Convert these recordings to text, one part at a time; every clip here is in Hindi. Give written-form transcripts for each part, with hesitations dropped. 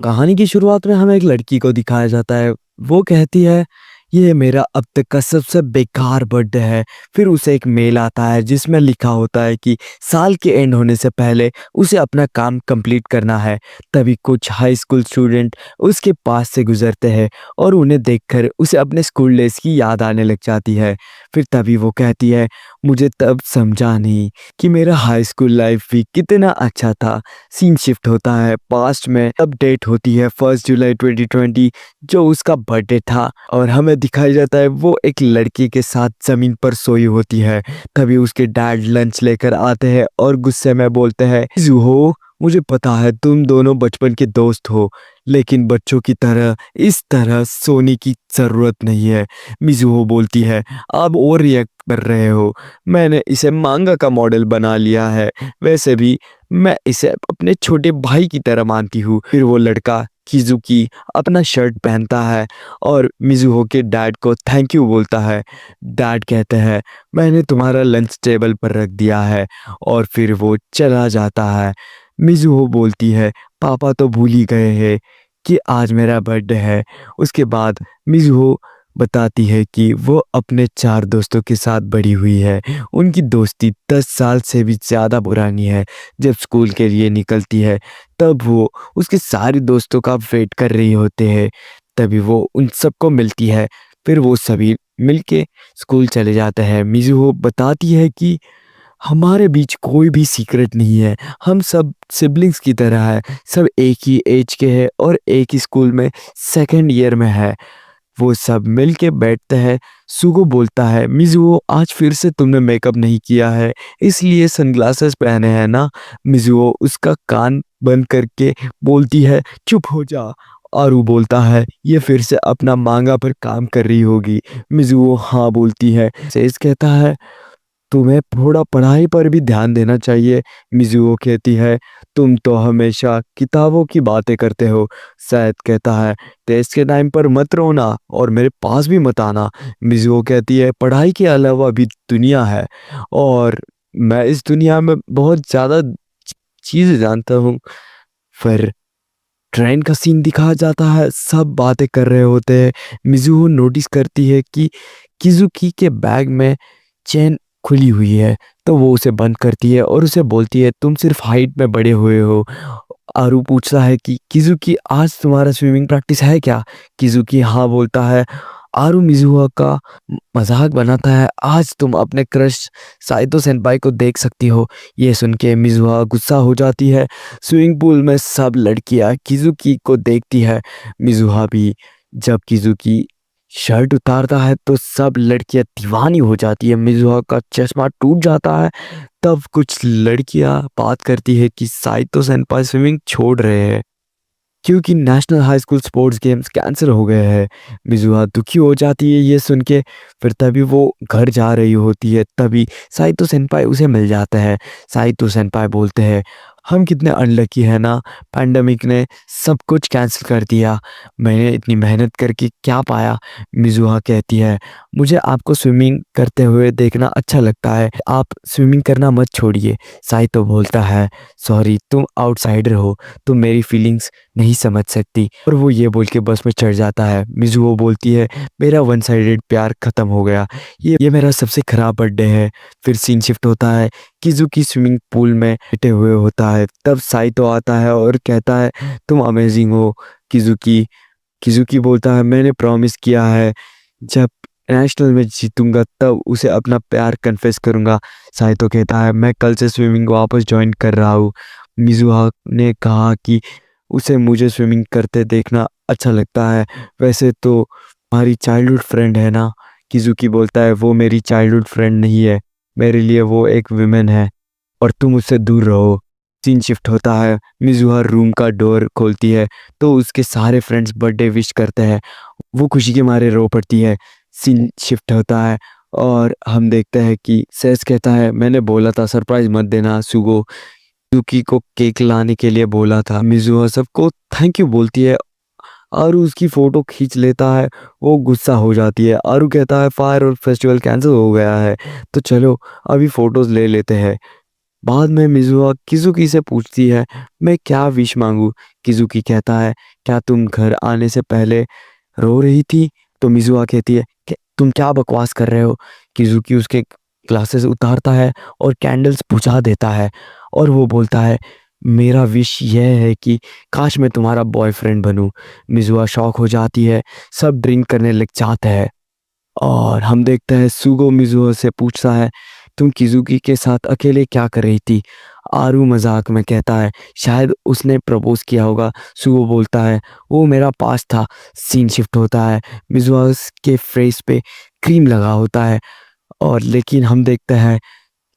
कहानी की शुरुआत में हमें एक लड़की को दिखाया जाता है। वो कहती है, ये मेरा अब तक का सबसे बेकार बर्थडे है। फिर उसे एक मेल आता है जिसमें लिखा होता है कि साल के एंड होने से पहले उसे अपना काम कंप्लीट करना है। तभी कुछ हाई स्कूल स्टूडेंट उसके पास से गुजरते हैं और उन्हें देखकर उसे अपने स्कूल डेज की याद आने लग जाती है। फिर तभी वो कहती है, मुझे तब समझा नहीं कि मेरा हाई स्कूल लाइफ भी कितना अच्छा था। सीन शिफ्ट होता है पास्ट में। अब डेट होती है 1 जुलाई 2020, जो उसका बर्थडे था, और हमें दिखाया जाता है वो एक लड़की के साथ जमीन पर सोई होती है। तभी उसके डैड लंच लेकर आते हैं और गुस्से में बोलते हैं, जुहो, मुझे पता है तुम दोनों बचपन के दोस्त हो, लेकिन बच्चों की तरह इस तरह सोने की जरूरत नहीं है। मिजुहो बोलती है, आप और रिएक्ट कर रहे हो। मैंने इसे मांगा का मॉडल बना लिया है। वैसे भी मैं इसे अपने छोटे भाई की तरह मानती हूँ। फिर वो लड़का किजुकी अपना शर्ट पहनता है और मिजुहो के डैड को थैंक यू बोलता है। डैड कहते हैं, मैंने तुम्हारा लंच टेबल पर रख दिया है, और फिर वो चला जाता है। मिजुहो बोलती है, पापा तो भूल ही गए हैं कि आज मेरा बर्थडे है। उसके बाद मिजुहो बताती है कि वो अपने 4 दोस्तों के साथ बड़ी हुई है। उनकी दोस्ती 10 साल से भी ज़्यादा पुरानी है। जब स्कूल के लिए निकलती है तब वो उसके सारे दोस्तों का वेट कर रही होते हैं। तभी वो उन सबको मिलती है। फिर वो सभी मिलके स्कूल चले जाते हैं। मिजुहो बताती है कि हमारे बीच कोई भी सीक्रेट नहीं है। हम सब सिबलिंग्स की तरह है। सब एक ही एज के हैं और एक ही स्कूल में सेकेंड ईयर में है। वो सब मिल के बैठते हैं। सुगो बोलता है, मिजुओ, आज फिर से तुमने मेकअप नहीं किया है, इसलिए सनग्लासेस पहने हैं ना। मिजुओ उसका कान बंद करके बोलती है, चुप हो जा। आरू बोलता है, ये फिर से अपना मांगा पर काम कर रही होगी। मिजुओ हाँ बोलती है। सेज कहता है, तुम्हें थोड़ा पढ़ाई पर भी ध्यान देना चाहिए। मिजुओ कहती है, तुम तो हमेशा किताबों की बातें करते हो। शायद कहता है, टेस्ट के टाइम पर मत रोना और मेरे पास भी मत आना। मिजुओ कहती है, पढ़ाई के अलावा भी दुनिया है, और मैं इस दुनिया में बहुत ज़्यादा चीज़ जानता हूँ। फिर ट्रेन का सीन दिखाया जाता है। सब बातें कर रहे होते हैं। मिजुहो नोटिस करती है कि किजुकी के बैग में चेन खुली हुई है। तो वो उसे बंद करती है और उसे बोलती है, तुम सिर्फ हाइट में बड़े हुए हो। आरू पूछता है कि किजुकी, आज तुम्हारा स्विमिंग प्रैक्टिस है क्या? किजुकी हाँ बोलता है। आरू मिजुहा का मजाक बनाता है, आज तुम अपने क्रश साइतो सेनपाई को देख सकती हो। ये सुन के मिजुहा गुस्सा हो जाती है। स्विमिंग पूल में सब लड़कियां किजुकी को देखती है। मिजुहा भी। जब किजुकी शर्ट उतारता है तो सब लड़कियां दीवानी हो जाती है। मिजुहा का चश्मा टूट जाता है। तब कुछ लड़कियां बात करती है कि साइतो सेनपाई स्विमिंग छोड़ रहे हैं क्योंकि national high school sports games cancel हो गए हैं। मिजुहा दुखी हो जाती है ये सुन के। फिर तभी वो घर जा रही होती है। तभी साइतो सेनपाई उसे मिल जाता है। साइतो सेनपाई बोलते हैं, हम कितने अनलकी है ना, पैंडमिक ने सब कुछ कैंसिल कर दिया। मैंने इतनी मेहनत करके क्या पाया। मिजुहा कहती है, मुझे आपको स्विमिंग करते हुए देखना अच्छा लगता है, आप स्विमिंग करना मत छोड़िए। साइतो बोलता है, सॉरी, तुम आउटसाइडर हो, तुम मेरी फीलिंग्स नहीं समझ सकती। और वो ये बोल के बस में चढ़ जाता है। मिजुओ बोलती है, मेरा वन साइडेड प्यार खत्म हो गया, ये मेरा सबसे खराब बर्थडे है। फिर सीन शिफ्ट होता है। किजुकी स्विमिंग पूल में लेटे हुए होता है। तब साइतो आता है और कहता है, तुम अमेजिंग हो किजुकी। किजुकी बोलता है, मैंने प्रॉमिस किया है जब नेशनल में जीतूंगा तब उसे अपना प्यार कन्फेस करूंगा। साइतो कहता है, मैं कल से स्विमिंग वापस ज्वाइन कर रहा हूँ। मिजुहा ने कहा कि उसे मुझे स्विमिंग करते देखना अच्छा लगता है। वैसे तो हमारी चाइल्डहुड फ्रेंड है ना। किजुकी बोलता है, वो मेरी चाइल्डहुड फ्रेंड नहीं है, मेरे लिए वो एक विमेन है, और तुम उससे दूर रहो। सीन शिफ्ट होता है। मिजुहा रूम का डोर खोलती है तो उसके सारे फ्रेंड्स बर्थडे विश करते हैं। वो खुशी के मारे रो पड़ती है। सीन शिफ्ट होता है और हम देखते हैं कि सेस कहता है, मैंने बोला था सरप्राइज मत देना सुगो, यूकी को केक लाने के लिए बोला था। मिजुहा सबको थैंक यू बोलती है। आरू उसकी फोटो खींच लेता है। वो गुस्सा हो जाती है। आरू कहता है, फायर और फेस्टिवल कैंसिल हो गया है, तो चलो अभी फोटोज ले लेते हैं। बाद में मिज़ुआ किज़ुकी से पूछती है, मैं क्या विश माँगूँ? किज़ुकी कहता है, क्या तुम घर आने से पहले रो रही थी? तो मिज़ुआ कहती है कि तुम क्या बकवास कर रहे हो? किज़ुकी उसके ग्लासेस उतारता है और कैंडल्स बुझा देता है और वो बोलता है, मेरा विश यह है कि काश मैं तुम्हारा बॉयफ्रेंड बनूँ। मिज़ुआ शॉक हो जाती है, सब ड्रिंक करने लग जाते हैं और हम देखते हैं सुगो मिज़ुआ से पूछता है, तुम किज़ुकी के साथ अकेले क्या कर रही थी? आरू मज़ाक में कहता है, शायद उसने प्रपोज़ किया होगा। सुगो बोलता है, वो मेरा पास था। सीन शिफ्ट होता है, मिज़ुआ के फेस पे क्रीम लगा होता है और लेकिन हम देखते हैं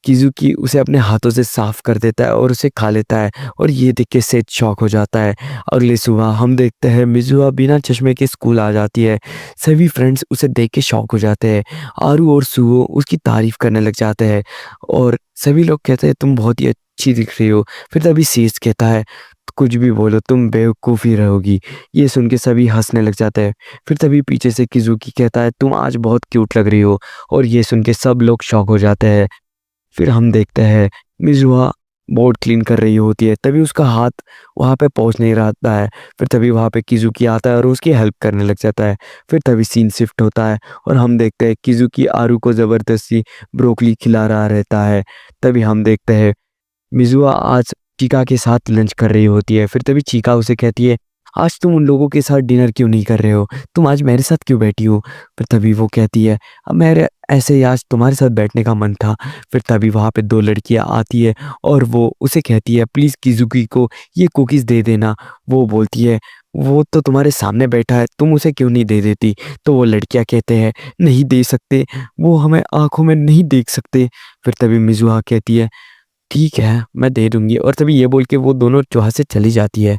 किज़ुकी उसे अपने हाथों से साफ कर देता है और उसे खा लेता है और ये देख के सेठ शॉक हो जाता है। अगली सुबह हम देखते हैं मिज़ुआ बिना चश्मे के स्कूल आ जाती है। सभी फ्रेंड्स उसे देख के शॉक हो जाते हैं। आरू और सुगो उसकी तारीफ करने लग जाते हैं और सभी लोग कहते हैं तुम बहुत ही अच्छी दिख रही हो। फिर तभी सेठ कहता है, कुछ भी बोलो तुम बेवकूफ़ ही रहोगी। ये सुन के सभी हंसने लग जाते हैं। फिर तभी पीछे से किज़ुकी कहता है, तुम आज बहुत क्यूट लग रही हो और ये सुन के सब लोग शॉक हो जाते हैं। फिर हम देखते हैं मिज़ुआ बोर्ड क्लीन कर रही होती है, तभी उसका हाथ वहाँ पे पहुँच नहीं रहता है। फिर तभी वहाँ पे किज़ुकी आता है और उसकी हेल्प करने लग जाता है। फिर तभी सीन शिफ्ट होता है और हम देखते हैं किज़ुकी आरू को ज़बरदस्ती ब्रोकली खिला रहा रहता है। तभी हम देखते हैं मिज़ुआ आज चीका के साथ लंच कर रही होती है। फिर तभी चीका उसे कहती है, आज तुम उन लोगों के साथ डिनर क्यों नहीं कर रहे हो? तुम आज मेरे साथ क्यों बैठी हो? फिर तभी वो कहती है, अब मेरे ऐसे ही आज तुम्हारे साथ बैठने का मन था। फिर तभी वहाँ पे 2 लड़कियाँ आती है और वो उसे कहती है, प्लीज़ किज़ुकी को ये कुकीज़ दे देना। वो बोलती है, वो तो तुम्हारे सामने बैठा है, तुम उसे क्यों नहीं दे देती? तो वो लड़कियाँ कहते हैं, नहीं दे सकते, वो हमें आँखों में नहीं देख सकते। फिर तभी मिज़ुआ कहती है, ठीक है, मैं दे दूँगी और तभी ये बोल के वो दोनों वहाँ से चली जाती है।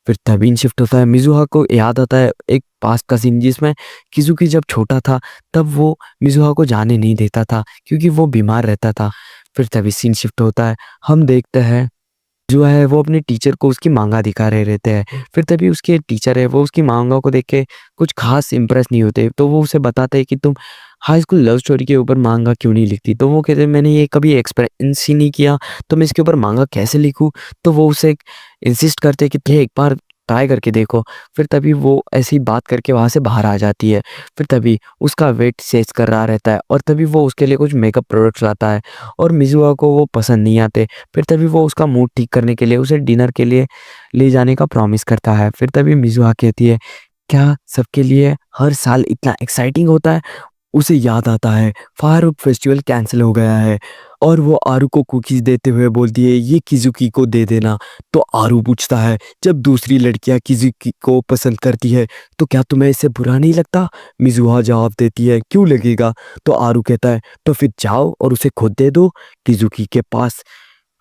फिर तभी शिफ्ट होता है, मिज़ुहा को याद आता है एक पास्ट का सीन जिसमें किज़ुकी जब छोटा था तब वो मिज़ुहा को जाने नहीं देता था क्योंकि वो बीमार रहता था। फिर तभी सीन शिफ्ट होता है, हम देखते हैं जो है वो अपने टीचर को उसकी माँगा दिखा रहे रहते हैं। फिर तभी उसके टीचर है वो उसकी माँगा को देख के कुछ ख़ास इम्प्रेस नहीं होते। तो वो उसे बताते हैं कि तुम हाई स्कूल लव स्टोरी के ऊपर माँगा क्यों नहीं लिखती? तो वो कहते हैं मैंने ये कभी एक्सपीरियंस ही नहीं किया, तो मैं इसके ऊपर माँगा कैसे लिखूँ? तो वो उसे इंसिस्ट करते हैं कि भैया एक बार ट्राई करके देखो। फिर तभी वो ऐसी बात करके वहाँ से बाहर आ जाती है। फिर तभी उसका वेट सेज कर रहा रहता है और तभी वो उसके लिए कुछ मेकअप प्रोडक्ट्स लाता है और मिज़ुआ को वो पसंद नहीं आते। फिर तभी वो उसका मूड ठीक करने के लिए उसे डिनर के लिए ले जाने का प्रॉमिस करता है। फिर तभी मिज़ुआ कहती है, क्या सबके लिए हर साल इतना एक्साइटिंग होता है? उसे याद आता है फायरवर्क फेस्टिवल कैंसिल हो गया है और वो आरू को कुकीज़ देते हुए बोलती है, ये किज़ुकी को दे देना। तो आरू पूछता है, जब दूसरी लड़कियां किज़ुकी को पसंद करती है तो क्या तुम्हें इससे बुरा नहीं लगता? मिज़ुहा जवाब देती है, क्यों लगेगा? तो आरू कहता है, तो फिर जाओ और उसे खुद दे दो किज़ुकी के पास।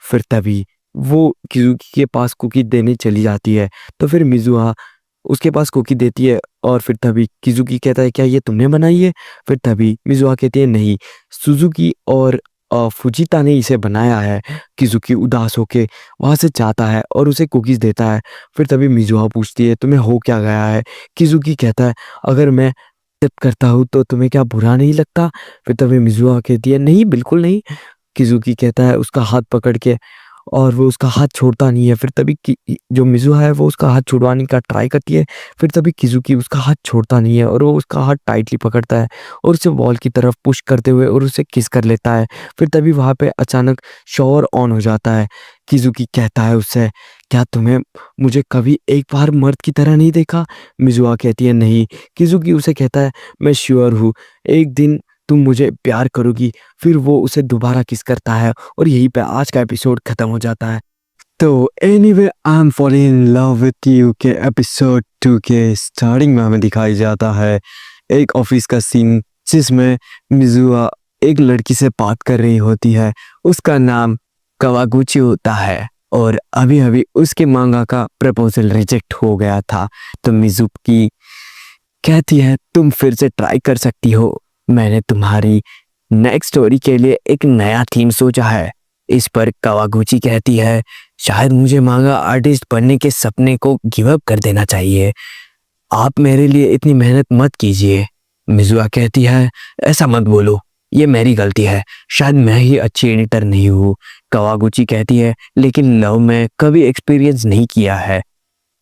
फिर तभी वो किज़ुकी के पास कुकी देने चली जाती है। तो फिर मिज़ुहा उसके पास कुकी देती है और फिर तभी किज़ुकी कहता है, क्या ये तुमने बनाई है? फिर तभी मिज़ुहा कहती है, नहीं, सुज़ुकी और फुजिता ने इसे बनाया है। किज़ुकी उदास होके वहाँ से जाता है और उसे कुकीज़ देता है। फिर तभी मिज़ुहा पूछती है, तुम्हें हो क्या गया है? किज़ुकी कहता है, अगर मैं एक्सेप्ट करता हूँ तो तुम्हें क्या बुरा नहीं लगता? फिर तभी मिज़ुहा कहती है, नहीं, बिल्कुल नहीं। किज़ुकी कहता है उसका हाथ पकड़ के और वो उसका हाथ छोड़ता नहीं है। फिर तभी कि जो मिज़ुहा है वो उसका हाथ छुड़वाने का ट्राई करती है। फिर तभी किज़ुकी उसका हाथ छोड़ता नहीं है और वो उसका हाथ टाइटली पकड़ता है और उसे वॉल की तरफ पुश करते हुए और उसे किस कर लेता है। फिर तभी वहाँ पे अचानक शॉवर ऑन हो जाता है। किज़ुकी कहता है उससे, क्या तुम्हें मुझे कभी एक बार मर्द की तरह नहीं देखा? मिज़ुहा कहती है, नहीं। किज़ुकी उसे कहता है, मैं श्योर हूँ एक दिन तुम मुझे प्यार करोगी। फिर वो उसे दोबारा किस करता है और यहीं पे आज का एपिसोड खत्म हो जाता है। तो anyway I am falling in love with you के एपिसोड 2 के स्टार्टिंग में हमें दिखाई जाता है एक ऑफिस का सीन जिसमें मिज़ुआ एक लड़की से बात कर रही होती है। उसका नाम कवागुची होता है और अभी अभी उसके मांगा का प्रपोजल रिजेक्ट हो गया था। तो मिज़ुकी कहती है, तुम फिर से ट्राई कर सकती हो, मैंने तुम्हारी नेक्स्ट स्टोरी के लिए एक नया थीम सोचा है। इस पर कावागुची कहती है, शायद मुझे मांगा आर्टिस्ट बनने के सपने को गिव अप कर देना चाहिए, आप मेरे लिए इतनी मेहनत मत कीजिए। मिज़ुआ कहती है, ऐसा मत बोलो, ये मेरी गलती है, शायद मैं ही अच्छी एडिटर नहीं हूँ। कवागुची कहती है, लेकिन लव में कभी एक्सपीरियंस नहीं किया है।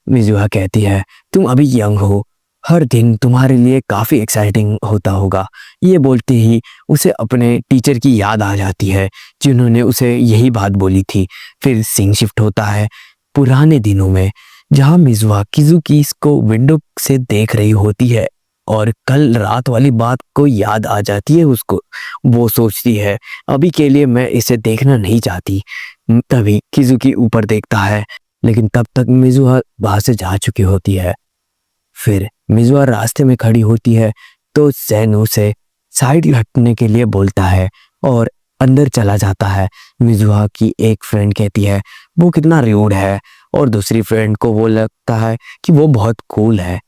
मिजुहा कहती है, तुम अभी यंग हो, हर दिन तुम्हारे लिए काफ़ी एक्साइटिंग होता होगा। ये बोलते ही उसे अपने टीचर की याद आ जाती है, जिन्होंने उसे यही बात बोली थी। फिर सीन शिफ्ट होता है पुराने दिनों में, जहाँ मिजुहा किजुकी को विंडो से देख रही होती है और कल रात वाली बात को याद आ जाती है उसको। वो सोचती है, अभी के लिए मैं इसे देखना नहीं चाहती। तभी किजुकी ऊपर देखता है, लेकिन तब तक मिजुहा वहां से जा चुकी होती है। फिर मिजुहा रास्ते में खड़ी होती है तो सैन उसे साइड हटने के लिए बोलता है और अंदर चला जाता है। मिजुहा की एक फ्रेंड कहती है वो कितना रूड है, और दूसरी फ्रेंड को वो लगता है कि वो बहुत कूल है।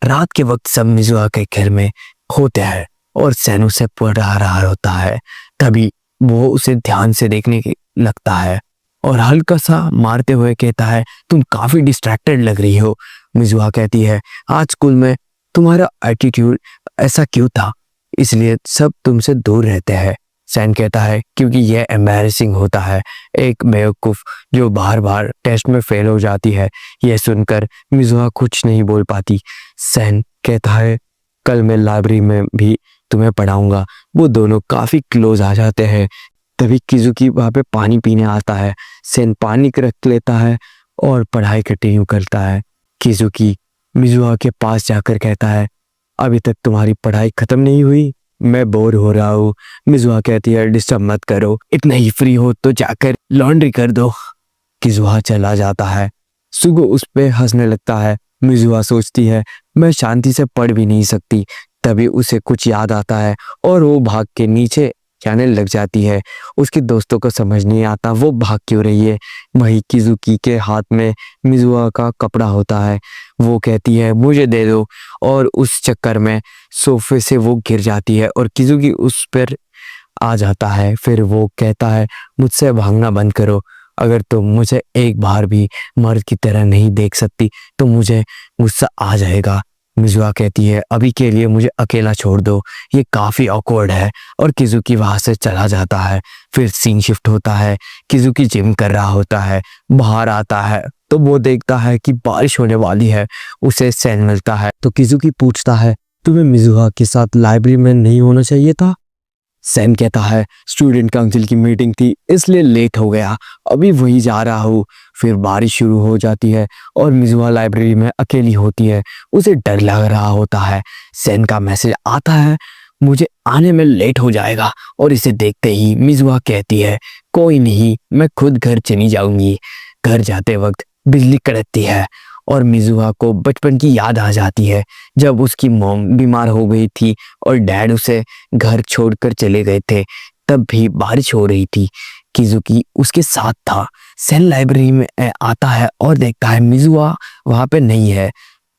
रात के वक्त सब मिजुहा के घर में होते हैं और सैन उसे पढ़ा रहा होता है। तभी वो उसे ध्यान से देखने लगता है और हल्का सा मारते हुए कहता है, तुम काफी डिस्ट्रैक्टेड लग रही हो। मिजुहा कहती है, आज स्कूल में तुम्हारा एटीट्यूड ऐसा क्यों था, इसलिए सब तुमसे दूर रहते हैं। सैन कहता है, क्योंकि यह एम्बैरेसिंग होता है, एक बेवकूफ जो बार बार टेस्ट में फेल हो जाती है। यह सुनकर मिजुहा कुछ नहीं बोल पाती। सैन कहता है, कल मैं लाइब्रेरी में भी तुम्हें पढ़ाऊंगा। वो दोनों काफी क्लोज आ जाते हैं। तभी किजुकी वहाँ पे पानी पीने आता है। सैन पानी रख लेता है और पढ़ाई कंटिन्यू करता है। किजुकी मिजुहा के पास जाकर कहता है, अभी तक तुम्हारी पढ़ाई खत्म नहीं हुई, मैं बोर हो रहा हूँ। मिजुहा कहती है, डिस्टर्ब मत करो, इतना ही फ्री हो तो जाकर लॉन्ड्री कर दो। किजुहा चला जाता है। सुगो उस पे हंसने लगता है। मिजुहा सोचती है, मैं शांति से पढ़ भी नहीं सकती। तभी उसे कुछ याद आता है और वो भाग के नीचे जाने लग जाती है। उसके दोस्तों को समझ नहीं आता वो भाग क्यों रही है। वही किजुकी के हाथ में मिजुहा का कपड़ा होता है। वो कहती है, मुझे दे दो, और उस चक्कर में सोफे से वो गिर जाती है और किजुकी उस पर आ जाता है। फिर वो कहता है, मुझसे भागना बंद करो, अगर तुम मुझे एक बार भी मर्द की तरह नहीं देख सकती तो मुझे गुस्सा आ जाएगा। मिजुहा कहती है, अभी के लिए मुझे अकेला छोड़ दो, ये काफ़ी ऑकवर्ड है, और किजुकी वहाँ से चला जाता है। फिर सीन शिफ्ट होता है। किजुकी जिम कर रहा होता है, बाहर आता है तो वो देखता है कि बारिश होने वाली है। उसे सैन मिलता है तो किजुकी पूछता है, तुम्हें मिजुहा के साथ लाइब्रेरी में नहीं होना चाहिए था। सैन कहता है, स्टूडेंट काउंसिल की मीटिंग थी इसलिए लेट हो गया, अभी वही जा रहा हूँ। फिर बारिश शुरू हो जाती है और मिजुहा लाइब्रेरी में अकेली होती है। उसे डर लग रहा होता है। सैन का मैसेज आता है, मुझे आने में लेट हो जाएगा, और इसे देखते ही मिजुहा कहती है, कोई नहीं, मैं खुद घर चली जाऊंगी। घर जाते वक्त बिजली कड़कती है और मिजुहा को बचपन की याद आ जाती है, जब उसकी मॉम बीमार हो गई थी और डैड उसे घर छोड़कर चले गए थे। तब भी बारिश हो रही थी। किजुकी उसके साथ था। सैन लाइब्रेरी में आता है और देखता है मिजुहा वहाँ पे नहीं है।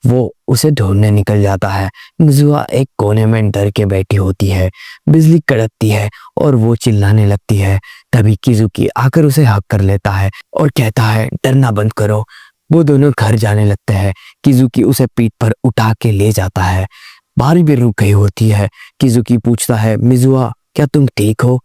वो उसे ढूंढने निकल जाता है। मिजुहा एक कोने में डर के बैठी होती है। बिजली कड़कती है और वो चिल्लाने लगती है। तभी किजुकी आकर उसे हक कर लेता है और कहता है, डरना बंद करो। वो दोनों घर जाने लगते हैं। किजुकी उसे पीठ पर उठा के ले जाता है। बारिश भी रुक गई होती है। किजुकी पूछता है, मिजुहा क्या तुम ठीक हो?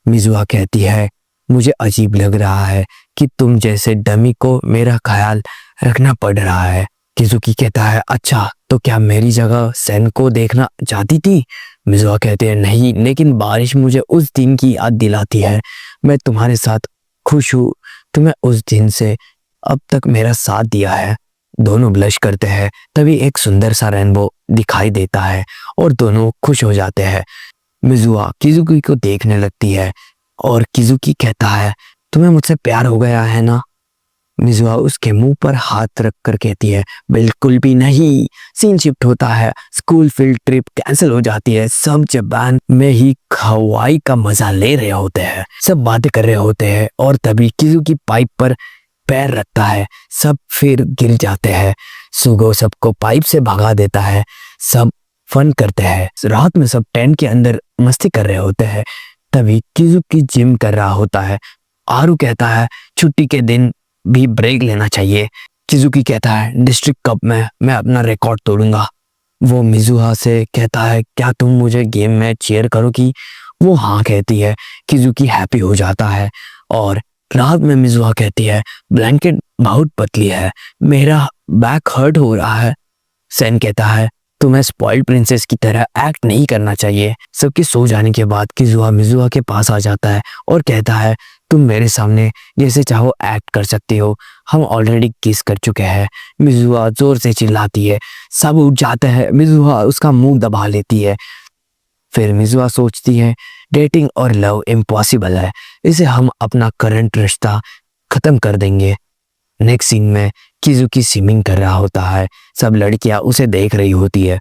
मिजुहा कहती है, मुझे अजीब लग रहा है कि तुम जैसे डमी को मेरा ख्याल रखना पड़ रहा है। किजुकी कहता है, अच्छा तो क्या मेरी जगह सैन को देखना चाहती थी? मिजुहा कहते हैं, नहीं, लेकिन बारिश मुझे उस दिन की याद दिलाती है। मैं तुम्हारे साथ खुश हूँ, तुम्हें उस दिन से अब तक मेरा साथ दिया है। दोनों ब्लश करते हैं। तभी एक सुंदर सा रेनबो दिखाई देता है और दोनों खुश हो जाते हैं। मिजुहा किजुकी को देखने लगती है और किजुकी कहता है, तुम्हें मुझसे प्यार हो गया है ना? मिजुहा उसके मुंह पर हाथ रख कर कहती है, बिल्कुल भी नहीं। सीन शिफ्ट होता है। स्कूल फील्ड ट्रिप कैंसिल हो जाती है। सब जापान में ही हवाई का मजा ले रहे होते हैं, सब बातें कर रहे होते हैं, और तभी किजुकी पाइप पर पैर रखता है। सब फिर गिर जाते हैं। सुगो सबको पाइप से भगा देता है। सब फन करते हैं। रात में सब टेंट के अंदर मस्ती कर रहे होते हैं। तभी किजुकी जिम कर रहा होता है। आरू कहता है, छुट्टी के दिन भी ब्रेक लेना चाहिए। किजुकी कहता है, डिस्ट्रिक्ट कप में मैं अपना रिकॉर्ड तोड़ूंगा। वो मिजुहा से कहता है, क्या तुम मुझे गेम में चीयर करोगी? वो हाँ कहती है। किजुकी हैप्पी हो जाता है और रात में मिजुहा कहती है ब्लैंकेट बहुत पतली है, मेरा बैक हर्ट हो रहा है। सेन कहता है तुम्हें स्पॉइल्ड प्रिंसेस की तरह एक्ट नहीं करना चाहिए। सबके सो जाने के बाद किजुहा मिजुहा के पास आ जाता है और कहता है तुम मेरे सामने जैसे चाहो एक्ट कर सकती हो, हम ऑलरेडी किस कर चुके हैं। मिजुहा जोर से चिल्लाती है, सब उठ जाते हैं। मिजुहा उसका मुंह दबा लेती है। फिर मिजुहा सोचती है डेटिंग और लव इम्पॉसिबल है, इसे हम अपना करंट रिश्ता खत्म कर देंगे। नेक्स्ट सीन में किजुकी स्विमिंग कर रहा होता है, सब लड़कियां उसे देख रही होती है।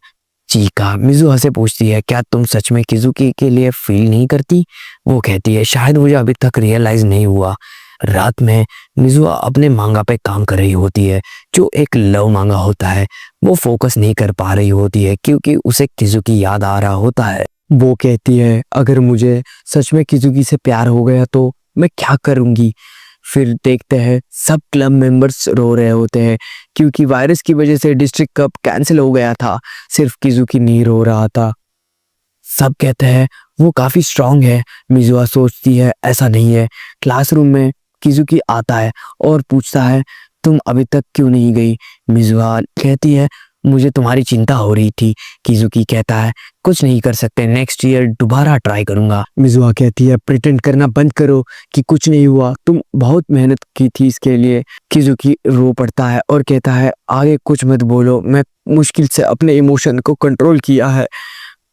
चीका मिजुहा से पूछती है क्या तुम सच में किजुकी के लिए फील नहीं करती। वो कहती है शायद मुझे अभी तक रियलाइज नहीं हुआ। रात में मिजुहा अपने मांगा पे काम कर रही होती है जो एक लव मांगा होता है। वो फोकस नहीं कर पा रही होती है क्योंकि उसे किजुकी याद आ रहा होता है। वो कहती है अगर मुझे सच में किजुकी से प्यार हो गया तो मैं क्या करूंगी। फिर देखते हैं सब क्लब मेंबर्स रो रहे होते हैं क्योंकि वायरस की वजह से डिस्ट्रिक्ट कप कैंसिल हो गया था। सिर्फ किजुकी नहीं रो रहा था। सब कहते हैं वो काफी स्ट्रांग है। मिजुआ सोचती है ऐसा नहीं है। क्लासरूम में किजुकी आता है और पूछता है तुम अभी तक क्यों नहीं गई। मिजुआ कहती है मुझे तुम्हारी चिंता हो रही थी। किजुकी कहता है कुछ नहीं कर सकते, नेक्स्ट ईयर दोबारा ट्राई करूंगा। मिजुआ कहती है प्रिटेंड करना बंद करो कि कुछ नहीं हुआ, तुम बहुत मेहनत की थी इसके लिए। किजुकी रो पड़ता है और कहता है आगे कुछ मत बोलो, मैं मुश्किल से अपने इमोशन को कंट्रोल किया है।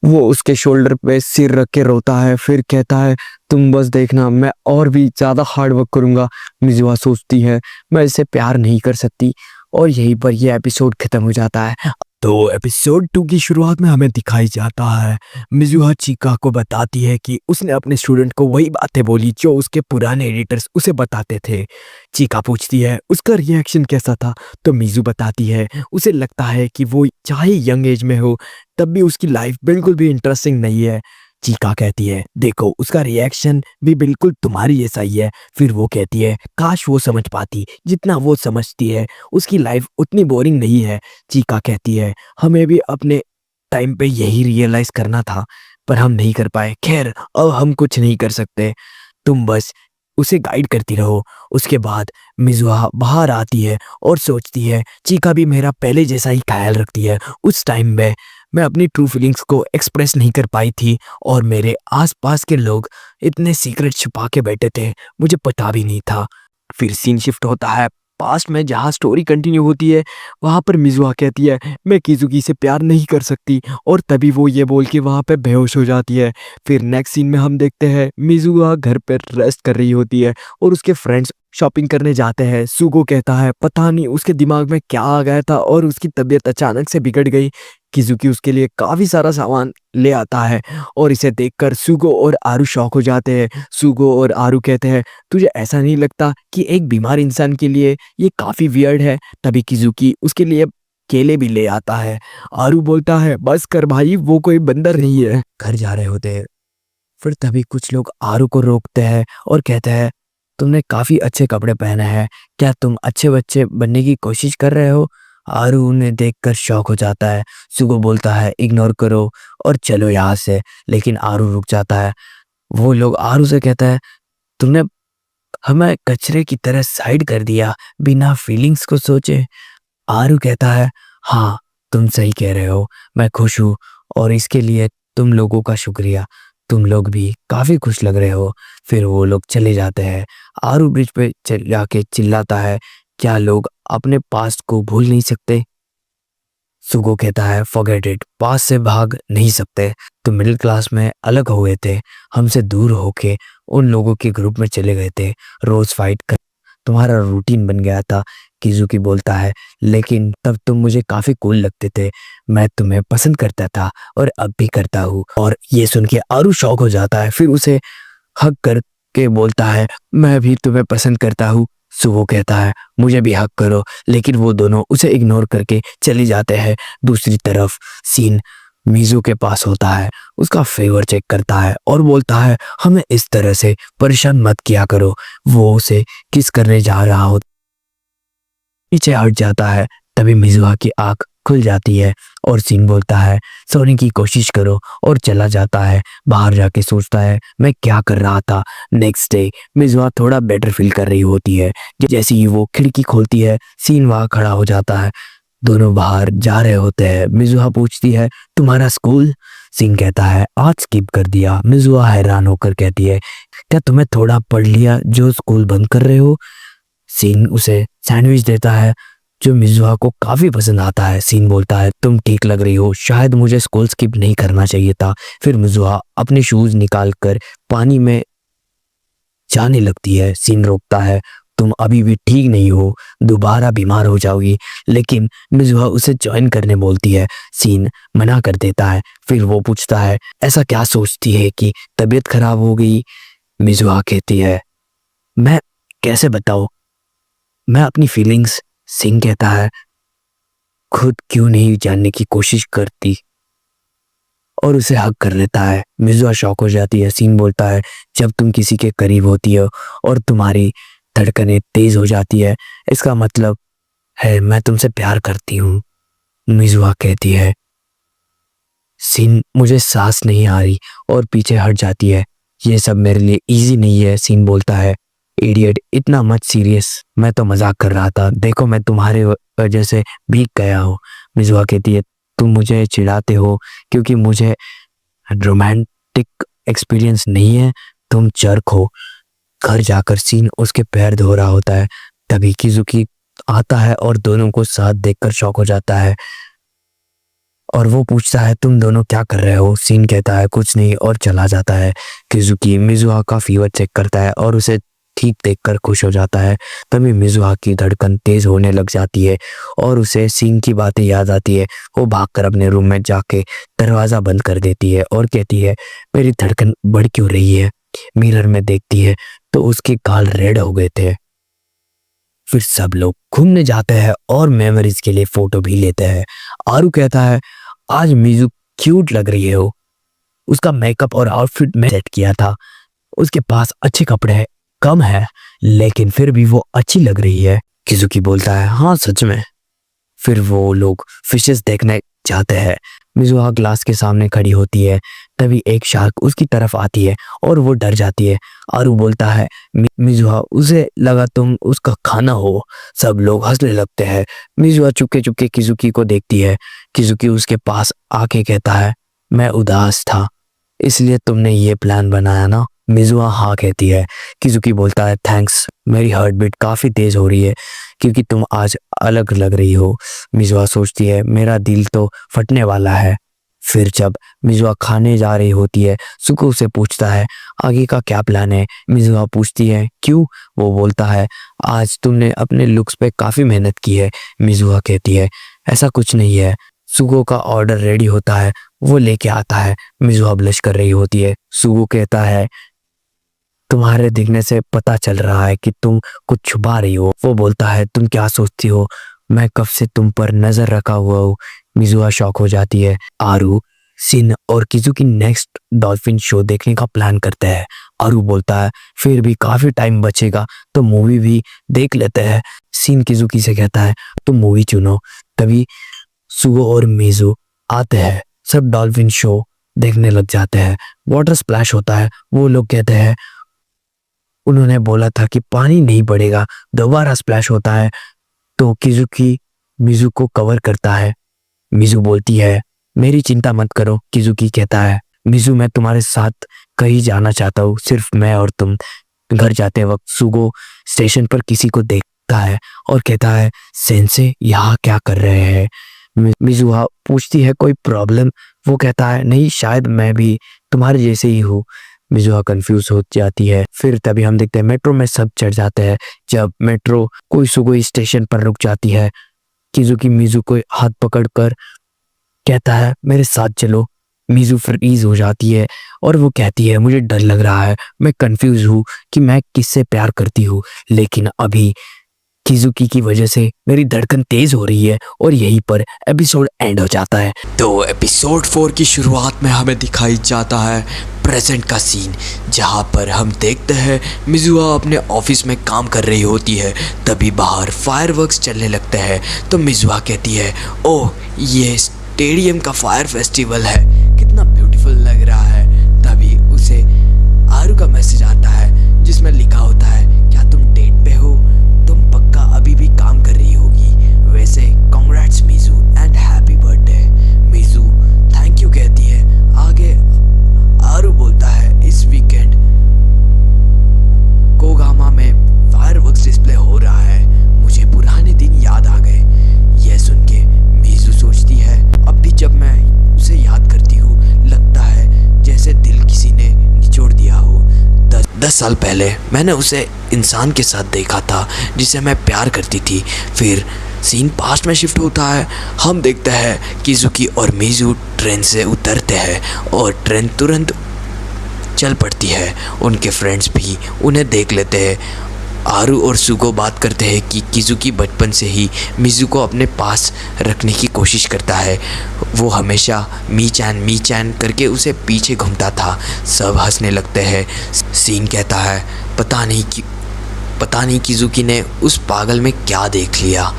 वो उसके शोल्डर पे सिर रख के रोता है। फिर कहता है तुम बस देखना, मैं और भी ज्यादा हार्ड वर्क करूंगा। मिजुआ सोचती है मैं इससे प्यार नहीं कर सकती और यहीं पर यह एपिसोड खत्म हो जाता है। तो एपिसोड 2 की शुरुआत में हमें दिखाई जाता है मिजुहा चीका को बताती है कि उसने अपने स्टूडेंट को वही बातें बोली जो उसके पुराने एडिटर्स उसे बताते थे। चीका पूछती है उसका रिएक्शन कैसा था, तो मिजू बताती है उसे लगता है कि वो चाहे यंग एज में हो तब भी उसकी लाइफ बिल्कुल भी इंटरेस्टिंग नहीं है। चीका कहती है देखो उसका रिएक्शन भी बिल्कुल तुम्हारी जैसा ही है। फिर वो कहती है काश वो समझ पाती जितना वो समझती है, उसकी लाइफ उतनी बोरिंग नहीं है। चीका कहती है हमें भी अपने टाइम पे यही रियलाइज करना था पर हम नहीं कर पाए। खैर अब हम कुछ नहीं कर सकते, तुम बस उसे गाइड करती रहो। उसके बाद मिजुहा बाहर आती है और सोचती है चीका भी मेरा पहले जैसा ही ख्याल रखती है। उस टाइम में मैं अपनी ट्रू फीलिंग्स को एक्सप्रेस नहीं कर पाई थी और मेरे आसपास के लोग इतने सीक्रेट छुपा के बैठे थे, मुझे पता भी नहीं था। फिर सीन शिफ्ट होता है पास्ट में जहाँ स्टोरी कंटिन्यू होती है। वहाँ पर मिजुहा कहती है मैं किजुकी से प्यार नहीं कर सकती और तभी वो ये बोल के वहाँ पे बेहोश हो जाती है। फिर नेक्स्ट सीन में हम देखते हैं मिजुहा घर पर रेस्ट कर रही होती है और उसके फ्रेंड्स शॉपिंग करने जाते हैं। सुगो कहता है पता नहीं उसके दिमाग में क्या आ गया था और उसकी तबीयत अचानक से बिगड़ गई। किजुकी उसके लिए काफी सारा सामान ले आता है और इसे देखकर सुगो और आरू शॉक हो जाते हैं। सुगो और आरू कहते हैं तुझे ऐसा नहीं लगता कि एक बीमार इंसान के लिए ये काफी वियर्ड है। तभी किजुकी उसके लिए केले भी ले आता है। आरू बोलता है बस कर भाई, वो कोई बंदर नहीं है। घर जा रहे होते हैं फिर तभी कुछ लोग आरू को रोकते हैं और कहते हैं तुमने काफी अच्छे कपड़े पहने हैं, क्या तुम अच्छे बच्चे बनने की कोशिश कर रहे हो। आरू उन्हें देखकर शॉक हो जाता है। सुगो बोलता है इग्नोर करो और चलो यहाँ से, लेकिन आरू रुक जाता है। वो लोग आरू से कहता है तुमने हमें कचरे की तरह साइड कर दिया बिना फीलिंग्स को सोचे। आरू कहता है हाँ तुम सही कह रहे हो, मैं खुश हूँ और इसके लिए तुम लोगों का शुक्रिया, तुम लोग भी काफी खुश लग रहे हो। फिर वो लोग चले जाते हैं। आरू ब्रिज पे जाके चिल्लाता है क्या लोग अपने पास्ट को भूल नहीं सकते। सुगो कहता है फॉरगेट इट, पास से भाग नहीं सकते। तो मिडिल क्लास में अलग हुए थे, हमसे दूर होके उन लोगों के ग्रुप में चले गए थे, रोज फाइट कर तुम्हारा रूटीन बन गया था। किजुकी बोलता है लेकिन तब तुम मुझे काफी कूल लगते थे, मैं तुम्हें पसंद करता था और अब भी करता हूँ। और ये सुन के आरू शॉक हो जाता है। फिर उसे हक करके बोलता है मैं भी तुम्हें पसंद करता हूँ। सुगो कहता है मुझे भी हक करो, लेकिन वो दोनों उसे इग्नोर करके चले जाते हैं। दूसरी तरफ सीन मीजू के पास होता है, उसका फेवर चेक करता है और बोलता है हमें इस तरह से परेशान मत किया करो। वो उसे किस करने जा रहा हो, पीछे हट जाता है। तभी मिजुहा की आंख खुल जाती है और सीन बोलता है सोने की कोशिश करो और चला जाता है। बाहर जाके सोचता है मैं क्या कर रहा था। नेक्स्ट डे मिजुआ थोड़ा बेटर फील कर रही होती है। जैसे ही वो खिड़की खोलती है सीन वहाँ खड़ा हो जाता है। दोनों बाहर जा रहे होते हैं। मिजुआ पूछती है तुम्हारा स्कूल? सीन कहता है आज स्किप कर दिया। मिजुआ हैरान होकर कहती है क्या तुम्हें थोड़ा पढ़ लिया जो स्कूल बंद कर रहे हो? सीन उसे सैंडविच देता है जो मिजुआ को काफी पसंद आता है। सीन बोलता है तुम ठीक लग रही हो, शायद मुझे स्कूल स्किप नहीं करना चाहिए था। फिर मिजुआ अपने शूज निकाल कर पानी में जाने लगती है। सीन रोकता है तुम अभी भी ठीक नहीं हो, दोबारा बीमार हो जाओगी। लेकिन मिजुआ उसे ज्वाइन करने बोलती है। सीन मना कर देता है। फिर वो पूछता है ऐसा क्या सोचती है कि तबीयत खराब हो गई? मिजुआ कहती है मैं कैसे बताऊं, मैं अपनी फीलिंग्स। सिंह कहता है खुद क्यों नहीं जानने की कोशिश करती और उसे हक कर लेता है। मिजुआ शॉक हो जाती है। सीन बोलता है जब तुम किसी के करीब होती हो और तुम्हारी धड़कनें तेज हो जाती है इसका मतलब है मैं तुमसे प्यार करती हूँ। मिजुआ कहती है सीन मुझे सांस नहीं आ रही और पीछे हट जाती है। ये सब मेरे लिए इजी नहीं है। सीन बोलता है इडियट इतना मत सीरियस, मैं तो मजाक कर रहा था, देखो मैं तुम्हारे वजह से भीग गया हूँ। मिजुआ कहती है तुम मुझे चिढ़ाते हो क्योंकि मुझे रोमांटिक एक्सपीरियंस नहीं है, तुम चर्क हो। घर जाकर सीन उसके पैर धो रहा होता है। तभी किजुकी आता है और दोनों को साथ देखकर शॉक हो जाता है और वो पूछता है तुम दोनों क्या कर रहे हो? सीन कहता है कुछ नहीं और चला जाता है। किजुकी मिजुआ का फीवर चेक करता है और उसे ठीक देखकर खुश हो जाता है। तभी मिजुआ की धड़कन तेज होने लग जाती है और उसे सीन की बातें याद आती है। वो भागकर अपने रूम में जाके दरवाजा बंद कर देती है और कहती है मेरी धड़कन बढ़ क्यों रही है? मिरर में देखती है तो उसके गाल रेड हो गए थे। फिर सब लोग घूमने जाते हैं और मेमोरीज के लिए फोटो भी लेते हैं। आरू कहता है आज मिजू क्यूट लग रही हो, उसका मेकअप और आउटफिट में सेट किया था, उसके पास अच्छे कपड़े कम है लेकिन फिर भी वो अच्छी लग रही है। किजुकी बोलता है हाँ सच में। फिर वो लोग फिशेस देखने जाते हैं। मिजुआ ग्लास के सामने खड़ी होती है। तभी एक शार्क उसकी तरफ आती है और वो डर जाती है। आरू बोलता है मिजुआ उसे लगा तुम उसका खाना हो। सब लोग हंसने लगते हैं। मिजुआ चुपके चुपके किजुकी को देखती है। किजुकी उसके पास आके कहता है मैं उदास था इसलिए तुमने ये प्लान बनाया ना? मिजुआ हाँ कहती है। किजुकी बोलता है थैंक्स, मेरी हार्ट बीट काफी तेज हो रही है क्योंकि तुम आज अलग लग रही हो। मिजुआ सोचती है मेरा दिल तो फटने वाला है। फिर जब मिजुआ खाने जा रही होती है सुको उसे पूछता है आगे का क्या प्लान है? मिजुआ पूछती है क्यों? वो बोलता है आज तुमने अपने लुक्स पे काफी मेहनत की है। मिजुआ कहती है ऐसा कुछ नहीं है। सुगो का ऑर्डर रेडी होता है, वो लेके आता है। मिजुआ ब्लश कर रही होती है। सुगो कहता है तुम्हारे दिखने से पता चल रहा है कि तुम कुछ छुपा रही हो। वो बोलता है तुम क्या सोचती हो मैं कब से तुम पर नजर रखा हुआ हूँ। मिजुआ शॉक हो जाती है। आरू सिन और किजुकी नेक्स्ट डॉल्फिन शो देखने का प्लान करते हैं। आरू बोलता है फिर भी काफी टाइम बचेगा तो मूवी भी देख लेते हैं। सिन किजुकी से कहता है तुम मूवी चुनो। तभी सुगो और मिजू आते हैं। सब डॉल्फिन शो देखने लग जाते हैं। वाटर स्प्लैश होता है। वो लोग कहते हैं उन्होंने बोला था कि पानी नहीं बढ़ेगा। दोबारा स्प्लैश होता है तो किजुकी मिजू को कवर करता है। मिजू बोलती है मेरी चिंता मत करो। किजुकी कहता है मिजू मैं तुम्हारे साथ कहीं जाना चाहता हूँ, सिर्फ मैं और तुम। घर जाते वक्त सुगो स्टेशन पर किसी को देखता है और कहता है सेंसे यहाँ क्या कर रहे हैं? मिजुआ पूछती है कोई प्रॉब्लम? वो कहता है नहीं, शायद मैं भी तुम्हारे जैसे ही हूँ। मिजुआ कंफ्यूज हो जाती है। फिर तभी हम देखते हैं मेट्रो में सब चढ़ जाते हैं। जब मेट्रो कोई सुगो स्टेशन पर रुक जाती है किजुकी मिजू को हाथ पकड़कर कहता है मेरे साथ चलो। मिजू फ्रीज हो जाती है और वो कहती है मुझे डर लग रहा है, मैं कंफ्यूज हूँ कि मैं किससे प्यार करती हूँ, लेकिन अभी किजुकी की वजह से मेरी धड़कन तेज हो रही है। और यहीं पर एपिसोड एंड हो जाता है। तो एपिसोड 4 की शुरुआत में हमें दिखाई जाता है प्रेजेंट का सीन, जहाँ पर हम देखते हैं मिजुआ अपने ऑफिस में काम कर रही होती है। तभी बाहर फायरवर्क्स चलने लगते हैं तो मिजुआ कहती है ओह ये स्टेडियम का फायर फेस्टिवल है, कितना ब्यूटीफुल लग रहा है। तभी उसे आरू का मैसेज आता है जिसमें लिखा होता है, क्या तुम डेट पे हो? तुम पक्का अभी भी काम कर रही होगी। वैसे congrats Meizu and happy birthday. Meizu thank you कहती है। आगे आरू बोलता है, इस वीकेंड कोगामा में फायरवर्क्स डिस्प्ले हो रहा है, मुझे पुराने दिन याद आ गए। यह सुन के मीजू सोचती है, अब भी जब मैं उसे याद करती हूँ लगता है जैसे दिल किसी ने निचोड़ दिया हो। 10 साल पहले मैंने उसे इंसान के साथ देखा था जिसे मैं प्यार करती थी। फिर सीन पास्ट में शिफ्ट होता है। हम देखते हैं किजुकी और मीजू ट्रेन से उतरते हैं और ट्रेन तुरंत चल पड़ती है। उनके फ्रेंड्स भी उन्हें देख लेते हैं। आरू और सुगो बात करते हैं कि किजुकी बचपन से ही मीजू को अपने पास रखने की कोशिश करता है। वो हमेशा मी चैन करके उसे पीछे घूमता था। सब हंसने लगते हैं। सीन कहता है, पता नहीं किजुकी ने उस पागल में क्या देख लिया।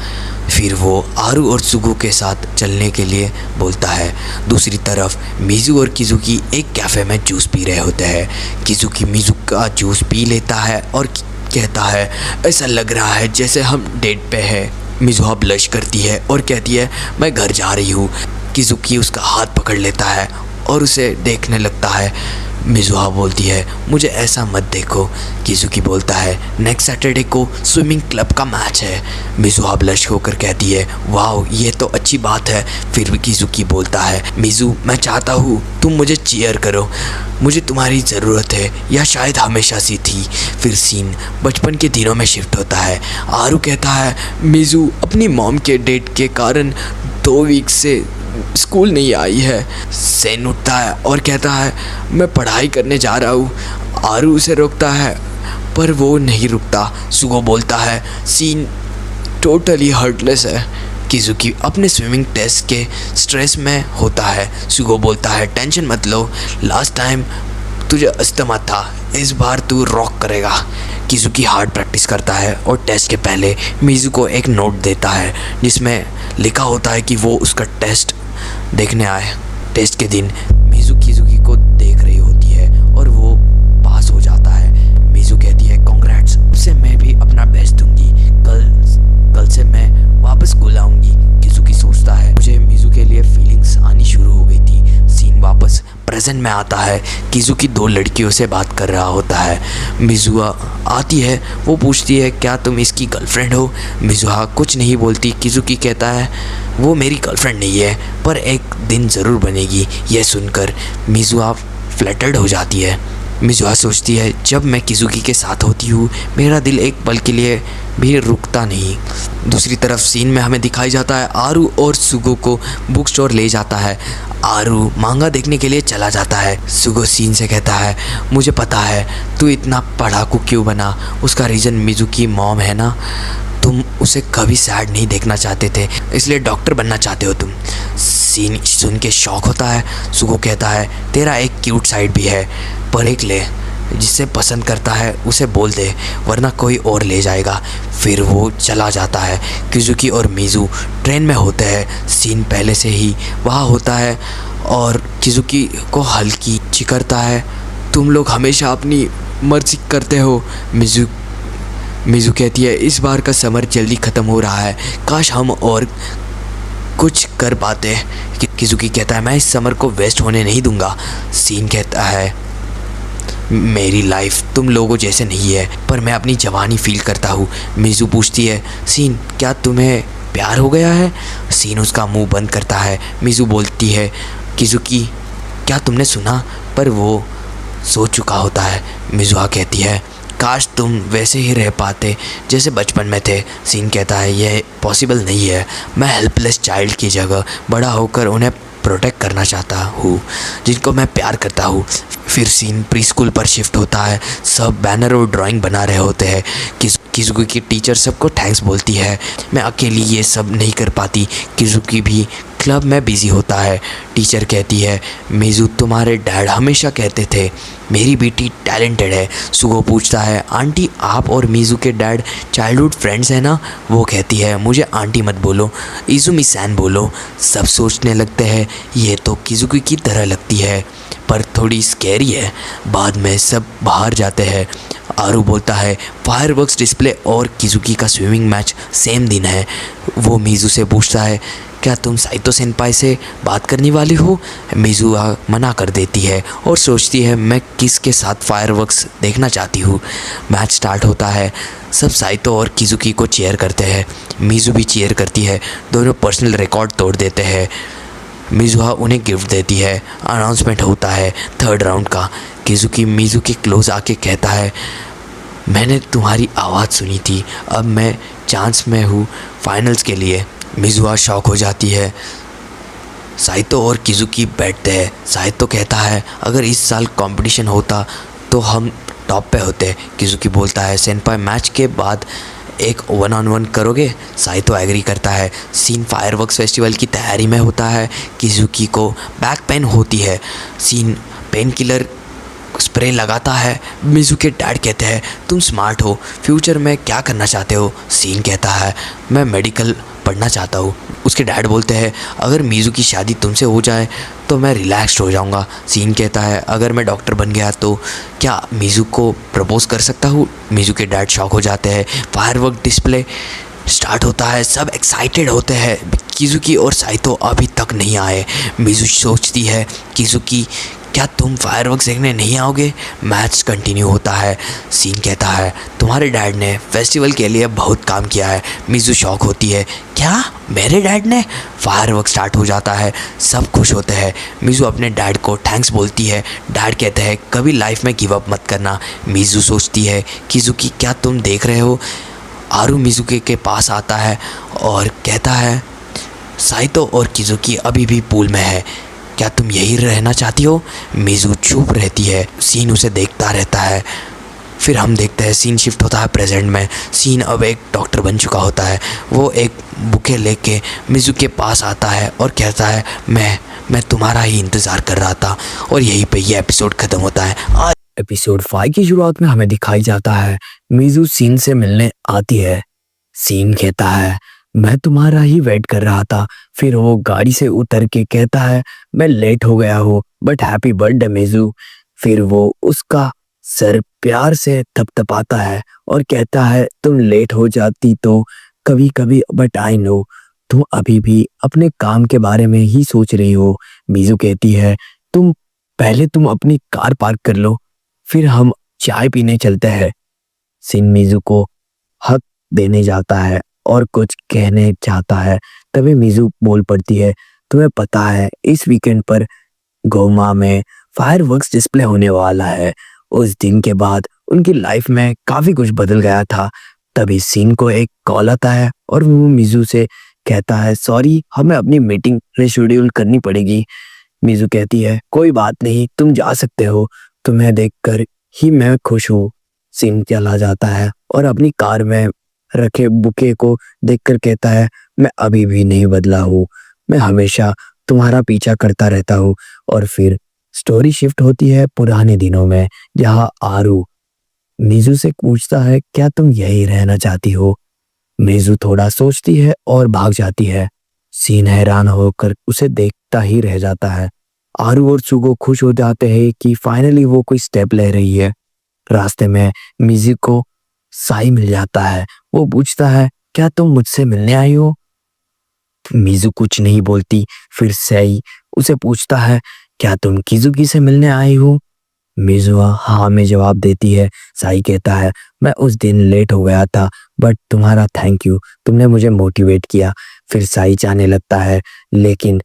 फिर वो आरू और सुगो के साथ चलने के लिए बोलता है। दूसरी तरफ मीजू और किजुकी एक कैफ़े में जूस पी रहे होते हैं। किजुकी मीजू का जूस पी लेता है और कहता है, ऐसा लग रहा है जैसे हम डेट पे हैं। मिजुहा ब्लश करती है और कहती है, मैं घर जा रही हूँ। किजुकी उसका हाथ पकड़ लेता है और उसे देखने लगता है। मिजुहा बोलती है, मुझे ऐसा मत देखो। किजुकी बोलता है, नेक्स्ट सैटरडे को स्विमिंग क्लब का मैच है। मिजुहा ब्लश होकर कहती है, वाओ ये तो अच्छी बात है। फिर भी किजुकी बोलता है, मिजू मैं चाहता हूँ तुम मुझे चीयर करो, मुझे तुम्हारी ज़रूरत है, या शायद हमेशा सी थी। फिर सीन बचपन के दिनों में शिफ्ट होता है। आरू कहता है, मिजू अपनी मॉम के डेट के कारण 2 वीक से स्कूल नहीं आई है। सेन उठता है और कहता है, मैं पढ़ाई करने जा रहा हूँ। आरू उसे रोकता है पर वो नहीं रुकता। सुगो बोलता है, सीन टोटली हर्टलेस है। किजुकी अपने स्विमिंग टेस्ट के स्ट्रेस में होता है। सुगो बोलता है, टेंशन मत लो, लास्ट टाइम तुझे अस्थमा था, इस बार तू रॉक करेगा। किजुकी हार्ड प्रैक्टिस करता है और टेस्ट के पहले मीजू को एक नोट देता है जिसमें लिखा होता है कि वो उसका टेस्ट देखने आए। टेस्ट के दिन मीजू किजुकी को देख रही होती है और वो पास हो जाता है। मीजू कहती है, कांग्रेट्स, उससे मैं भी अपना बेस्ट दूंगी। कल से मैं वापस स्कूल आऊँगी। किजुकी सोचता है, मुझे मीजू के लिए फीलिंग्स आनी शुरू हो गई थी। सीन वापस प्रेजेंट में आता है। किजुकी 2 लड़कियों से बात कर रहा होता है। मिजुआ आती है। वो पूछती है, क्या तुम इसकी गर्लफ्रेंड हो? मिजुआ कुछ नहीं बोलती। किजुकी कहता है, वो मेरी गर्लफ्रेंड नहीं है पर एक दिन ज़रूर बनेगी। यह सुनकर मिजुआ फ्लैटर्ड हो जाती है। मिजुआ सोचती है, जब मैं किजुकी के साथ होती हूँ मेरा दिल एक पल के लिए भी रुकता नहीं। दूसरी तरफ सीन में हमें दिखाई जाता है आरू और सुगो को बुक स्टोर ले जाता है। आरू मांगा देखने के लिए चला जाता है। सुगो सीन से कहता है, मुझे पता है तू इतना पढ़ाकू क्यों बना, उसका रीज़न मिजू की मॉम है ना। तुम उसे कभी सैड नहीं देखना चाहते थे, इसलिए डॉक्टर बनना चाहते हो तुम। सीन सुन के शौक होता है। सुगो कहता है, तेरा एक क्यूट साइड भी है, पर एक ले, जिसे पसंद करता है उसे बोल दे वरना कोई और ले जाएगा। फिर वो चला जाता है। किजुकी और मिजू ट्रेन में होते हैं। सीन पहले से ही वहाँ होता है और किजुकी को हल्की चिकरता है, तुम लोग हमेशा अपनी मर्जी करते हो। मिजू कहती है, इस बार का समर जल्दी ख़त्म हो रहा है, काश हम और कुछ कर पाते। किजुकी कहता है, मैं इस समर को वेस्ट होने नहीं दूंगा। सीन कहता है, मेरी लाइफ तुम लोगों जैसे नहीं है पर मैं अपनी जवानी फील करता हूँ। मिजू पूछती है, सीन क्या तुम्हें प्यार हो गया है? सीन उसका मुंह बंद करता है। मिजू बोलती है, किजुकी क्या तुमने सुना? पर वो सो चुका होता है। मिजुआ कहती है, काश तुम वैसे ही रह पाते जैसे बचपन में थे। सीन कहता है, यह पॉसिबल नहीं है, मैं हेल्पलेस चाइल्ड की जगह बड़ा होकर उन्हें प्रोटेक्ट करना चाहता हूँ जिनको मैं प्यार करता हूँ। फिर सीन प्री स्कूल पर शिफ्ट होता है। सब बैनर और ड्राइंग बना रहे होते हैं। किजुकी की टीचर सबको थैंक्स बोलती है, मैं अकेली ये सब नहीं कर पाती। किजुकी भी क्लब में बिजी होता है। टीचर कहती है, मीज़ू तुम्हारे डैड हमेशा कहते थे मेरी बेटी टैलेंटेड है। सुगो पूछता है, आंटी आप और मीज़ू के डैड चाइल्डहुड फ्रेंड्स हैं ना? वो कहती है, मुझे आंटी मत बोलो, इज़ुमी सैन बोलो। सब सोचने लगते हैं ये तो किजुकी की तरह लगती है पर थोड़ी स्कैरी है। बाद में सब बाहर जाते हैं। आरू बोलता है, फायरवर्क्स डिस्प्ले और किजुकी का स्विमिंग मैच सेम दिन है। वो मीज़ू से पूछता है, क्या तुम साइतो सेनपाई से बात करने वाली हो? मीज़ू मना कर देती है और सोचती है मैं किसके साथ फायरवर्क्स देखना चाहती हूँ। मैच स्टार्ट होता है। सब साइतो और किजुकी को चीयर करते हैं। मीज़ू भी चीयर करती है। दोनों पर्सनल रिकॉर्ड तोड़ देते हैं। मिजुहा उन्हें गिफ्ट देती है। अनाउंसमेंट होता है थर्ड राउंड का। किजुकी मीज़ू के क्लोज आके कहता है, मैंने तुम्हारी आवाज़ सुनी थी, अब मैं चांस में हूँ फाइनल्स के लिए। मिजुहा शॉक हो जाती है। साइतो और किजुकी बैठते हैं। साइतो कहता है, अगर इस साल कंपटीशन होता तो हम टॉप पे होते। किजुकी बोलता है, सेनपाई मैच के बाद एक 1-on-1 करोगे? साइतो एग्री करता है। सीन फायरवर्क्स फेस्टिवल की तैयारी में होता है। किजुकी को बैक पेन होती है। सीन पेन किलर स्प्रे लगाता है। मिज़ू के डैड कहते हैं, तुम स्मार्ट हो, फ्यूचर में क्या करना चाहते हो? सीन कहता है, मैं मेडिकल पढ़ना चाहता हूँ। उसके डैड बोलते हैं, अगर मिज़ू की शादी तुमसे हो जाए तो मैं रिलैक्स्ड हो जाऊँगा। सीन कहता है, अगर मैं डॉक्टर बन गया तो क्या मिज़ू को प्रपोज कर सकता हूँ? मिज़ू के डैड शॉक हो जाते हैं। फायरवर्क डिस्प्ले स्टार्ट होता है। सब एक्साइटेड होते हैं। किजुकी और साइतो अभी तक नहीं आए। मिज़ू सोचती है, किजुकी क्या तुम फायरवर्क्स देखने नहीं आओगे? मैच कंटिन्यू होता है। सीन कहता है, तुम्हारे डैड ने फेस्टिवल के लिए बहुत काम किया है। मिज़ू शॉक होती है, क्या मेरे डैड ने? फायरवर्क स्टार्ट हो जाता है। सब खुश होते हैं। मिज़ू अपने डैड को थैंक्स बोलती है। डैड कहते हैं, कभी लाइफ में गिव अप मत करना। मिज़ू सोचती है, किजुकी क्या तुम देख रहे हो? आरू मिज़ुके के पास आता है और कहता है, साइतो और किजुकी अभी भी पूल में है, क्या तुम यही रहना चाहती हो? मिज़ू चुप रहती है। सीन उसे देखता रहता है। फिर हम देखते हैं सीन शिफ्ट होता है प्रेजेंट में। सीन अब एक डॉक्टर बन चुका होता है। वो एक बुके लेके मिज़ू के पास आता है और कहता है, मैं तुम्हारा ही इंतज़ार कर रहा था। और यहीं पे ये एपिसोड ख़त्म होता है। आज एपिसोड 5 की शुरुआत में हमें दिखाई जाता है मिज़ू सीन से मिलने आती है। सीन कहता है, मैं तुम्हारा ही वेट कर रहा था। फिर वो गाड़ी से उतर के कहता है, मैं लेट हो गया हूँ बट हैप्पी बर्थडे मिज़ू। फिर वो उसका सर प्यार से थपथपाता है और कहता है, तुम लेट हो जाती तो कभी कभी, बट आई नो तुम अभी भी अपने काम के बारे में ही सोच रही हो। मिज़ू कहती है, तुम अपनी कार पार्क कर लो, फिर हम चाय पीने चलते हैं। सिन मिज़ू को हक देने जाता है और कुछ कहने चाहता है, तभी मिज़ू बोल पड़ती है, तुम्हें पता है इस वीकेंड पर गोमा में फायरवर्क्स डिस्प्ले होने वाला है। उस दिन के बाद उनकी लाइफ में काफ़ी कुछ बदल गया था। तभी सीन को एक कॉल आता है और वो मिज़ू से कहता है, सॉरी हमें अपनी मीटिंग रिशेड्यूल करनी पड़ेगी। मिज़ू कहती है, कोई बात नहीं, तुम जा सकते हो, तुम्हें देखकर ही मैं खुश हूँ। सीन चला जाता है और अपनी कार में रखे बुके को देखकर कहता है, मैं अभी भी नहीं बदला हूँ, मैं हमेशा तुम्हारा पीछा करता रहता हूँ। और फिर स्टोरी शिफ्ट होती है पुराने दिनों में, जहाँ आरू मिज़ू से पूछता है, क्या तुम यही रहना चाहती हो? मिज़ू थोड़ा सोचती है और भाग जाती है। सीन हैरान होकर उसे देखता ही रह जाता है। आरू और सुगो खुश हो जाते हैं कि फाइनली वो कोई स्टेप ले रही है। रास्ते में मिज़ू को साई मिल जाता है। वो पूछता है, क्या तुम मुझसे मिलने आई हो? मिज़ू कुछ नहीं बोलती। फिर साई उसे पूछता है, क्या तुम किजुकी से मिलने आई हो? मिज़ू हाँ में जवाब देती है। साई कहता है, मैं उस दिन लेट हो गया था बट तुम्हारा थैंक यू, तुमने मुझे मोटिवेट किया। फिर साई जाने लगता है लेकिन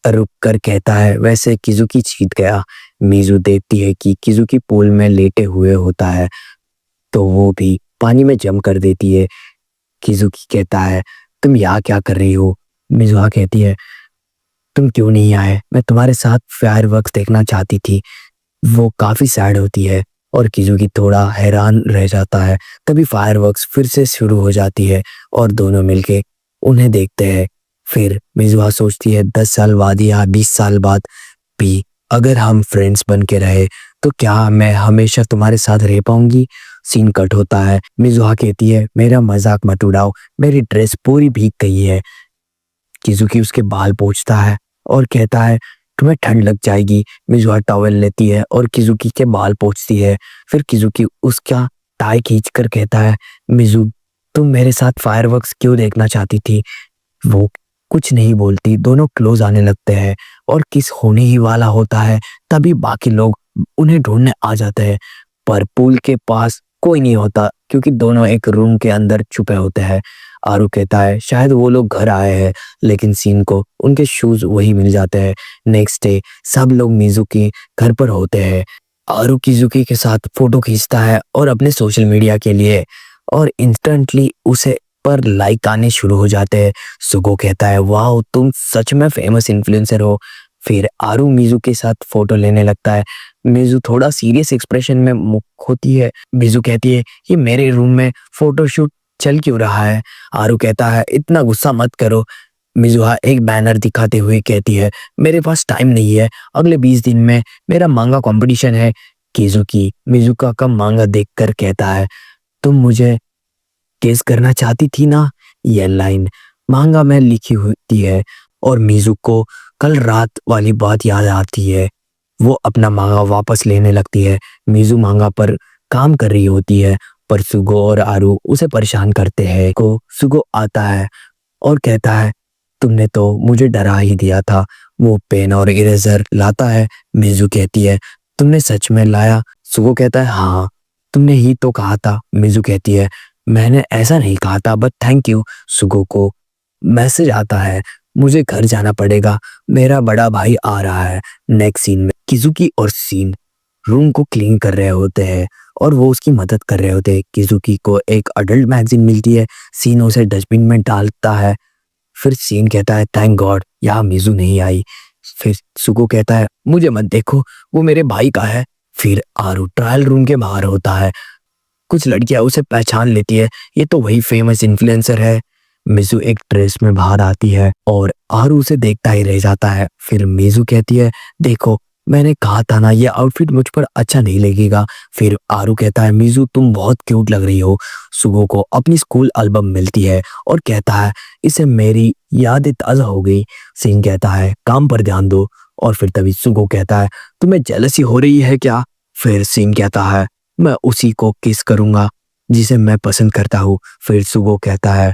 रुक कर कहता है, वैसे किजुकी जीत गया। मिज़ू देखती है कि किजुकी पूल में लेटे हुए होता है तो वो भी पानी में जंप कर देती है। किजुकी कहता है, तुम यहाँ क्या कर रही हो? मिज़ू कहती है, तुम क्यों नहीं आए? मैं तुम्हारे साथ फायरवर्क्स देखना चाहती थी। वो काफी सैड होती है और किजुकी थोड़ा हैरान रह जाता है। तभी फायरवर्क्स फिर से शुरू हो जाती है और दोनों मिलके उन्हें देखते हैं। फिर मिजुहा सोचती है 10 साल बाद या 20 साल बाद भी अगर हम फ्रेंड्स बन के रहे तो क्या मैं हमेशा तुम्हारे साथ रह पाऊंगी। सीन कट होता है। मिजुहा कहती है मेरा मजाक मत उड़ाओ, मेरी ड्रेस पूरी भीग गई है। किजुकी उसके बाल पोंछता है और कहता है तुम्हें ठंड लग जाएगी। मिजुहा टॉवेल लेती है और किजुकी के बाल पोंछती है। फिर किजुकी उसका टाई खींच कर कहता है मिजु तुम मेरे साथ फायरवर्क्स क्यों देखना चाहती थी। वो कुछ नहीं बोलती। दोनों क्लोज आने लगते हैं और किस होने ही वाला होता है। तभी बाकी लोग उन्हें ढूंढने आ जाते हैं पर पूल के पास कोई नहीं होता क्योंकि दोनों एक रूम के अंदर छुपे होते हैं। आरू कहता है शायद वो लोग घर आए हैं, लेकिन सीन को उनके शूज वही मिल जाते हैं। नेक्स्ट डे सब लोग मिजुकी घर पर होते हैं। आरू किजुकी के साथ फोटो खींचता है और अपने सोशल मीडिया के लिए, और इंस्टेंटली उसे पर लाइक आने शुरू हो जाते हैं। सुगो कहता है वाह तुम सच में फेमस इन्फ्लुएंसर हो। फिर आरू मिजू के साथ फोटो लेने लगता है। मिजू थोड़ा सीरियस एक्सप्रेशन में मुख होती है। मिजू कहती है ये मेरे रूम में फोटोशूट चल क्यों रहा है। आरू कहता है इतना गुस्सा मत करो। मिजुहा एक बैनर दिखाते हुए कहती है मेरे पास टाइम नहीं है, अगले 20 दिन में मेरा मांगा कंपटीशन है। किजुकी मिजुका का मांगा देखकर कहता है तुम मुझे केस करना चाहती थी ना। यह लाइन मांगा में लिखी होती है और मिजू को कल रात वाली बात याद आती है। वो अपना मांगा वापस लेने लगती है। मिजू मांगा पर काम कर रही होती है पर सुगो और आरू उसे परेशान करते हैं। को सुगो आता है और कहता है तुमने तो मुझे डरा ही दिया था। वो पेन और इरेजर लाता है। मिजू कहती है तुमने सच में लाया। सुगो कहता है हाँ तुमने ही तो कहा था। मिजू कहती है मैंने ऐसा नहीं कहा था बट थैंक यू। सुगो को मैसेज आता है मुझे घर जाना पड़ेगा, मेरा बड़ा भाई आ रहा है। नेक्स्ट सीन में किजुकी और सीन रूम को क्लीन कर रहे होते हैं और वो उसकी मदद कर रहे होते हैं। किजुकी को एक अडल्ट मैगजीन मिलती है। सीन उसे डस्टबिन में डालता है। फिर सीन कहता है थैंक गॉड यहाँ मिजू नहीं आई। फिर सुगो कहता है मुझे मत देखो वो मेरे भाई का है। फिर आरू ट्रायल रूम के बाहर होता है। कुछ लड़कियां उसे पहचान लेती है, ये तो वही फेमस इन्फ्लुएंसर है। मिजू एक ड्रेस में बाहर आती है और आरू उसे देखता ही रह जाता है। फिर मिजू कहती है देखो मैंने कहा था ना ये आउटफिट मुझ पर अच्छा नहीं लगेगा। फिर आरू कहता है मिजू तुम बहुत क्यूट लग रही हो। सुगो को अपनी स्कूल एल्बम मिलती है और कहता है इसे मेरी यादें ताज़ा हो गई। सीन कहता है काम पर ध्यान दो। और फिर तभी सुगो कहता है तुम्हें जेलसी हो रही है क्या। फिर सीन कहता है मैं उसी को किस करूंगा जिसे मैं पसंद करता हूँ। फिर सुगो कहता है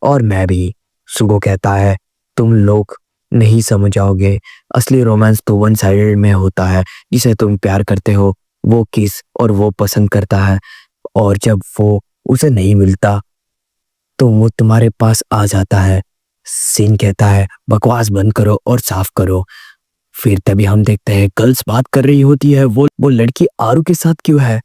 और मैं भी। सुगो कहता है तुम लोग नहीं समझ आओगे, असली रोमांस तो वन साइडेड में होता है। जिसे तुम प्यार करते हो वो किस और वो पसंद करता है, और जब वो उसे नहीं मिलता तो वो तुम्हारे पास आ जाता है। सीन कहता है बकवास बंद करो और साफ करो। फिर तभी हम देखते हैं गर्ल्स बात कर रही होती है वो लड़की आरू के साथ क्यों है।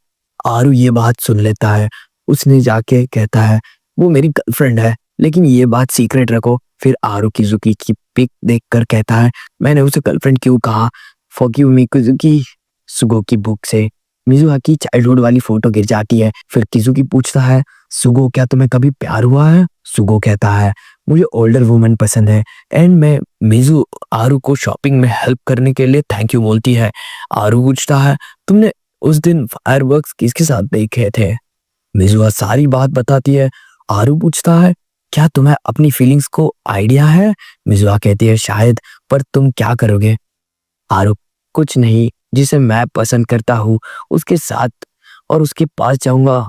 आरू ये बात सुन लेता है। उसने जाके कहता है वो मेरी गर्लफ्रेंड है लेकिन ये बात सीक्रेट रखो। फिर आरू किजुकी की पिक देखकर कहता है मैंने उसे गर्लफ्रेंड क्यों कहा, फॉरगिव मी किजुकी। सुगो की बुक से मिजुहा की चाइल्डहुड वाली फोटो गिर जाती है। फिर किजुकी पूछता है सुगो क्या तुम्हें कभी प्यार हुआ है। सुगो कहता है मुझे ओल्डर वुमन पसंद है। एंड में मिजू आरू को शॉपिंग में हेल्प करने के लिए थैंक यू बोलती है। आरू पूछता है तुमने उस दिन फायरवर्क्स किसके साथ देखे थे। मिजुहा सारी बात बताती है। आरू पूछता है क्या तुम्हें अपनी फीलिंग्स को आइडिया है। मिजुहा कहती है शायद, पर तुम क्या करोगे। आरू कुछ नहीं, जिसे मैं पसंद करता हूँ उसके साथ और उसके पास जाऊंगा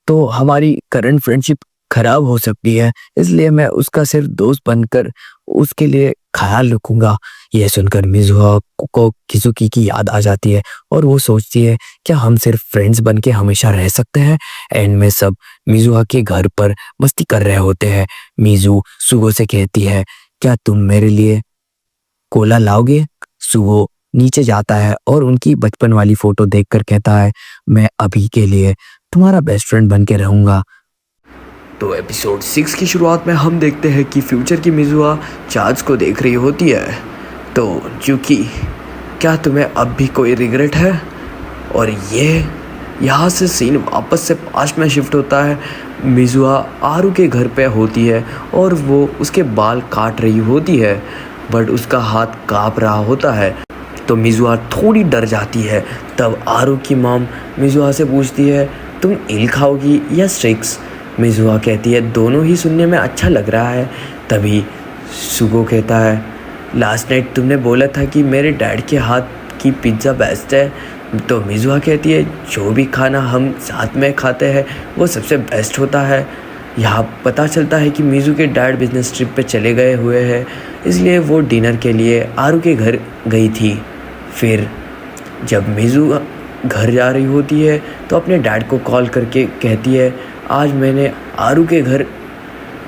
तो हमारी करंट फ्रेंडशिप खराब हो सकती है, इसलिए मैं उसका सिर्फ दोस्त बनकर उसके लिए ख्याल रखूंगा। यह सुनकर मिजुहा को किजुकी की याद आ जाती है और वो सोचती है क्या हम सिर्फ फ्रेंड्स बन के हमेशा रह सकते हैं। एंड में सब मिजुहा के घर पर मस्ती कर रहे होते हैं। मिजू सुगो से कहती है क्या तुम मेरे लिए कोला लाओगे। सुगो नीचे जाता है और उनकी बचपन वाली फोटो देखकर कहता है मैं अभी के लिए तुम्हारा बेस्ट फ्रेंड बन के रहूंगा। तो एपिसोड 6 की शुरुआत में हम देखते हैं कि फ्यूचर की मिजुआ चार्ज को देख रही होती है। तो जुकी क्या तुम्हें अब भी कोई रिग्रेट है। और ये यहाँ से सीन वापस से पास्ट में शिफ्ट होता है। मिजुआ आरू के घर पे होती है और वो उसके बाल काट रही होती है, बट उसका हाथ काँप रहा होता है। तो मिजुआ थोड़ी डर जाती है। तब आरू की मॉम मिजुआ से पूछती है, तुम इल खाओगी या स्ट्रिक्स? मिजुआ कहती है, दोनों ही सुनने में अच्छा लग रहा है। तभी सुगो कहता है, लास्ट नाइट तुमने बोला था कि मेरे डैड के हाथ की पिज़्ज़ा बेस्ट है। तो मिजुआ कहती है, जो भी खाना हम साथ में खाते हैं वो सबसे बेस्ट होता है। यहाँ पता चलता है कि मिजू के डैड बिजनेस ट्रिप पे चले गए हुए हैं, इसलिए वो डिनर के लिए आरू के घर गई थी। फिर जब मिजू घर जा रही होती है तो अपने डैड को कॉल करके कहती है, आज मैंने आरू के घर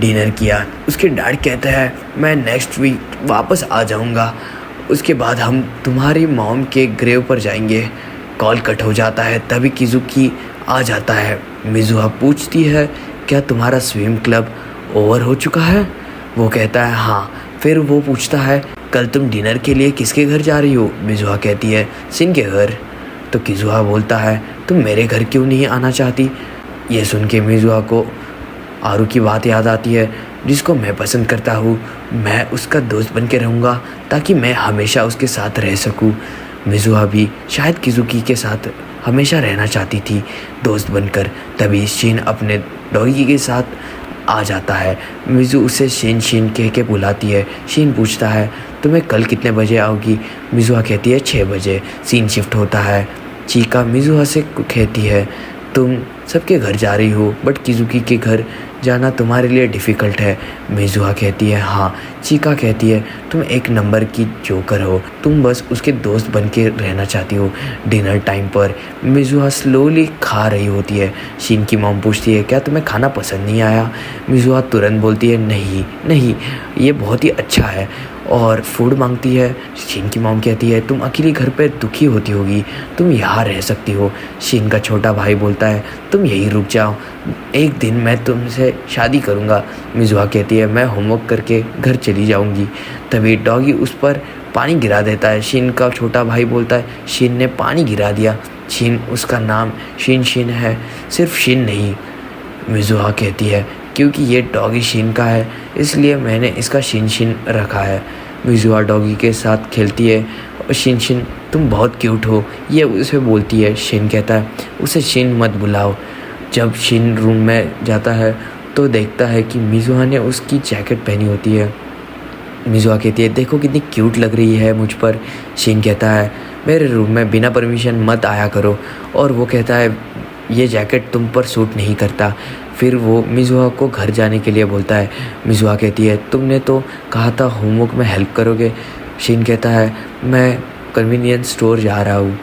डिनर किया। उसके डैड कहते हैं, मैं नेक्स्ट वीक वापस आ जाऊंगा, उसके बाद हम तुम्हारी मॉम के ग्रेव पर जाएंगे। कॉल कट हो जाता है। तभी किजुकी आ जाता है। मिजुआ पूछती है, क्या तुम्हारा स्विम क्लब ओवर हो चुका है? वो कहता है हाँ। फिर वो पूछता है, कल तुम डिनर के लिए किसके घर जा रही हो? मिजुआ कहती है, शिन के घर। तो किजुआ बोलता है, तुम मेरे घर क्यों नहीं आना चाहती? ये सुन के मिजुआ को आरू की बात याद आती है, जिसको मैं पसंद करता हूँ। मैं उसका दोस्त बन के रहूँगा ताकि मैं हमेशा उसके साथ रह सकूँ। मिजुआ भी शायद किजुकी के साथ हमेशा रहना चाहती थी दोस्त बनकर। तभी शिन अपने डॉगी के साथ आ जाता है। मिजू उसे शिन शिन कह के बुलाती है। शिन पूछता है, तुम्हें कल कितने बजे आओगी? मिजुआ कहती है 6 बजे। सीन शिफ्ट होता है। चीका मिजुआ से कहती है, तुम सबके घर जा रही हो, बट किजुकी के घर जाना तुम्हारे लिए डिफ़िकल्ट है। मिजुआ कहती है हाँ। चीका कहती है, तुम एक नंबर की जोकर हो, तुम बस उसके दोस्त बन के रहना चाहती हो। डिनर टाइम पर मिजुआ स्लोली खा रही होती है। शिन की मॉम पूछती है, क्या तुम्हें खाना पसंद नहीं आया? मिजुआ तुरंत बोलती है, नहीं नहीं, ये बहुत ही अच्छा है, और फूड मांगती है। शिन की मॉम कहती है, तुम अकेली घर पे दुखी होती होगी, तुम यहाँ रह सकती हो। शिन का छोटा भाई बोलता है, तुम यहीं रुक जाओ, एक दिन मैं तुमसे शादी करूँगा। मिजुआ कहती है, मैं होमवर्क करके घर चली जाऊँगी। तभी डॉगी उस पर पानी गिरा देता है। शिन का छोटा भाई बोलता है, शिन ने पानी गिरा दिया। शिन, उसका नाम शिन शिन है, सिर्फ शिन नहीं। मिजुआ कहती है, क्योंकि ये डॉगी शिन का है इसलिए मैंने इसका शिन शिन रखा है। मिजुआ डॉगी के साथ खेलती है और शिन शिन तुम बहुत क्यूट हो, ये उसे बोलती है। शिन कहता है, उसे शिन मत बुलाओ। जब शिन रूम में जाता है तो देखता है कि मिजुआ ने उसकी जैकेट पहनी होती है। मिजुआ कहती है, देखो कितनी क्यूट लग रही है मुझ पर। शिन कहता है, मेरे रूम में बिना परमिशन मत आया करो। और वो कहता है, ये जैकेट तुम पर सूट नहीं करता। फिर वो मिजुआ को घर जाने के लिए बोलता है। मिजुआ कहती है, तुमने तो कहा था होमवर्क में हेल्प करोगे। शिन कहता है, मैं कन्वीनियंस स्टोर जा रहा हूँ।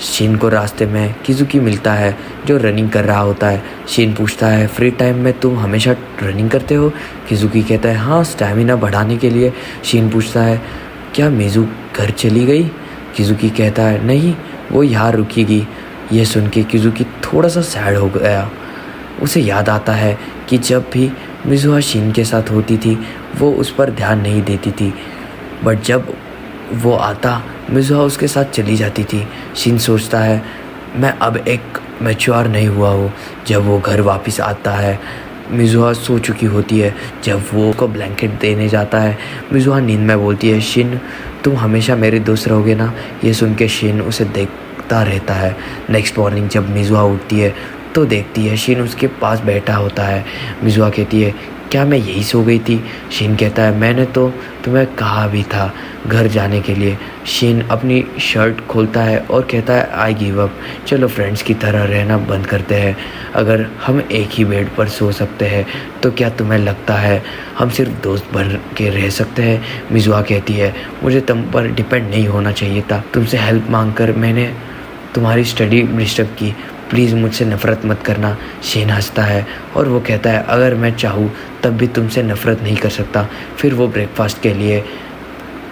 शिन को रास्ते में किजुकी मिलता है जो रनिंग कर रहा होता है। शिन पूछता है, फ्री टाइम में तुम हमेशा रनिंग करते हो? किजुकी कहता है, हाँ, स्टैमिना बढ़ाने के लिए। शिन पूछता है, क्या मिजू घर चली गई? किजुकी कहता है, नहीं, वो यहाँ रुकेगी। ये सुन के किजुकी थोड़ा सा सैड हो गया। उसे याद आता है कि जब भी मिजुआ शिन के साथ होती थी वो उस पर ध्यान नहीं देती थी, बट जब वो आता मिजुआ उसके साथ चली जाती थी। शिन सोचता है, मैं अब एक मैच्योर नहीं हुआ हूँ। जब वो घर वापस आता है मिजुआ सो चुकी होती है। जब वो उसको ब्लैंकेट देने जाता है मिजुआ नींद में बोलती है, शिन तुम हमेशा मेरे दोस्त रहोगे ना? ये सुन के शिन उसे देखता रहता है। नेक्स्ट मॉर्निंग जब मिजुआ उठती है तो देखती है शिन उसके पास बैठा होता है। मिजुआ कहती है, क्या मैं यही सो गई थी? शिन कहता है, मैंने तो तुम्हें कहा भी था घर जाने के लिए। शिन अपनी शर्ट खोलता है और कहता है, आई गिव अप, चलो फ्रेंड्स की तरह रहना बंद करते हैं। अगर हम एक ही बेड पर सो सकते हैं तो क्या तुम्हें लगता है हम सिर्फ दोस्त बन के रह सकते हैं? मिजुआ कहती है, मुझे तुम पर डिपेंड नहीं होना चाहिए था। तुमसे हेल्प मांगकर मैंने तुम्हारी स्टडी डिस्टर्ब की, प्लीज़ मुझसे नफ़रत मत करना। शिन हंसता है और वो कहता है, अगर मैं चाहूँ तब भी तुमसे नफ़रत नहीं कर सकता। फिर वो ब्रेकफास्ट के लिए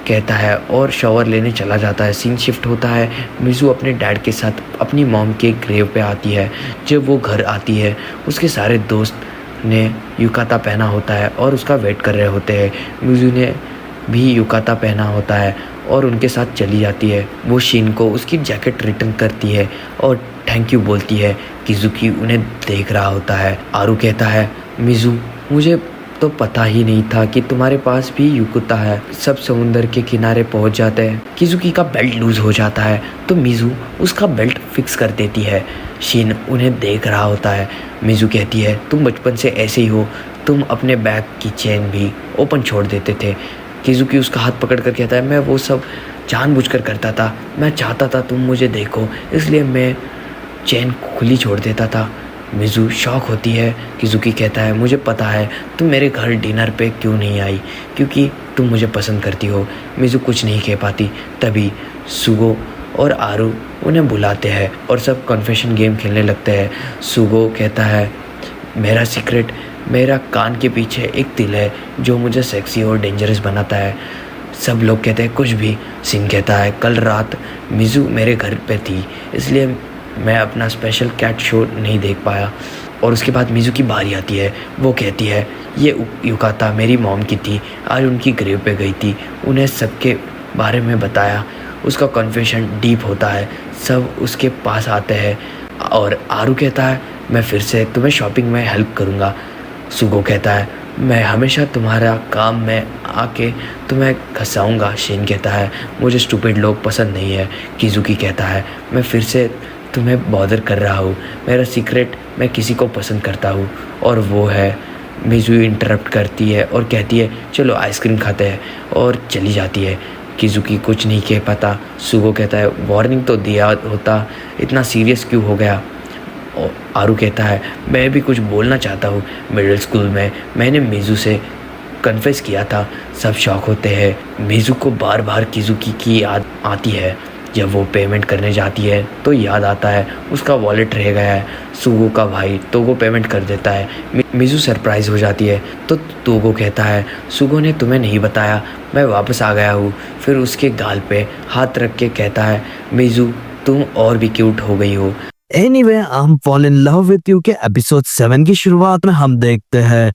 कहता है और शावर लेने चला जाता है। सीन शिफ्ट होता है। मिजू अपने डैड के साथ अपनी मॉम के ग्रेव पे आती है। जब वो घर आती है उसके सारे दोस्त ने युकाता पहना होता है और उसका वेट कर रहे होते हैं। मिजू ने भी युकाता पहना होता है और उनके साथ चली जाती है। वो शीन को उसकी जैकेट रिटर्न करती है और थैंक यू बोलती है। किजुकी उन्हें देख रहा होता है। आरू कहता है, मिज़ू मुझे तो पता ही नहीं था कि तुम्हारे पास भी युकाता है। सब समुंदर के किनारे पहुंच जाते हैं। किजुकी का बेल्ट लूज हो जाता है तो मिज़ू उसका बेल्ट फिक्स कर देती है। शीन उन्हें देख रहा होता है। मिज़ू कहती है, तुम बचपन से ऐसे ही हो, तुम अपने बैग की चेन भी ओपन छोड़ देते थे। किजुकी उसका हाथ पकड़ कर कहता है, मैं वो सब जानबूझकर करता था, मैं चाहता था तुम मुझे देखो, इसलिए मैं चेन खुली छोड़ देता था। मिज़ू शॉक होती है। किजुकी कहता है, मुझे पता है तुम मेरे घर डिनर पे क्यों नहीं आई, क्योंकि तुम मुझे पसंद करती हो। मिज़ू कुछ नहीं कह पाती। तभी सुगो और आरू उन्हें बुलाते हैं और सब कन्फेशन गेम खेलने लगते हैं। सुगो कहता है, मेरा सीक्रेट मेरा कान के पीछे एक तिल है जो मुझे सेक्सी और डेंजरस बनाता है। सब लोग कहते हैं कुछ भी। सिन कहता है, कल रात मिज़ू मेरे घर पे थी, इसलिए मैं अपना स्पेशल कैट शो नहीं देख पाया। और उसके बाद मिज़ू की बारी आती है। वो कहती है, ये युकाता मेरी मॉम की थी, आज उनकी ग्रेव पे गई थी, उन्हें सबके बारे में बताया। उसका कन्फेशन डीप होता है। सब उसके पास आते हैं और आरू कहता है, मैं फिर से तुम्हें शॉपिंग में हेल्प करूँगा। सुगो कहता है, मैं हमेशा तुम्हारा काम में आके तुम्हें घसाऊँगा। शिन कहता है, मुझे स्टूपिड लोग पसंद नहीं है। किजुकी कहता है, मैं फिर से तुम्हें बॉदर कर रहा हूँ, मेरा सीक्रेट मैं किसी को पसंद करता हूँ और वो है। मिज़ू इंटरप्ट करती है और कहती है, चलो आइसक्रीम खाते हैं, और चली जाती है। किजुकी कुछ नहीं कह पाता। सुगो कहता है, वार्निंग तो दिया होता, इतना सीरियस क्यों हो गया। और आरू कहता है, मैं भी कुछ बोलना चाहता हूँ, मिडिल स्कूल में मैंने मिज़ू से कन्फेस किया था। सब शॉक होते हैं। मिज़ू को बार बार किजुकी की याद आती है। जब वो पेमेंट करने जाती है तो याद आता है उसका वॉलेट रह गया है। सुगो का भाई तोगो पेमेंट कर देता है। मिज़ू सरप्राइज़ हो जाती है तो तोगो कहता है, सुगो ने तुम्हें नहीं बताया, मैं वापस आ गया हूँ। फिर उसके गाल पे हाथ रख के कहता है, मिज़ू तुम और भी क्यूट हो गई हो। Anyway, I am fall in love with you के एपिसोड 7 की शुरुआत में हम देखते हैं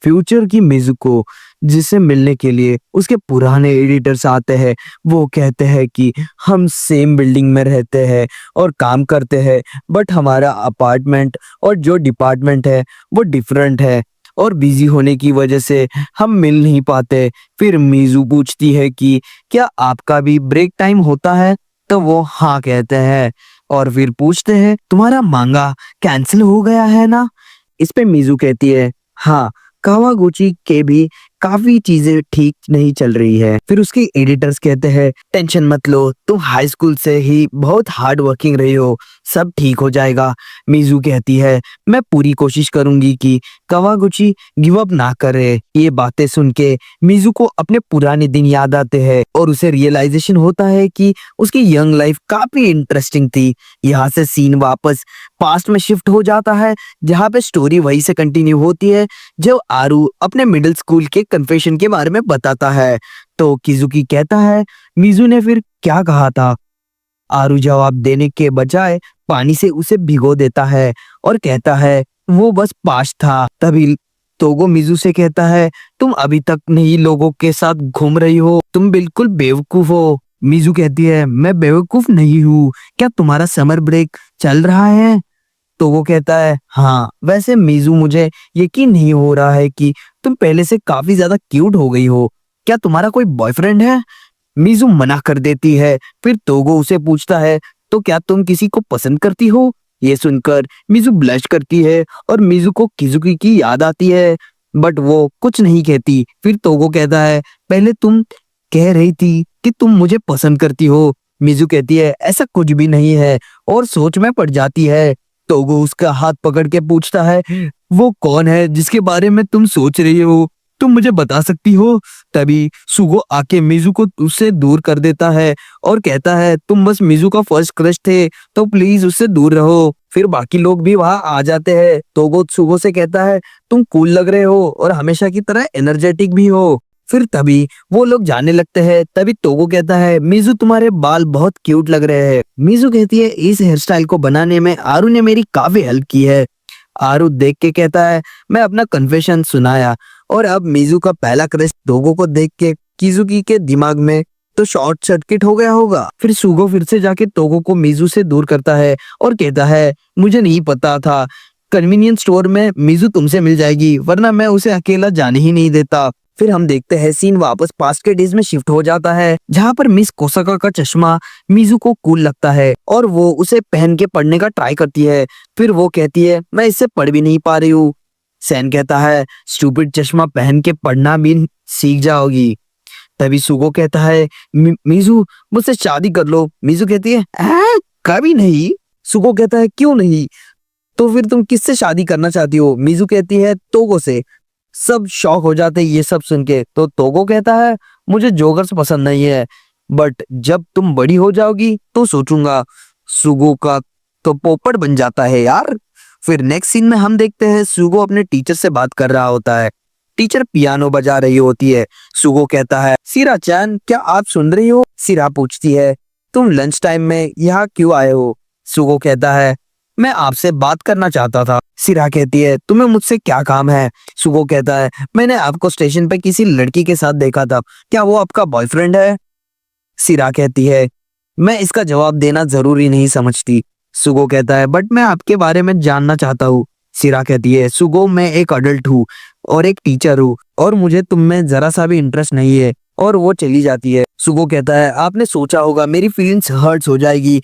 फ्यूचर की मिज़ू को, जिसे मिलने के लिए उसके पुराने एडिटर्स आते हैं। वो कहते हैं कि हम सेम बिल्डिंग में रहते हैं और काम करते हैं, बट हमारा अपार्टमेंट और जो डिपार्टमेंट है वो डिफरेंट है और बिजी होने की वजह से हम मिल नहीं पाते। फिर मिज़ू पूछती है कि क्या आपका भी ब्रेक टाइम होता है, तो वो हाँ कहते हैं और फिर पूछते हैं, तुम्हारा मांगा कैंसिल हो गया है ना। इस पे मिज़ू कहती है, हाँ, कावागुची के भी काफी चीजें ठीक नहीं चल रही है। फिर उसके एडिटर्स कहते हैं, टेंशन मत लो, तुम हाई स्कूल से ही बहुत हार्ड वर्किंग रही हो, सब ठीक हो जाएगा। मिज़ू कहती है, मैं पूरी कोशिश करूंगी कि कावागुची गिव अप ना करे। ये बातें सुन के मिज़ू को अपने पुराने दिन याद आते हैं और उसे रियलाइजेशन होता है कि उसकी यंग लाइफ काफी इंटरेस्टिंग थी। यहाँ से सीन वापस पास्ट में शिफ्ट हो जाता है, जहाँ पे स्टोरी वही से कंटिन्यू होती है जो आरू अपने मिडिल स्कूल के कन्फेशन के बारे में बताता है। तो किजुकी कहता है, मिज़ू ने फिर क्या कहा था। आरू जवाब देने के बजाय पानी से उसे भिगो देता है और कहता है वो बस पास्ट था। तभी तोगो मिज़ू से कहता है, तुम अभी तक नहीं लोगों के साथ घूम रही हो, तुम बिल्कुल बेवकूफ हो। मिज़ू कहती है, मैं बेवकूफ नहीं हूँ, क्या तुम्हारा समर ब्रेक चल रहा है। तो वो कहता है, हाँ, वैसे मिज़ू मुझे यकीन नहीं हो रहा है कि तुम पहले से काफी ज्यादा क्यूट हो गई हो, क्या तुम्हारा कोई बॉयफ्रेंड है। मिज़ू मना कर देती है। फिर तोगो उसे पूछता है, तो क्या तुम किसी को पसंद करती हो। ये सुनकर मिज़ू ब्लश करती है और मिज़ू को किजुकी की याद आती है, बट वो कुछ नहीं कहती। फिर तोगो कहता है, पहले तुम कह रही थी कि तुम मुझे पसंद करती हो। मिज़ू कहती है, ऐसा कुछ भी नहीं है, और सोच में पड़ जाती है। तोगो उसका हाथ पकड़ के पूछता है, वो कौन है जिसके बारे में तुम सोच रही हो, तुम मुझे बता सकती हो। तभी सुगो आके मिज़ू को उससे दूर कर देता है और कहता है, तुम बस मिज़ू का फर्स्ट क्रश थे, तो प्लीज उससे दूर रहो। फिर बाकी लोग भी वहां आ जाते हैं। तोगो सुगो से कहता है, तुम कूल लग रहे हो और हमेशा की तरह एनर्जेटिक भी हो। फिर तभी वो लोग जाने लगते हैं। तभी तोगो कहता है, मिज़ू तुम्हारे बाल बहुत क्यूट लग रहे हैं। मिज़ू कहती है, इस हेयर स्टाइल को बनाने में आरू ने मेरी काफी हेल्प की है। आरू देख के कहता है, मैं अपना कन्फेशन सुनाया और अब मिज़ू का पहला क्रश तोगो को देख के किजुकी के दिमाग में तो शॉर्ट सर्किट हो गया होगा। फिर सुगो फिर से जाके तोगो को मिजू से दूर करता है और कहता है मुझे नहीं पता था, कन्वीनियंस स्टोर में मिजू तुमसे मिल जाएगी, वरना मैं उसे अकेला जाने ही नहीं देता। फिर हम देखते हैं सीन वापस पास्ट के डेज में शिफ्ट हो जाता है, जहाँ पर मिस कोसाका का चश्मा मिजू को कूल लगता है और वो उसे पहन के पढ़ने का ट्राई करती है। फिर वो कहती है मैं इससे पढ़ भी नहीं पा रही हूँ। सैन कहता है स्टूपिड, चश्मा पहन के पढ़ना भी सीख जाओगी। तभी सुगो कहता है मिजू मुझसे शादी कर लो। मिजू कहती है कभी नहीं। सुगो कहता है क्यों नहीं, तो फिर तुम किससे शादी करना चाहती हो? मिजू कहती है तोगो से। सब शॉक हो जाते हैं ये सब सुन के। तो तोगो कहता है मुझे जोगर्स पसंद नहीं है, बट जब तुम बड़ी हो जाओगी तो सोचूंगा। सुगो का तो पोपट बन जाता है यार। फिर नेक्स्ट सीन में हम देखते हैं सुगो अपने टीचर से बात कर रहा होता है। टीचर पियानो बजा रही होती है। सुगो कहता है सिरा चैन क्या आप सुन रही हो? सिरा पूछती है तुम लंच टाइम में यहाँ क्यों आए हो? सुगो कहता है मैं आपसे बात करना चाहता था। सिरा कहती है तुम्हें मुझसे क्या काम है? सुगो कहता है मैंने आपको स्टेशन पे किसी लड़की के साथ देखा था, क्या वो आपका बॉयफ्रेंड है? सिरा कहती है मैं इसका जवाब देना जरूरी नहीं समझती। सुगो कहता है बट मैं आपके बारे में जानना चाहता हूँ। सिरा कहती है सुगो मैं एक अडल्ट हूँ और एक टीचर हूँ और मुझे तुम में जरा सा भी इंटरेस्ट नहीं है। और वो चली जाती है। सुगो कहता है आपने सोचा होगा मेरी फीलिंग्स हर्ट्स हो जाएगी,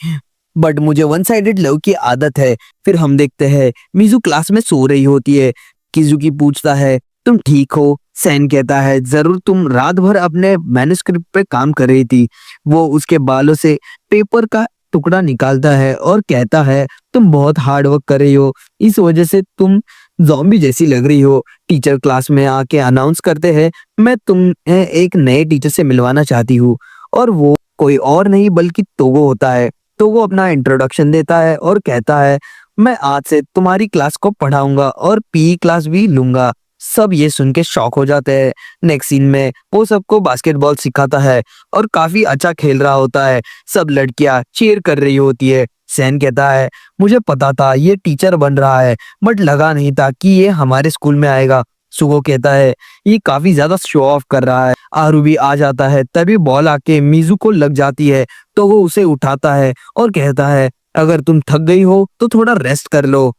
बट मुझे वन साइडेड लव की आदत है। फिर हम देखते हैं मिजू क्लास में सो रही होती है। किजुकी पूछता है तुम ठीक हो? सैन कहता है जरूर, तुम रात भर अपने मैन्युस्क्रिप्ट पे काम कर रही थी। वो उसके बालों से पेपर का टुकड़ा निकालता है और कहता है तुम बहुत हार्ड वर्क कर रही हो, इस वजह से तुम ज़ॉम्बी जैसी लग रही हो। टीचर क्लास में आके अनाउंस करते हैं मैं तुम्हें एक नए टीचर से मिलवाना चाहती हूँ, और वो कोई और नहीं बल्कि तोगो होता है। तो वो अपना इंट्रोडक्शन देता है और कहता है मैं आज से तुम्हारी क्लास को पढ़ाऊंगा और पीई क्लास भी लूंगा। सब ये सुन के शॉक हो जाते हैं। नेक्स्ट सीन में वो सबको बास्केटबॉल सिखाता है और काफी अच्छा खेल रहा होता है। सब लड़कियां चीयर कर रही होती है। सैन कहता है मुझे पता था ये टीचर बन रहा है, बट लगा नहीं था कि ये हमारे स्कूल में आएगा। सुगो कहता है ये काफी ज्यादा शो ऑफ कर रहा है। आरू भी आ जाता है। तभी बॉल आके मिजू को लग जाती है तो वो उसे उठाता है और कहता है अगर तुम थक गई हो तो थोड़ा रेस्ट कर लो।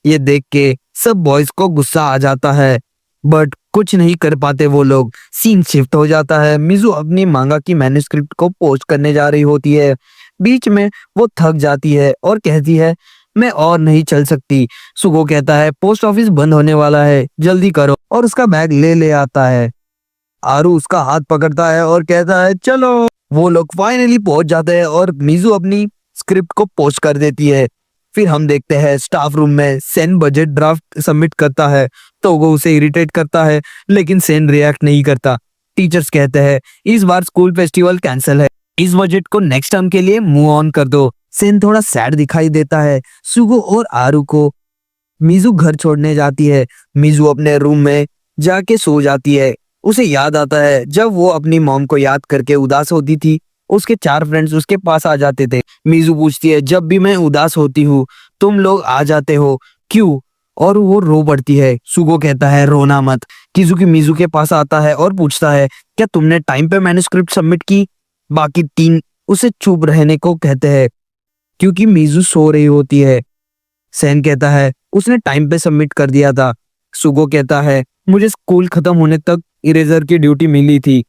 ये देख के सब बॉयज को गुस्सा आ जाता है, बट कुछ नहीं कर पाते वो लोग। सीन शिफ्ट हो जाता है। मिजू अपनी मांगा की मैन्युस्क्रिप्ट को पोस्ट करने जा रही होती है। बीच में वो थक जाती है और कहती है मैं और नहीं चल सकती। सुगो कहता है पोस्ट ऑफिस बंद होने वाला है, जल्दी करो, और उसका बैग ले आता है। आरू उसका हाथ पकड़ता है और कहता है चलो। वो लोग फाइनली पहुंच जाते हैं और मिजू अपनी स्क्रिप्ट को पोस्ट कर देती है। फिर हम देखते हैं स्टाफ रूम में सेन बजट ड्राफ्ट सबमिट करता है तो वो उसे इरिटेट करता है, लेकिन सेन रिएक्ट नहीं करता। टीचर्स कहते हैं इस बार स्कूल फेस्टिवल कैंसिल है, इस बजट को नेक्स्ट टर्म के लिए मूव ऑन कर दो। सेन थोड़ा सैड दिखाई देता है। सुगो और आरू को मिजू घर छोड़ने जाती है। मिजू अपने रूम में जाके सो जाती है। उसे याद आता है जब वो अपनी मॉम को याद करके उदास होती थी, उसके 4 फ्रेंड्स उसके पास आ जाते थे। मिजू पूछती है जब भी मैं उदास होती हूँ तुम लोग आ जाते हो क्यों? और वो रो पड़ती है। सुगो कहता है रोना मत। किजुकी मिजू के पास आता है और पूछता है क्या तुमने टाइम पे मैन्युस्क्रिप्ट सबमिट की? बाकी 3 उसे चुप रहने को कहते हैं क्योंकि मिजू सो रही होती है। सैन कहता है उसने टाइम पे सबमिट कर दिया था। सुगो कहता है मुझे स्कूल खत्म होने तक इरेजर की ड्यूटी मिली थी।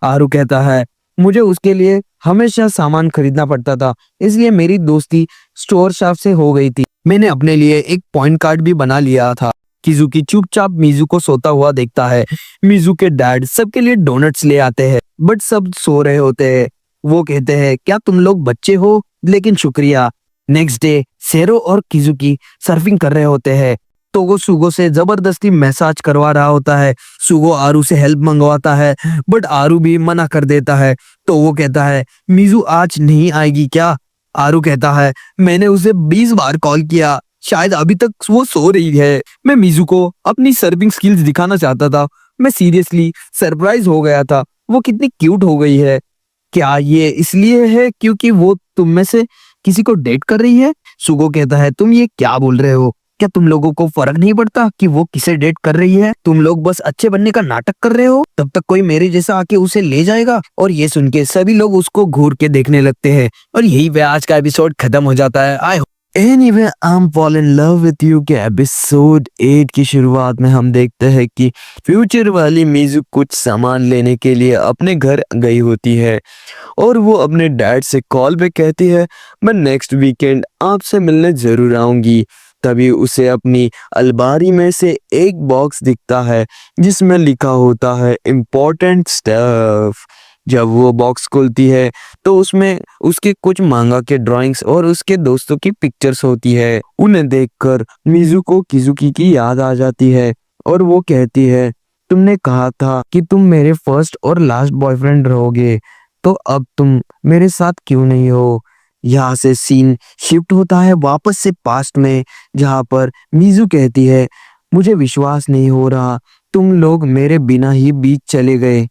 आरू कहता है मुझे उसके लिए हमेशा सामान खरीदना पड़ता था, इसलिए मेरी दोस्ती स्टोर स्टाफ से हो गई थी। मैंने अपने लिए एक पॉइंट कार्ड भी बना लिया था। किजुकी चुपचाप मिजू को सोता हुआ देखता है। मिजू के डैड सबके लिए डोनट्स ले आते हैं, बट सब सो रहे होते हैं। वो कहते हैं क्या तुम लोग बच्चे हो, लेकिन शुक्रिया। नेक्स्ट डे सेरो और किजुकी सर्फिंग कर रहे होते हैं तो वो सुगो से जबरदस्ती मैसाज करवा रहा होता है। सुगो आरू से हेल्प मंगवाता है, बट आरू भी मना कर देता है। तो वो कहता है मिजू आज नहीं आएगी क्या? आरू कहता है मैंने उसे 20 बार कॉल किया, शायद अभी तक वो सो रही है। मैं मिजू को अपनी सर्फिंग स्किल्स दिखाना चाहता था। मैं सीरियसली सरप्राइज हो गया था, वो कितनी क्यूट हो गई है। क्या ये इसलिए है क्योंकि वो तुम में से किसी को डेट कर रही है? सुगो कहता है तुम ये क्या बोल रहे हो? क्या तुम लोगों को फर्क नहीं पड़ता कि वो किसे डेट कर रही है? तुम लोग बस अच्छे बनने का नाटक कर रहे हो। तब तक कोई मेरे जैसा आके उसे ले जाएगा। और ये सुन के सभी लोग उसको घूर के देखने लगते हैं और यही पे आज का एपिसोड खत्म हो जाता है। I anyway I am fall in love with you के एपिसोड 8 की शुरुआत में हम देखते हैं कि फ्यूचर वाली मीजू कुछ सामान लेने के लिए अपने घर गई होती है और वो अपने डैड से कॉल पे कहती है मैं नेक्स्ट वीकेंड आपसे मिलने ज़रूर आऊँगी। तभी उसे अपनी अलमारी में से एक बॉक्स दिखता है जिसमें लिखा होता है इम्पोर्टेंट स्टफ। जब वो बॉक्स खोलती है तो उसमें उसके कुछ मांगा के ड्राइंग्स और उसके दोस्तों की पिक्चर्स होती है। उन्हें देखकर मिजू को किजुकी की याद आ जाती है और वो कहती है तुमने कहा था कि तुम मेरे फर्स्ट और लास्ट बॉयफ्रेंड रहोगे, तो अब तुम मेरे साथ क्यों नहीं हो। यहाँ से सीन शिफ्ट होता है वापस से पास्ट में, जहाँ पर मिजू कहती है मुझे विश्वास नहीं हो रहा, तुम लोग मेरे बिना ही बीच चले गए।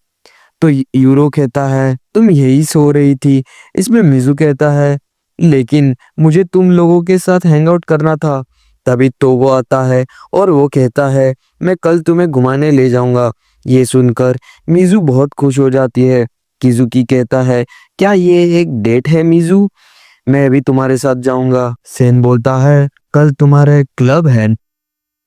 तो यूरो कहता है तुम यही सो रही थी। इसमें मिजू कहता है लेकिन मुझे तुम लोगों के साथ हैंग आउट करना था। तभी तोगो आता है और वो कहता है मैं कल तुम्हें घुमाने ले जाऊंगा। ये सुनकर मिजू बहुत खुश हो जाती है। किजुकी कहता है क्या ये एक डेट है मिजू, मैं भी तुम्हारे साथ जाऊंगा। सेन बोलता है कल तुम्हारे क्लब है,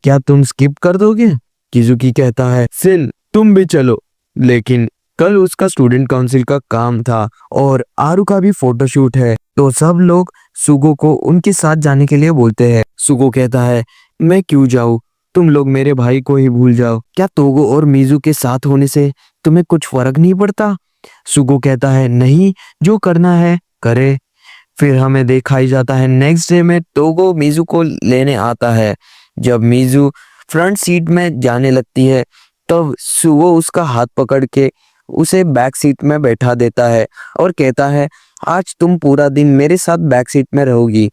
क्या तुम स्किप कर दोगे। किजुकी कहता है सेन तुम भी चलो, लेकिन कल उसका स्टूडेंट काउंसिल का काम था और आरू का भी फोटोशूट है, तो सब लोग सुगो को उनके साथ जाने के लिए बोलते हैं। सुगो कहता है मैं क्यों जाऊँ, तुम लोग मेरे भाई को ही भूल जाओ। क्या तोगो और मिजू के साथ होने से तुम्हें कुछ फर्क नहीं पड़ता। सुगो कहता है नहीं, जो करना है करे। फिर हमें दिखाई जाता है नेक्स्ट डे में तोगो मिजू को लेने आता है। जब मिजू फ्रंट सीट में जाने लगती है तब सुगो उसका हाथ पकड़ के उसे बैक सीट में बैठा देता है और कहता है आज तुम पूरा दिन मेरे साथ बैक सीट में रहोगी।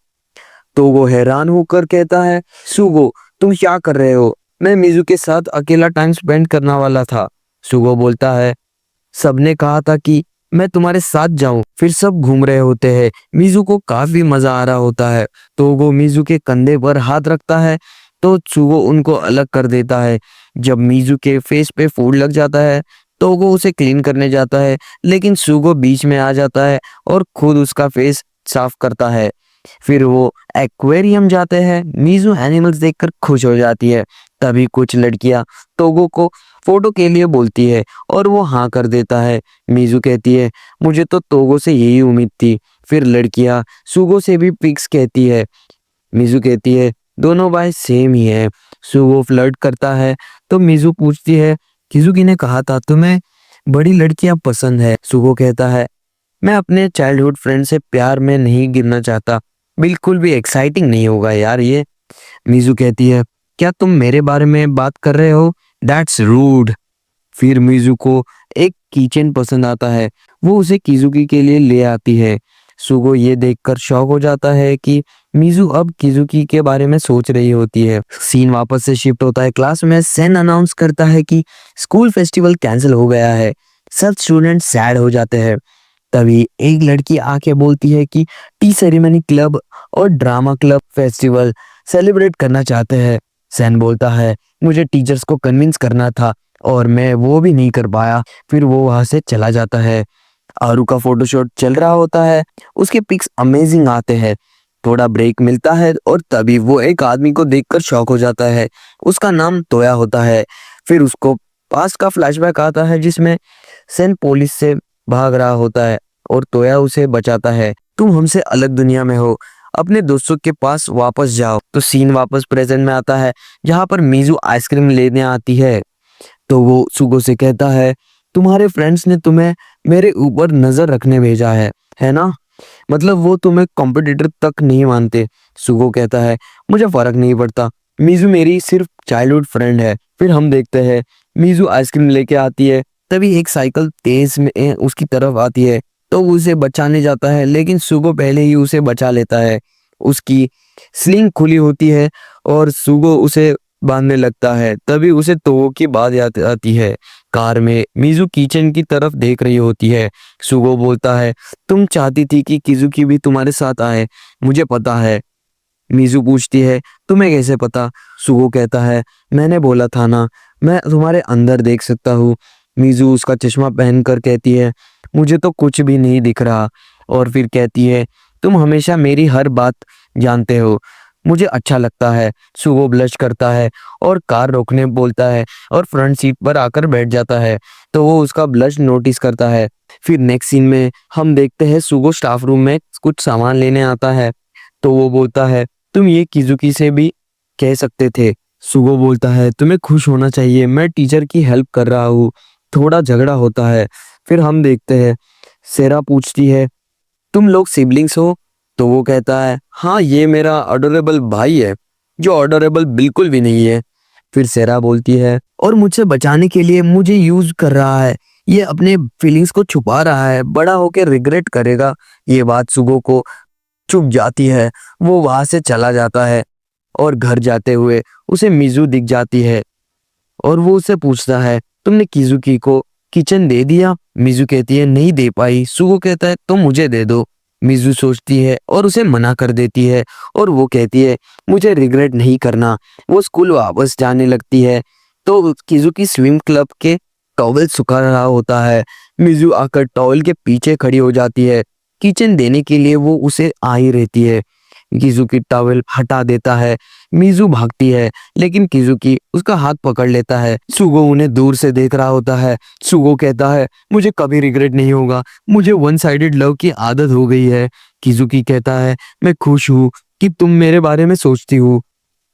तो वो हैरान होकर कहता है सुगो तुम क्या कर रहे हो, मैं मिजू के साथ अकेला टाइम स्पेंड करने वाला था। सुगो बोलता है सबने कहा था कि मैं तुम्हारे साथ जाऊं। फिर सब घूम रहे होते हैं, मिजू को काफी मजा आ रहा होता है। तो वो मिजू के कंधे पर हाथ रखता है तो सुगो उनको अलग कर देता है। जब मिजू के फेस पे फूड लग जाता है तो वो उसे क्लीन करने जाता है, लेकिन सुगो बीच में आ जाता है और खुद उसका फेस साफ करता है। फिर वो एक्वेरियम जाते हैं। मिजू एनिमल्स देखकर खुश हो जाती है। तभी कुछ लड़कियां तोगो को फोटो के लिए बोलती है और वो हाँ कर देता है। मिजू कहती है मुझे तो तोगो से यही उम्मीद थी। फिर लड़कियां सुगो से भी पिक्स कहती है। मिजू कहती है दोनों भाई सेम ही है। सुगो फ्लर्ट करता है तो मिजू पूछती है किजुकी ने कहा था तुम्हें बड़ी लड़कियां पसंद है। सुगो कहता है मैं अपने चाइल्डहुड फ्रेंड से प्यार में नहीं गिरना चाहता, बिल्कुल भी एक्साइटिंग नहीं होगा यार ये। मिजू कहती है क्या तुम मेरे बारे में बात कर रहे हो, दैट्स रूड। फिर मिजू को एक कीचेन पसंद आता है, वो उसे किजुकी के लिए ले आती है। सुगो ये देखकर शॉक हो जाता है कि मिजू अब किजुकी के बारे में सोच रही होती है। सीन वापस से शिफ्ट होता है क्लास में। सेन अनाउंस करता है कि स्कूल फेस्टिवल कैंसिल हो गया है। सब स्टूडेंट सैड हो जाते हैं। तभी एक लड़की आके बोलती है कि टी सेरेमनी क्लब और ड्रामा क्लब फेस्टिवल सेलिब्रेट करना चाहते हैं। सैन बोलता है मुझे टीचर्स को कन्विंस करना था और मैं वो भी नहीं कर पाया। फिर वो वहां से चला जाता है। आरू का फोटोशूट चल रहा होता है, उसके पिक्स अमेजिंग आते हैं। थोड़ा ब्रेक मिलता है और तभी वो एक आदमी को देखकर शॉक हो जाता है। उसका नाम तोया होता है। फिर उसको पास्ट का फ्लैशबैक आता है जिसमें सेन पुलिस से भाग रहा होता है और तोया उसे बचाता है। तुम हमसे अलग दुनिया में हो, अपने दोस्तों के पास वापस जाओ। तो सीन वापस प्रेजेंट में आता है जहाँ पर मिजू आइसक्रीम लेने आती है। तो वो सुगो से कहता है तुम्हारे फ्रेंड्स ने तुम्हें मेरे ऊपर नजर रखने भेजा है ना, मतलब वो तुम्हें कॉम्पिटिटर तक नहीं मानते। सुगो कहता है मुझे फर्क नहीं पड़ता, मिजू मेरी सिर्फ चाइल्डहुड फ्रेंड है। फिर हम देखते हैं मिजू आइसक्रीम लेके आती है। तभी एक साइकिल तेज में उसकी तरफ आती है तो वो उसे बचाने जाता है, लेकिन सुगो पहले ही उसे बचा लेता है। उसकी स्लिंग खुली होती है और सुगो उसे बांधने लगता है। तभी उसे तोगो की बात याद आती है। कार में मिजू किचन की तरफ देख रही होती है। सुगो बोलता है तुम चाहती थी कि किजुकी भी तुम्हारे साथ आए, मुझे पता है। मीजू पूछती है, तुम्हें कैसे पता? सुगो कहता है, मैंने बोला था ना, मैं तुम्हारे अंदर देख सकता हूँ। मीजू उसका चश्मा पहनकर कहती है, मुझे तो कुछ भी नहीं दिख रहा। और फिर कहती है, तुम हमेशा मेरी हर बात जानते हो, मुझे अच्छा लगता है। सुगो ब्लश करता है और कार रोकने बोलता है और फ्रंट सीट पर आकर बैठ जाता है, तो वो उसका ब्लश नोटिस करता है। फिर नेक्स्ट सीन में हम देखते हैं सुगो स्टाफ रूम में कुछ सामान लेने आता है, तो वो बोलता है, तुम ये किजुकी से भी कह सकते थे। सुगो बोलता है, तुम्हें खुश होना चाहिए, मैं टीचर की हेल्प कर रहा हूँ। थोड़ा झगड़ा होता है। फिर हम देखते हैं सेरा पूछती है, तुम लोग सिबलिंग्स हो? तो वो कहता है, हाँ, ये मेरा अडोरेबल भाई है, जो अडोरेबल बिल्कुल भी नहीं है। फिर सेरा बोलती है, और मुझसे बचाने के लिए मुझे यूज कर रहा है, ये अपने फीलिंग्स को छुपा रहा है, बड़ा होके रिग्रेट करेगा। ये बात सुगो को चुप जाती है। वो वहां से चला जाता है और घर जाते हुए उसे मीजू दिख जाती है और वो उससे पूछता है, तुमने किजुकी को किचन दे दिया? मीजू कहती है, नहीं दे पाई। सुगो कहता है, तो मुझे दे दो। मीजू सोचती है और उसे मना कर देती है और वो कहती है, मुझे रिग्रेट नहीं करना। वो स्कूल वापस जाने लगती है तो किजुकी स्विम क्लब के टॉवल सुखा रहा होता है। मीजू आकर टॉवल के पीछे खड़ी हो जाती है। किचन देने के लिए वो उसे आ ही रहती है। किजुकी टॉवल हटा देता है। मीजू भागती है लेकिन किजुकी उसका हाथ पकड़ लेता है। सुगो उन्हें दूर से देख रहा होता है। सुगो कहता है, मुझे कभी रिग्रेट नहीं होगा, मुझे वन साइडेड लव की आदत हो गई है। किजुकी कहता है, मैं खुश हूँ कि तुम मेरे बारे में सोचती हो।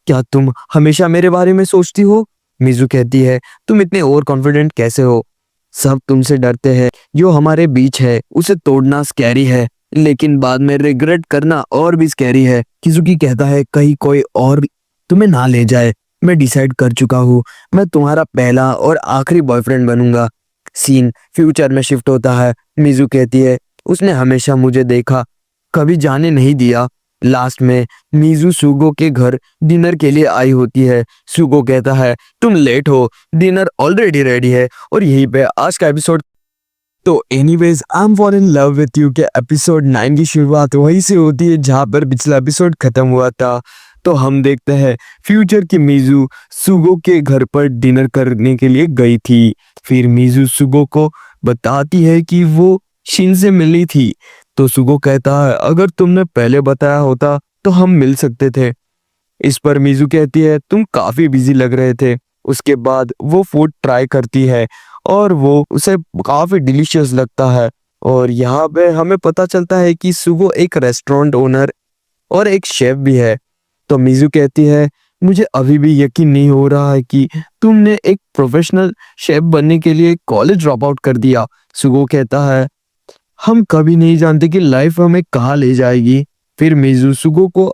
क्या तुम हमेशा मेरे बारे में सोचती हो? मीजू कहती है, तुम इतने ओवर कॉन्फिडेंट कैसे हो? सब तुमसे डरते हैं। जो हमारे बीच है उसे तोड़ना स्कैरी है, लेकिन बाद में रिग्रेट करना और भी स्कैरी है। किजुकी कहता है, कहीं कोई और तुम्हें ना ले जाए। मैं डिसाइड कर चुका हूँ, मैं तुम्हारा पहला और आखिरी बॉयफ्रेंड बनूंगा। सीन फ्यूचर में शिफ्ट होता है। मीजू कहती है, उसने हमेशा मुझे देखा, कभी जाने नहीं दिया। लास्ट में मीजू सुगो के घर डिनर के लिए आई होती है। सुगो कहता है, तुम लेट हो, डिनर ऑलरेडी रेडी है। और यहीं पे आज का एपिसोड। तो anyways, I am fall in love with you के एपिसोड 9 की शुरुआत वहीं से होती है जहां पर पिछला एपिसोड खत्म हुआ था। तो हम देखते हैं फ्यूचर की मीजू सुगो के घर पर डिनर करने के लिए गई थी। फिर मीजू सुगो को बताती है कि वो शिन से मिली थी। तो सुगो कहता है, अगर तुमने पहले बताया होता तो हम मिल सकते थे। इस पर मीजू कहती है, तुम काफी बिजी लग रहे थे। उसके बाद वो फूड ट्राई करती है और वो उसे काफी डिलीशियस लगता है। और यहाँ पे हमें पता चलता है कि सुगो एक रेस्टोरेंट ओनर और एक शेफ भी है। तो मीजू कहती है, मुझे अभी भी यकीन नहीं हो रहा है कि तुमने एक प्रोफेशनल शेफ बनने के लिए कॉलेज ड्रॉप आउट कर दिया। सुगो कहता है, हम कभी नहीं जानते कि लाइफ हमें कहाँ ले जाएगी। फिर मीजू सुगो को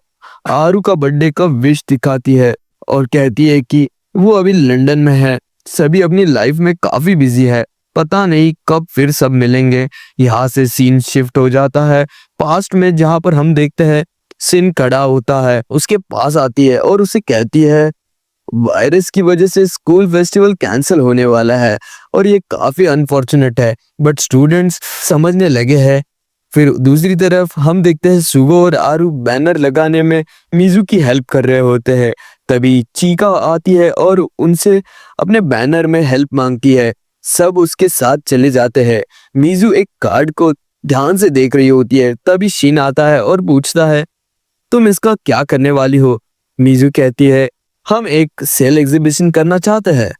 आरू का बर्थडे का विश दिखाती है और कहती है कि वो अभी लंदन में है, सभी अपनी लाइफ में काफी बिजी है, पता नहीं कब फिर सब मिलेंगे। यहाँ से सीन शिफ्ट हो जाता है पास्ट में, जहाँ पर हम देखते हैं सिन खड़ा होता है, उसके पास आती है और उसे कहती है, वायरस की वजह से स्कूल फेस्टिवल कैंसिल होने वाला है और ये काफी अनफॉर्चुनेट है, बट स्टूडेंट्स समझने लगे हैं। फिर दूसरी तरफ हम देखते हैं सुगो और आरू बैनर लगाने में मीजू की हेल्प कर रहे होते हैं। तभी चीका आती है और उनसे अपने बैनर में हेल्प मांगती है। सब उसके साथ चले जाते हैं। मीजू एक कार्ड को ध्यान से देख रही होती है। तभी शिन आता है और पूछता है, तुम इसका क्या करने वाली हो? मीजू कहती है, हम एक सेल एग्जीबिशन करना चाहते हैं,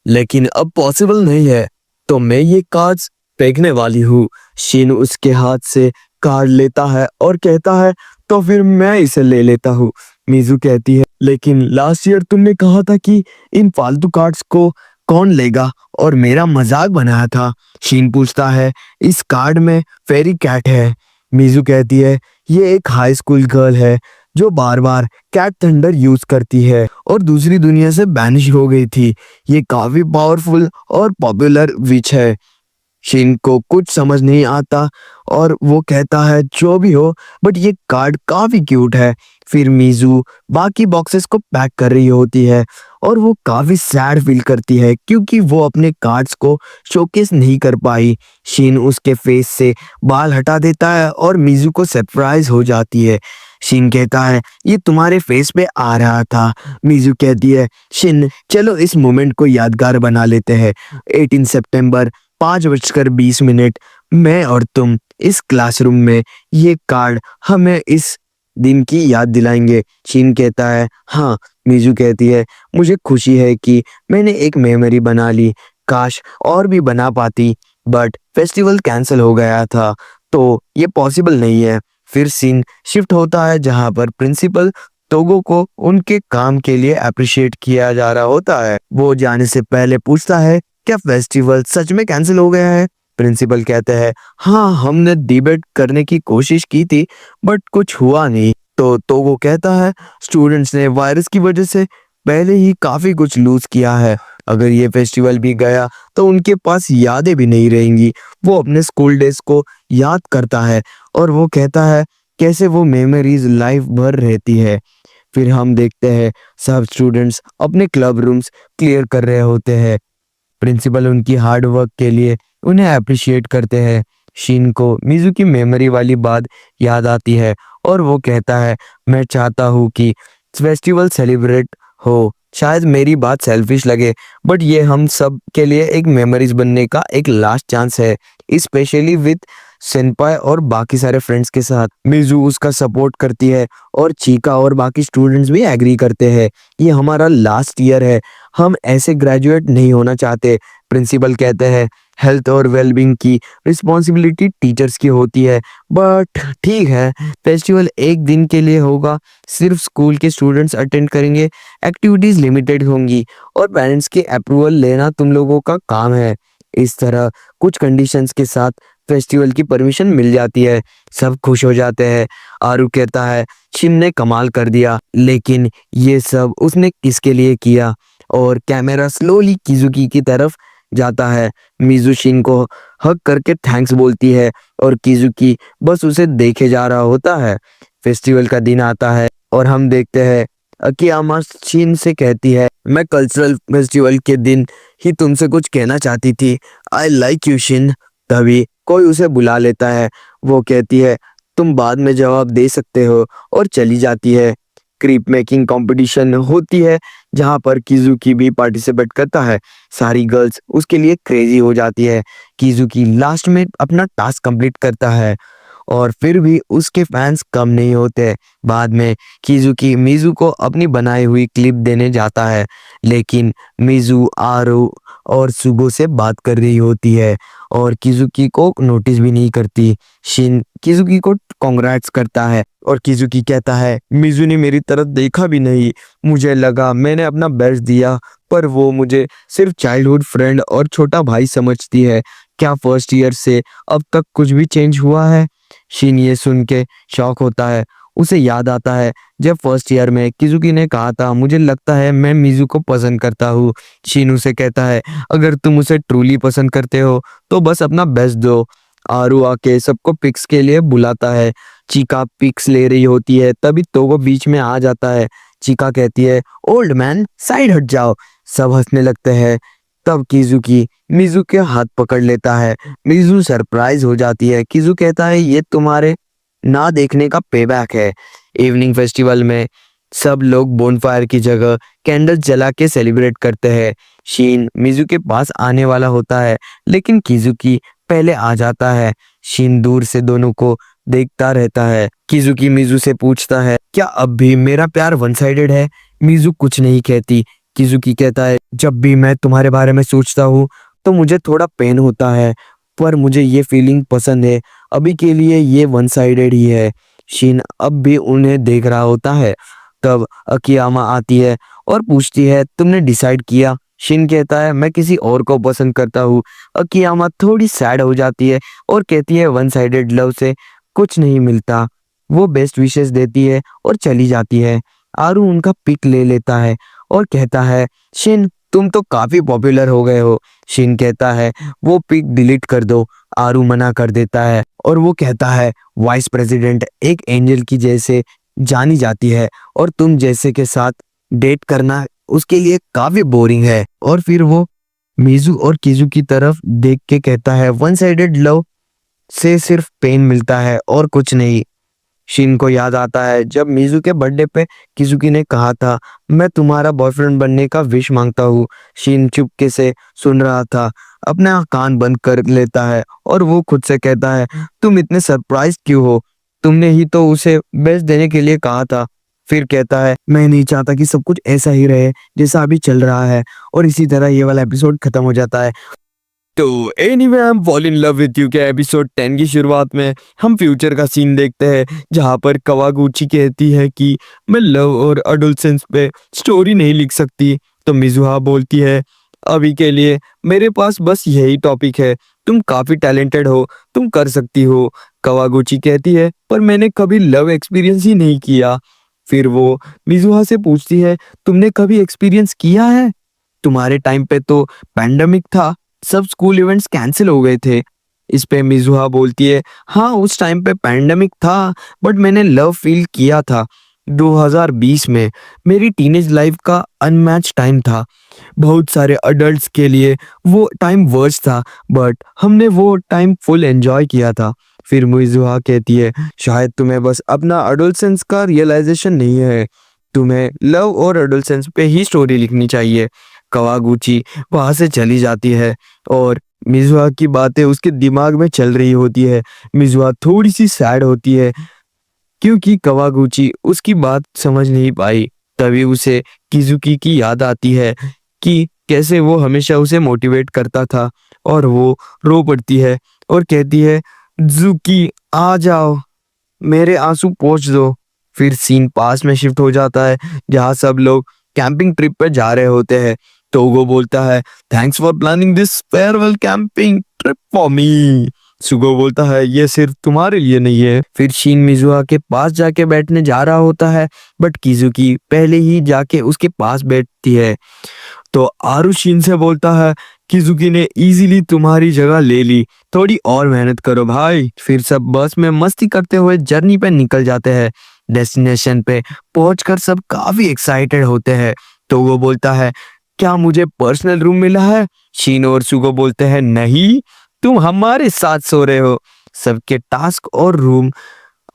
लेकिन अब पॉसिबल नहीं है, तो मैं ये कार्ड्स फेंकने वाली हूँ। शिन उसके हाथ से कार्ड लेता है और कहता है, तो फिर मैं इसे ले लेता हूँ। मीजू कहती है, लेकिन लास्ट ईयर तुमने कहा था कि इन फालतू कार्ड्स को कौन लेगा और मेरा मजाक बनाया था। शिन पूछता है, इस कार्ड में फेरी कैट है। मीजू कहती है, ये एक हाई स्कूल गर्ल है जो बार बार कैट थंडर यूज करती है और दूसरी दुनिया से बैनिश हो गई थी। ये काफी पावरफुल और पॉपुलर विच है। शिन को कुछ समझ नहीं आता और वो कहता है जो भी हो, बट ये कार्ड काफी क्यूट है। फिर मीजू बाकी बॉक्सेस को पैक कर रही होती है और वो काफी सैड फील करती है क्योंकि वो अपने कार्ड्स को शोकेस नहीं कर पाई। शिन उसके फेस से बाल हटा देता है और मीजू को सरप्राइज हो जाती है। शिन कहता है ये तुम्हारे फेस पे आ रहा था। मीजू कहती है शिन चलो इस मोमेंट को यादगार बना लेते हैं। 18 सितंबर 5:20 मैं और तुम इस क्लासरूम में, ये कार्ड हमें इस दिन की याद दिलाएंगे। शिन कहता है हाँ। मीजू कहती है मुझे खुशी है कि मैंने एक मेमोरी बना ली, काश और भी बना पाती, बट फेस्टिवल कैंसिल हो गया था तो ये पॉसिबल नहीं है। फिर सीन शिफ्ट होता है जहां पर प्रिंसिपल तोगो को उनके काम के लिए अप्रिशिएट किया जा रहा होता है। वो जाने से पहले पूछता है क्या फेस्टिवल सच में कैंसिल हो गया है। प्रिंसिपल कहते हैं हाँ हमने डिबेट करने की कोशिश की थी बट कुछ हुआ नहीं। तो तोगो कहता है स्टूडेंट्स ने वायरस की वजह से पहले ही काफी कुछ लूज किया है, अगर ये फेस्टिवल भी गया तो उनके पास यादें भी नहीं रहेंगी। वो अपने स्कूल डेज को याद करता है और वो कहता है कैसे वो मेमोरीज लाइफ भर रहती है। फिर हम देखते हैं सब स्टूडेंट्स अपने क्लब रूम्स क्लियर कर रहे होते हैं। प्रिंसिपल उनकी हार्ड वर्क के लिए उन्हें अप्रिशिएट करते हैं। शिन को मीजू की मेमोरी वाली बात याद आती है और वो कहता है मैं चाहता हूँ कि फेस्टिवल सेलिब्रेट हो। शायद मेरी बात सेल्फिश लगे बट ये हम सब के लिए एक मेमोरीज बनने का एक लास्ट चांस है, स्पेशली विद सेनपाई और बाकी सारे फ्रेंड्स के साथ। मिजू उसका सपोर्ट करती है और चीका और बाकी स्टूडेंट्स भी एग्री करते हैं ये हमारा लास्ट ईयर है, हम ऐसे ग्रेजुएट नहीं होना चाहते। प्रिंसिपल कहते हैं हेल्थ और वेलबींग की रिस्पॉन्सिबिलिटी टीचर्स की होती है, बट ठीक है फेस्टिवल एक दिन के लिए होगा, सिर्फ स्कूल के स्टूडेंट्स अटेंड करेंगे, एक्टिविटीज लिमिटेड होंगी और पेरेंट्स की अप्रूवल लेना तुम लोगों का काम है। इस तरह कुछ कंडीशंस के साथ फेस्टिवल की परमिशन मिल जाती है, सब खुश हो जाते हैं। आरू कहता है शिन ने कमाल कर दिया, लेकिन ये सब उसने किसके लिए किया। और कैमरा स्लोली किजुकी की तरफ जाता है। मिजू शिन को हक करके थैंक्स बोलती है और किजुकी बस उसे देखे जा रहा होता है। फेस्टिवल का दिन आता है और हम देखते हैं अकियामा शिन से कहती है मैं कल्चरल फेस्टिवल के दिन ही तुमसे कुछ कहना चाहती थी, आई लाइक यू शिन। तभी कोई उसे बुला लेता है, वो कहती है तुम बाद में जवाब दे सकते हो और चली जाती है। क्रीप मेकिंग कंपटीशन होती है जहां पर किजुकी भी पार्टिसिपेट करता है। सारी गर्ल्स उसके लिए क्रेजी हो जाती है। किजुकी लास्ट में अपना टास्क कंप्लीट करता है और फिर भी उसके फैंस कम नहीं होते। बाद में किजुकी मिजू को अपनी बनाई हुई क्लिप देने जाता है, लेकिन मिजू आरू और सुगो से बात कर रही होती है और किजुकी को नोटिस भी नहीं करती। शिन किजुकी को कांग्रेट्स करता है और किजुकी कहता है मिजू ने मेरी तरफ देखा भी नहीं, मुझे लगा मैंने अपना बेस्ट दिया पर वो मुझे सिर्फ चाइल्डहुड फ्रेंड और छोटा भाई समझती है। क्या फर्स्ट ईयर से अब तक कुछ भी चेंज हुआ है। शिन ये सुन के शॉक होता है, उसे याद आता है जब फर्स्ट ईयर में किजुकी ने कहा था मुझे लगता है मैं मिजू को पसंद करता हूँ। शिन उसे कहता है अगर तुम उसे ट्रूली पसंद करते हो तो बस अपना बेस्ट दो। आरू आके सबको पिक्स के लिए बुलाता है। चीका पिक्स ले रही होती है, तभी तोगो बीच में आ जाता है। चीका कहती है ओल्ड मैन साइड हट जाओ। सब हंसने लगते हैं। तब किजुकी मिजू के हाथ पकड़ लेता है। मिजू सरप्राइज हो जाती है। किजू कहता है ये तुम्हारे ना देखने का पेबैक है। इवनिंग फेस्टिवल में सब लोग बोनफायर की जगह कैंडल जला के सेलिब्रेट करते हैं। शीन मिजू के पास आने वाला होता है, लेकिन किजुकी पहले आ जाता है। शीन दूर से दोनों को देखता रहता है। किजुकी मिजू से पूछता है क्या अब भी मेरा प्यार वन साइडेड है। मिजू कुछ नहीं कहती। किजुकी कहता है जब भी मैं तुम्हारे बारे में सोचता हूँ तो मुझे थोड़ा पेन होता है, पर मुझे ये फीलिंग पसंद है, अभी के लिए ये वन साइडेड ही है। शीन अब भी उन्हें देख रहा होता है। तब अकियामा आती है और पूछती है तुमने डिसाइड किया। शिन कहता है मैं किसी और को पसंद करता हूँ। अकियामा थोड़ी सैड हो जाती है और कहती है वन साइडेड लव से कुछ नहीं मिलता। वो बेस्ट विशेस देती है और चली जाती है। आरू उनका पिक ले लेता है और कहता है शिन तुम तो काफी पॉपुलर हो गए हो। शिन कहता है वो पिक डिलीट कर दो। आरू मना कर देता है और वो कहता है वाइस प्रेसिडेंट एक एंजल की जैसे जानी जाती है और तुम जैसे के साथ डेट करना उसके लिए काफी बोरिंग है। और फिर वो मीजू और किजू की तरफ देख के कहता है वन साइडेड लव से सिर्फ पेन मिलता है और कुछ नहीं। शिन को याद आता है जब मीजू के बर्थडे पे किजुकी ने कहा था मैं तुम्हारा बॉयफ्रेंड बनने का विश मांगता हूँ। शिन चुपके से सुन रहा था, अपना कान बंद कर लेता है और वो खुद से कहता है तुम इतने सरप्राइज क्यों हो, तुमने ही तो उसे बेस्ट देने के लिए कहा था। फिर कहता है मैं नहीं चाहता कि सब कुछ ऐसा ही रहे जैसा अभी चल रहा है। और इसी तरह ये वाला एपिसोड खत्म हो जाता है। तो anyway I am fall in love with you के एपिसोड 10 की शुरुआत में हम फ्यूचर का सीन देखते हैं जहां पर कवागुची कहती है कि मैं लव और अडोलसेंस पे स्टोरी नहीं लिख सकती। तो मिजुहा बोलती है अभी के लिए मेरे पास बस यही टॉपिक है, तुम काफी टैलेंटेड हो, तुम कर सकती हो। कवागुची कहती है पर मैंने कभी लव एक्सपीरियंस ही नहीं किया। फिर वो मिजुहा से पूछती है तुमने कभी एक्सपीरियंस किया है? तुम्हारे टाइम पे तो पैंडेमिक था, सब स्कूल इवेंट्स कैंसिल हो गए थे। इस पे मिजुहा बोलती है हाँ उस टाइम पे पैंडेमिक था बट मैंने लव फील किया था। 2020 में मेरी टीनेज लाइफ का अनमैच टाइम था। बहुत सारे अडल्ट्स के लिए वो टाइम वर्स्ट था बट हमने वो टाइम फुल एंजॉय किया था। फिर मिजुहा कहती है शायद तुम्हें बस अपना अडोलसेंस का रियलाइजेशन नहीं है, तुम्हें लव और अडोलसेंस पे ही स्टोरी लिखनी चाहिए। कवागुची वहां से चली जाती है और मिजुहा की बातें उसके दिमाग में चल रही होती है। मिजुहा थोड़ी सी सैड होती है क्योंकि कवागुची उसकी बात समझ नहीं पाई। तभी उसे किजुकी की याद आती है कि कैसे वो हमेशा उसे मोटिवेट करता था और वो रो पड़ती है और कहती है जुकी आ जाओ, मेरे आंसू पोंछ दो। फिर सीन पास में शिफ्ट हो जाता है जहाँ सब लोग कैंपिंग ट्रिप पे जा रहे होते हैं। टोगो बोलता है thanks for planning this farewell camping trip for me. Sugo बोलता है ये सिर्फ तुम्हारे लिए नहीं है। फिर शीन मिजुहा के पास जाके बैठने जा रहा होता है बट किजुकी पहले ही जाके उसके पास बैठती है। तो आरू शीन से बोलता है किजुकी ने इजीली तुम्हारी जगह ले ली, थोड़ी और मेहनत करो भाई। फिर सब बस में मस्ती करते हुए जर्नी पे निकल जाते हैं। डेस्टिनेशन पे पहुंचकर सब काफी एक्साइटेड होते हैं। तो वो बोलता है क्या मुझे पर्सनल रूम मिला है? शीन और सुगो बोलते हैं नहीं, तुम हमारे साथ सो रहे हो। सबके टास्क और रूम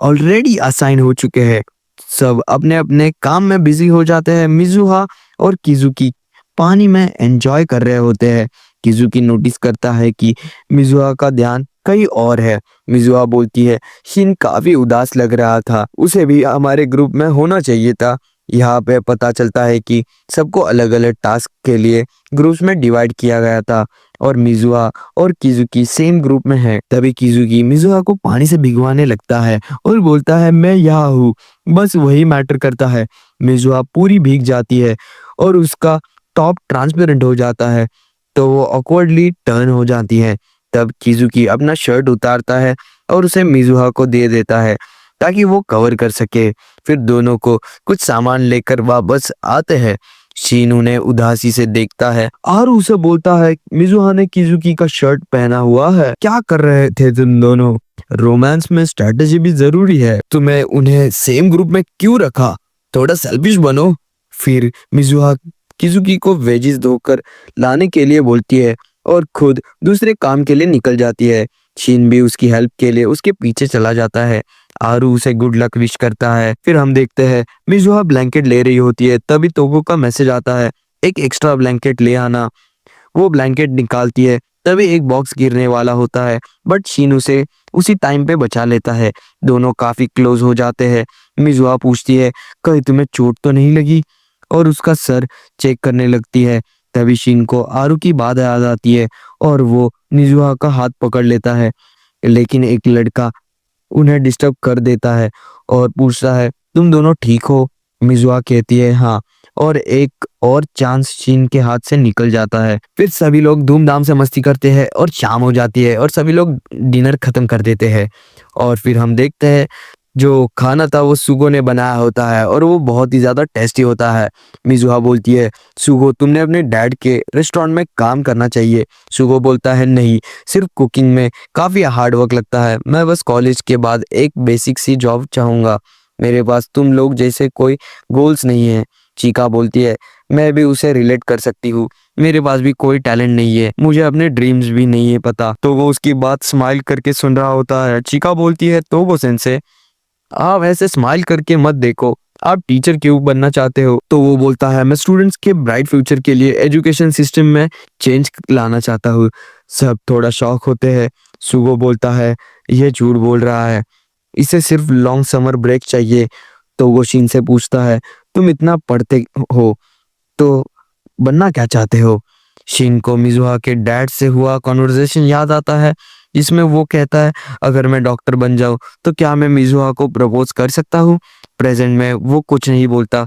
ऑलरेडी असाइन हो चुके हैं, सब अपने अपने काम में बिजी हो जाते हैं। मिजुहा और किजुकी पानी में एंजॉय कर रहे होते हैं। किजुकी नोटिस करता है कि मिजुहा का ध्यान कहीं और है। मिजुहा बोलती है शिन काफी उदास लग रहा था, उसे भी हमारे ग्रुप में होना चाहिए था। यहाँ पे पता चलता है कि सबको अलग अलग टास्क के लिए ग्रुप्स में डिवाइड किया गया था और मिजुहा और किजुकी सेम ग्रुप में है। तभी किजुकी मिजुहा को पानी से भिगवाने लगता है और बोलता है मैं यहाँ हूँ, बस वही मैटर करता है। मिजुहा पूरी भीग जाती है और उसका टॉप ट्रांसपेरेंट हो जाता है तो वो ऑकवर्डली टर्न हो जाती है। तब किजुकी अपना शर्ट उतारता है और उसे मिजुहा को दे देता है ताकि वो कवर कर सके। फिर दोनों को कुछ सामान लेकर वापस आते हैं। शीन उन्हें उदासी से देखता है और उसे बोलता है मिजुहा ने किजुकी का शर्ट पहना हुआ है, क्या कर रहे थे तुम दोनों? रोमांस में स्ट्रेटेजी भी जरूरी है, तुम्हें उन्हें सेम ग्रुप में क्यों रखा? थोड़ा सेल्फिश बनो। फिर मिजुहा किजुकी को वेजिस धोकर लाने के लिए बोलती है और खुद दूसरे काम के लिए निकल जाती है। शीन भी उसकी हेल्प के लिए उसके पीछे चला जाता है। आरू उसे गुड लक विश करता है। फिर हम देखते हैं मिजुहा ब्लैंकेट ले रही होती है, तभी तोगो का मैसेज आता है एक एक्स्ट्रा ब्लैंकेट ले आना। वो ब्लैंकेट निकालती है, तभी एक बॉक्स गिरने वाला होता है बट शीन उसे उसी टाइम पे बचा लेता है। दोनों काफी क्लोज हो जाते हैं। मिजुहा पूछती है कहीं तुम्हें चोट तो नहीं लगी और उसका सर चेक करने लगती है। तभी शीन को आरू की बात याद आती है और वो मिजुहा का हाथ पकड़ लेता है, लेकिन एक लड़का उन्हें डिस्टर्ब कर देता है और पूछता है तुम दोनों ठीक हो? मिजुहा कहती है हाँ, और एक और चांस शीन के हाथ से निकल जाता है। फिर सभी लोग धूमधाम से मस्ती करते हैं और शाम हो जाती है और सभी लोग डिनर खत्म कर देते हैं। और फिर हम देखते हैं जो खाना था वो सुगो ने बनाया होता है और वो बहुत ही ज़्यादा टेस्टी होता है। मिजुहा बोलती है, सुगो तुमने अपने डैड के रेस्टोरेंट में काम करना चाहिए। सुगो बोलता है, नहीं, सिर्फ कुकिंग में काफ़ी हार्ड वर्क लगता है। मैं बस कॉलेज के बाद एक बेसिक सी जॉब चाहूँगा। मेरे पास तुम लोग जैसे कोई गोल्स नहीं है। चीका बोलती है, मैं भी उसे रिलेट कर सकती हूँ। मेरे पास भी कोई टैलेंट नहीं है, मुझे अपने ड्रीम्स भी नहीं है पता। तो वो उसकी बात स्माइल करके सुन रहा होता है। चीका बोलती है, तो वो सेंसे आप ऐसे स्माइल करके मत देखो, आप टीचर क्यों बनना चाहते हो? तो वो बोलता है, मैं स्टूडेंट्स के ब्राइट फ्यूचर के लिए एजुकेशन सिस्टम में चेंज लाना चाहता हूँ। सब थोड़ा शॉक होते हैं। सुगो बोलता है, ये झूठ बोल रहा है, इसे सिर्फ लॉन्ग समर ब्रेक चाहिए। तो वो शिन से पूछता है, तुम इतना पढ़ते हो तो बनना क्या चाहते हो? शिन को मिजुहा के डैड से हुआ कॉन्वर्सेशन याद आता है जिसमें वो कहता है, अगर मैं डॉक्टर बन जाऊं तो क्या मैं मिजुहा को प्रपोज कर सकता हूँ? प्रेजेंट में वो कुछ नहीं बोलता।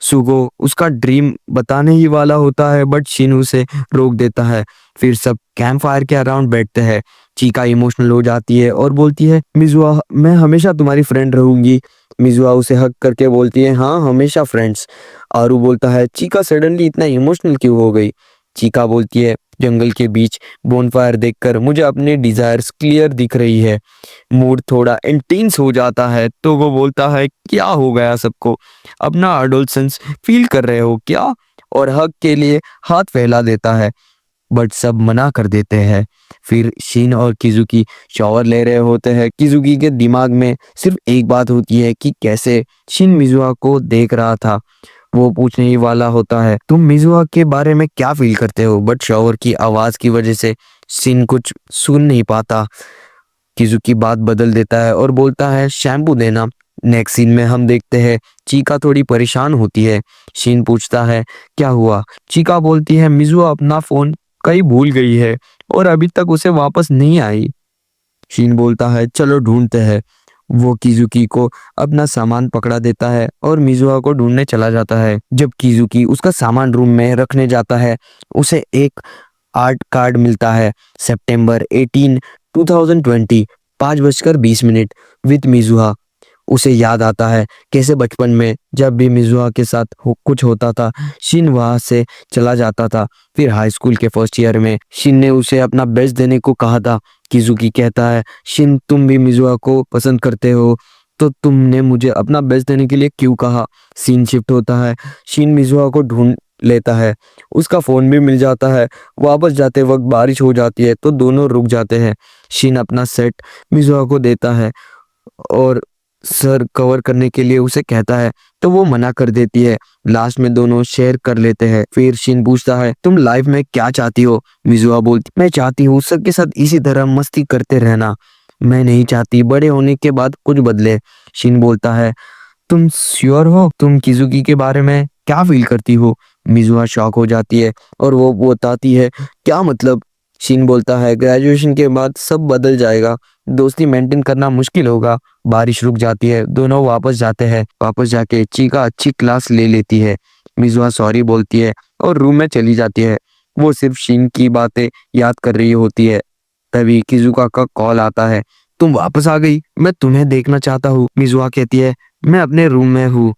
सुगो उसका ड्रीम बताने ही वाला होता है बट शिन उसे रोक देता है। फिर सब कैंप फायर के अराउंड बैठते हैं। चीका इमोशनल हो जाती है और बोलती है, मिजुआ मैं हमेशा तुम्हारी फ्रेंड रहूंगी। मिजुआ उसे हक करके बोलती है, हाँ हमेशा फ्रेंड्स। आरू बोलता है, चीका सडनली इतना इमोशनल क्यों हो गई? चीका बोलती है, जंगल के बीच बोनफायर देखकर मुझे अपनी डिजायर्स क्लियर दिख रही है। मूड थोड़ा इंटेंस हो जाता है तो वो बोलता है, क्या हो गया सबको? अपना एडोलसेंस फील कर रहे हो क्या? और हक के लिए हाथ फैला देता है बट सब मना कर देते हैं। फिर शिन और किजुकी शॉवर ले रहे होते हैं। किजुकी के दिमाग में सिर्फ एक बात होती है कि कैसे शिन मिजुआ को देख रहा था। वो पूछने ही वाला होता है, तुम मिजुआ के बारे में क्या फील करते हो? बट शॉवर की आवाज की वजह से शिन कुछ सुन नहीं पाता। किजुकी बात बदल देता है और बोलता है, शैम्पू देना। नेक्स्ट सीन में हम देखते हैं चीका थोड़ी परेशान होती है। शिन पूछता है, क्या हुआ? चीका बोलती है, मिजुआ अपना फोन कहीं भूल गई है और अभी तक उसे वापस नहीं आई। शिन बोलता है, चलो ढूंढते हैं। वो किजुकी को अपना सामान पकड़ा देता है और मिजुआ को ढूंढने चला जाता है। जब किजुकी उसका सामान रूम में रखने जाता है उसे एक आर्ट कार्ड मिलता है। सितंबर 18 2020 5:20 विद मिजुआ। उसे याद आता है कैसे बचपन में जब भी मिजुआ के साथ कुछ होता था शिन वहां से चला जाता था। फिर हाई स्कूल के फर्स्ट ईयर में शिन ने उसे अपना बेस्ट देने को कहा था। किजुकी कहता है, शिन तुम भी मिजुआ को पसंद करते हो तो तुमने मुझे अपना बेस्ट देने के लिए क्यों कहा? सीन शिफ्ट होता है। शिन मिजुआ को ढूंढ लेता है, उसका फोन भी मिल जाता है। वापस जाते वक्त बारिश हो जाती है तो दोनों रुक जाते हैं। शिन अपना सेट मिजुआ को देता है और सर कवर करने के लिए उसे कहता है तो वो मना कर देती है। लास्ट में दोनों शेयर कर लेते हैं। फिर शिन पूछता है, तुम लाइफ में क्या चाहती हो? मिजुआ बोलती, मैं चाहती हूँ सबके साथ इसी तरह मस्ती करते रहना। मैं नहीं चाहती बड़े होने के बाद कुछ बदले। शिन बोलता है, तुम श्योर हो? तुम किजुकी के बारे में क्या फील करती हो? मिजुआ शॉक हो जाती है और वो बताती है, क्या मतलब? शिन बोलता है, ग्रेजुएशन के बाद सब बदल जाएगा, दोस्ती मेंटेन करना मुश्किल होगा। बारिश रुक जाती है, दोनों वापस जाते हैं। वापस जाके चीका अच्छी क्लास ले लेती है। मिजुआ सॉरी बोलती है और रूम में चली जाती है। वो सिर्फ शिन की बातें याद कर रही होती है। तभी किजुका का कॉल आता है, तुम वापस आ गई, मैं तुम्हें देखना चाहता हूँ। मिजुआ कहती है, मैं अपने रूम में हूँ।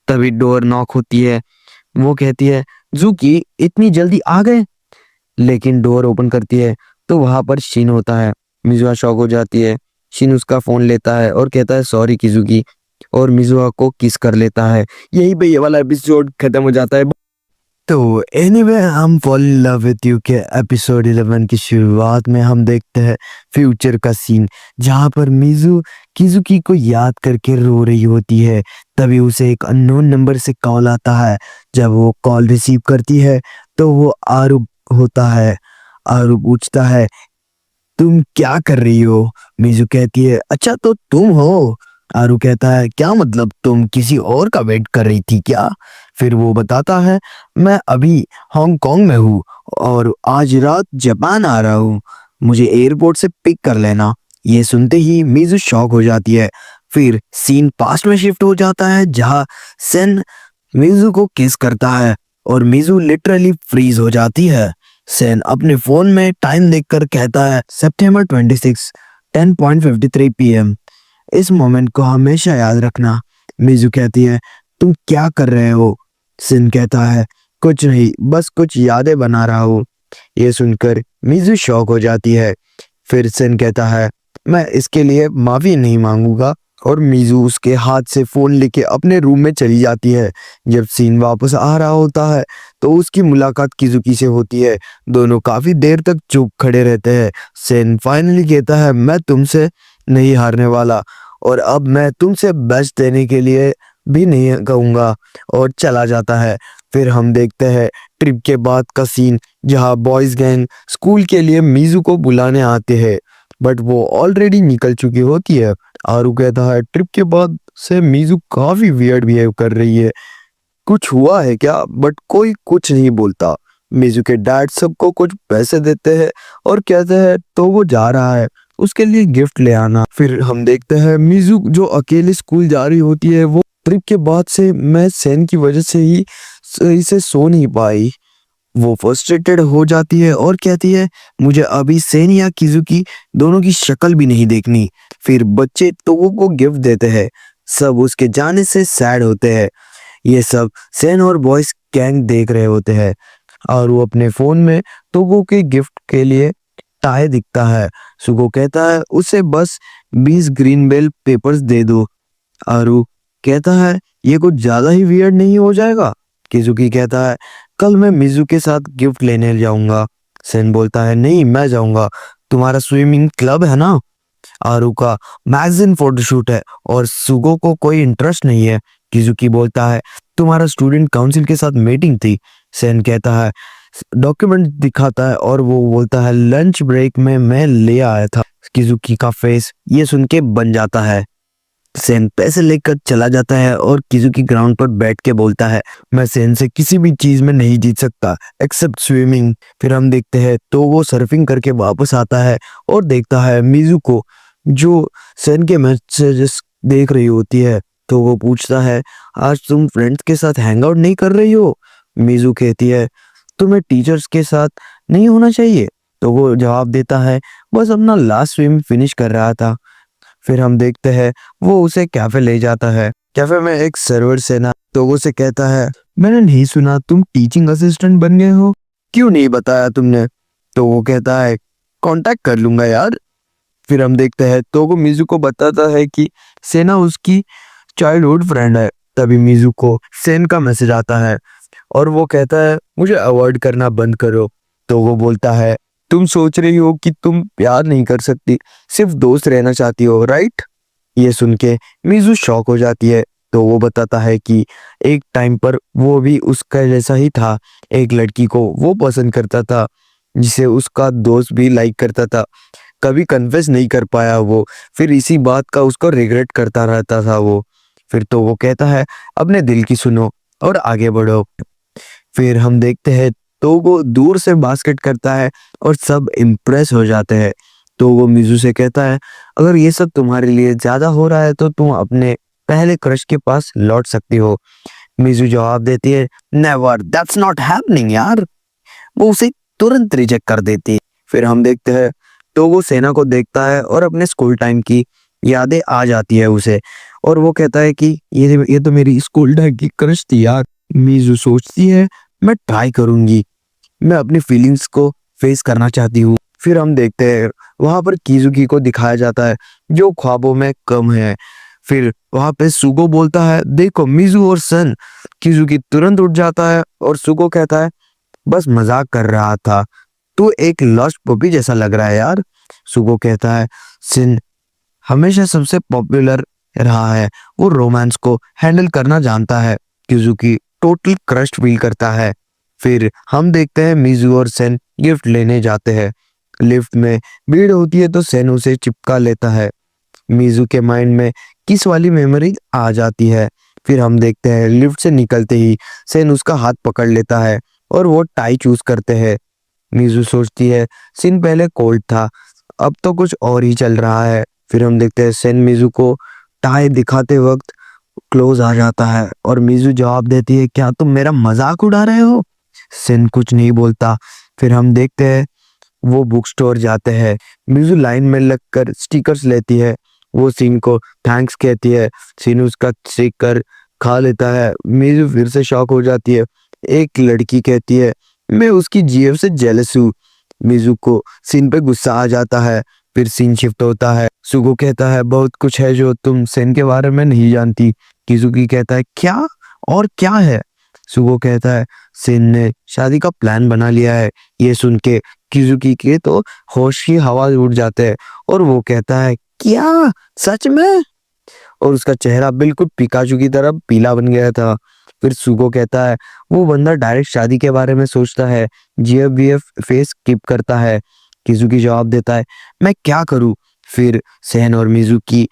तभी डोर नॉक होती है। वो कहती है, जुकी इतनी जल्दी आ गए? लेकिन डोर ओपन करती है तो वहां पर शिन होता है। मिजुआ शॉक हो जाती है। शिन उसका फोन लेता है और कहता है, सॉरी किजुकी, और मिजुआ को किस कर लेता है। यही पे ये वाला एपिसोड खत्म हो जाता है। तो एनीवे हम fall in love with you के एपिसोड 11 की शुरुआत में हम देखते हैं फ्यूचर का सीन जहां पर मिजू किजुकी को याद करके रो रही होती है। तभी उसे एक अननोन नंबर से कॉल आता है। जब वो कॉल रिसीव करती है तो वो आरू होता है। आरू पूछता है, तुम क्या कर रही हो? मिजू कहती है, अच्छा तो तुम हो? आरू कहता है, क्या मतलब, तुम किसी और का वेट कर रही थी क्या? फिर वो बताता है, मैं अभी हांगकांग में हूँ और आज रात जापान आ रहा हूँ, मुझे एयरपोर्ट से पिक कर लेना। ये सुनते ही मिजू शॉक हो जाती है। फिर सीन पास्ट में शिफ्ट हो जाता है जहाँ सेन मिजू को किस करता है और मिजू लिटरली फ्रीज हो जाती है। सेन अपने फोन में टाइम देखकर कहता है, सितंबर 26 10:53 PM। इस मोमेंट को हमेशा याद रखना। मीजू कहती है, तुम क्या कर रहे हो? सिन कहता है, कुछ नहीं, बस कुछ यादें बना रहा हूँ। ये सुनकर मीजू शॉक हो जाती है। फिर सिन कहता है, मैं इसके लिए माफी नहीं मांगूंगा, और मीजू उसके हाथ से फोन लेके अपने रूम में चली जाती है। जब सीन वापस आ रहा होता है तो उसकी मुलाकात किजुकी से होती है। दोनों काफी देर तक चुप खड़े रहते हैं। सेन फाइनली कहता है, मैं तुमसे नहीं हारने वाला, और अब मैं तुमसे बेस्ट देने के लिए भी नहीं कहूंगा, और चला जाता है। फिर हम देखते हैं ट्रिप के बाद का सीन, जहाँ बॉयज गैंग स्कूल के लिए मीजू को बुलाने आते हैं, बट वो ऑलरेडी निकल चुकी होती है। आरू कहता है, ट्रिप के बाद से मीजू काफी वियर्ड बिहेव कर रही है, कुछ हुआ है क्या? बट कोई कुछ नहीं बोलता। मीजू के डैड सबको कुछ पैसे देते हैं और कहते हैं तो वो जा रहा है, उसके लिए गिफ्ट ले आना। फिर हम देखते हैं मीजू जो अकेले स्कूल जा रही होती है, वो ट्रिप के बाद से मैं सेन की वजह से ही सही से सो नहीं पाई। वो फ्रस्ट्रेटेड हो जाती है और कहती है, मुझे अभी सेन या किजुकी दोनों की शक्ल भी नहीं देखनी। फिर बच्चे तोगो को गिफ्ट देते हैं, सब उसके जाने से सैड होते हैं। ये सब सेन और बॉयज गैंग देख रहे होते हैं, और वो अपने फोन में तोगो के गिफ्ट के लिए टाई दिखता है। सुगो कहता है उसे बस 20 ग्रीन बेल पेपर्स दे दो। आरू कहता है, ये कुछ ज्यादा ही वियर्ड नहीं हो जाएगा? किजुकी कहता है, कल मैं मिजू के साथ गिफ्ट लेने जाऊंगा। सेन बोलता है, नहीं मैं जाऊंगा, तुम्हारा स्विमिंग क्लब है ना। आरू का मैगजीन फोटोशूट है और सुगो को कोई इंटरेस्ट नहीं है। किजुकी बोलता है, तुम्हारा स्टूडेंट काउंसिल के साथ मीटिंग थी। सेन कहता है, डॉक्यूमेंट दिखाता है और वो बोलता है, लंच ब्रेक में मैं ले आया था। किजुकी का फेस ये सुन के बन जाता है। सेन पैसे लेकर चला जाता है और किजुकी ग्राउंड पर बैठ के बोलता है, मैं सेन से किसी भी चीज में नहीं जीत सकता एक्सेप्ट स्विमिंग। फिर हम देखते हैं तो वो सर्फिंग करके वापस आता है और देखता है मीजू को, जो सेन के मैसेजेस देख रही होती है। तो वो पूछता है, आज तुम फ्रेंड्स के साथ हैंग आउट नहीं कर रही हो? मीजू कहती है, तुम्हें टीचर्स के साथ नहीं होना चाहिए। तो वो जवाब देता है, बस अपना लास्ट स्विम फिनिश कर रहा था। फिर हम देखते हैं वो उसे कैफे ले जाता है। कैफे में एक सर्वर सेना तोगो से कहता है, मैंने नहीं सुना तुम टीचिंग असिस्टेंट बन गए हो, क्यों नहीं बताया तुमने? तो वो कहता है, कांटेक्ट कर लूंगा यार। फिर हम देखते हैं तोगो मीजू को बताता है कि सेना उसकी चाइल्डहुड फ्रेंड है। तभी मीजू को सेन का मैसेज आता है और वो कहता है, मुझे अवॉइड करना बंद करो। तो वो बोलता है, तुम सोच रही हो कि तुम प्यार नहीं कर सकती, सिर्फ दोस्त रहना चाहती हो, राइट? ये सुन के मीजू शॉक हो जाती है। तो वो बताता है कि एक टाइम पर वो भी उसका जैसा ही था, एक लड़की को वो पसंद करता था जिसे उसका दोस्त भी लाइक करता था, कभी कन्फेस नहीं कर पाया वो, फिर इसी बात का उसको रिग्रेट करता रहता था वो। फिर तो वो कहता है, अपने दिल की सुनो और आगे बढ़ो। फिर हम देखते हैं तो वो दूर से बास्केट करता है और सब इम्प्रेस हो जाते हैं। तो वो मीजू से कहता है, अगर ये सब तुम्हारे लिए ज्यादा हो रहा है तो तुम अपने पहले क्रश के पास लौट सकती हो। मीजू जवाब देती है, नेवर, दैट्स नॉट हैपनिंग यार। वो उसे तुरंत रिजेक्ट कर देती है। फिर हम देखते हैं तो वो सेना को देखता है और अपने स्कूल टाइम की यादें आ जाती है उसे, और वो कहता है कि ये तो मेरी स्कूल टाइम की क्रश थी यार। मीजू सोचती है, मैं ट्राई करूंगी, मैं अपनी फीलिंग्स को फेस करना चाहती हूँ। फिर हम देखते हैं वहां पर किजुकी को दिखाया जाता है जो ख्वाबों में कम है। फिर वहां पे सुगो बोलता है, देखो मीजू और सन। किजुकी तुरंत उठ जाता है और सुगो कहता है, बस मजाक कर रहा था, तू एक लॉस्ट पपी जैसा लग रहा है यार। सुगो कहता है, सिन हमेशा सबसे पॉपुलर रहा है, वो रोमांस को हैंडल करना जानता है। किजुकी टोटल क्रश्ड फील करता है। फिर हम देखते हैं मीजू और सेन गिफ्ट लेने जाते हैं। लिफ्ट में भीड़ होती है तो सेन उसे चिपका लेता है। मीजू के माइंड में किस वाली मेमोरी आ जाती है। फिर हम देखते हैं लिफ्ट से निकलते ही सेन उसका हाथ पकड़ लेता है और वो टाई चूज करते हैं। मीजू सोचती है, सिन पहले कोल्ड था, अब तो कुछ और ही चल रहा है। फिर हम देखते हैं सेन मीजू को टाई दिखाते वक्त क्लोज आ जाता है और मीजू जवाब देती है, क्या तुम मेरा मजाक उड़ा रहे हो? सेन कुछ नहीं बोलता। फिर हम देखते हैं वो बुक स्टोर जाते हैं। मीजू लाइन में लगकर स्टिकर्स लेती है वो सीन को थैंक्स कहती है। सीन उसका शेक कर खा लेता है। मीजू फिर से शॉक हो जाती है। एक लड़की कहती है मैं उसकी जीएफ से जेलस हूँ। मीजू को सीन पे गुस्सा आ जाता है। फिर सीन शिफ्ट होता है। सुगो कहता है बहुत कुछ है जो तुम सेन के बारे में नहीं जानती। किजुकी कहता है क्या, और क्या है? सुगो कहता है सेन ने शादी का प्लान बना लिया है। ये सुन के किजुकी के तो होश की हवा उड़ जाते हैं और वो कहता है क्या, सच में? और उसका चेहरा बिल्कुल पिकाचू की तरह पीला बन गया था। फिर सुगो कहता है वो बंदा डायरेक्ट शादी के बारे में सोचता है, जीएफ फेस कीप करता है। किजुकी जवाब देता है मैं क्या करूं? फिर सेन और मिजुकी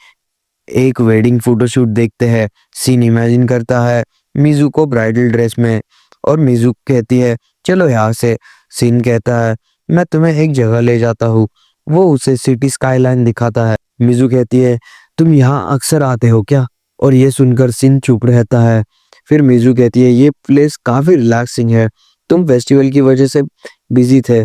एक वेडिंग फोटोशूट देखते हैं। सीन इमेजिन करता है मिजू को ब्राइडल ड्रेस में, और मिजू कहती है चलो यहाँ से। सीन कहता है मैं तुम्हें एक जगह ले जाता हूँ। वो उसे सिटी स्काईलाइन दिखाता है। मिजू कहती है तुम यहाँ अक्सर आते हो क्या? और ये सुनकर सीन चुप रहता है। फिर मिजू कहती है ये प्लेस काफी रिलैक्सिंग है, तुम फेस्टिवल की वजह से बिजी थे।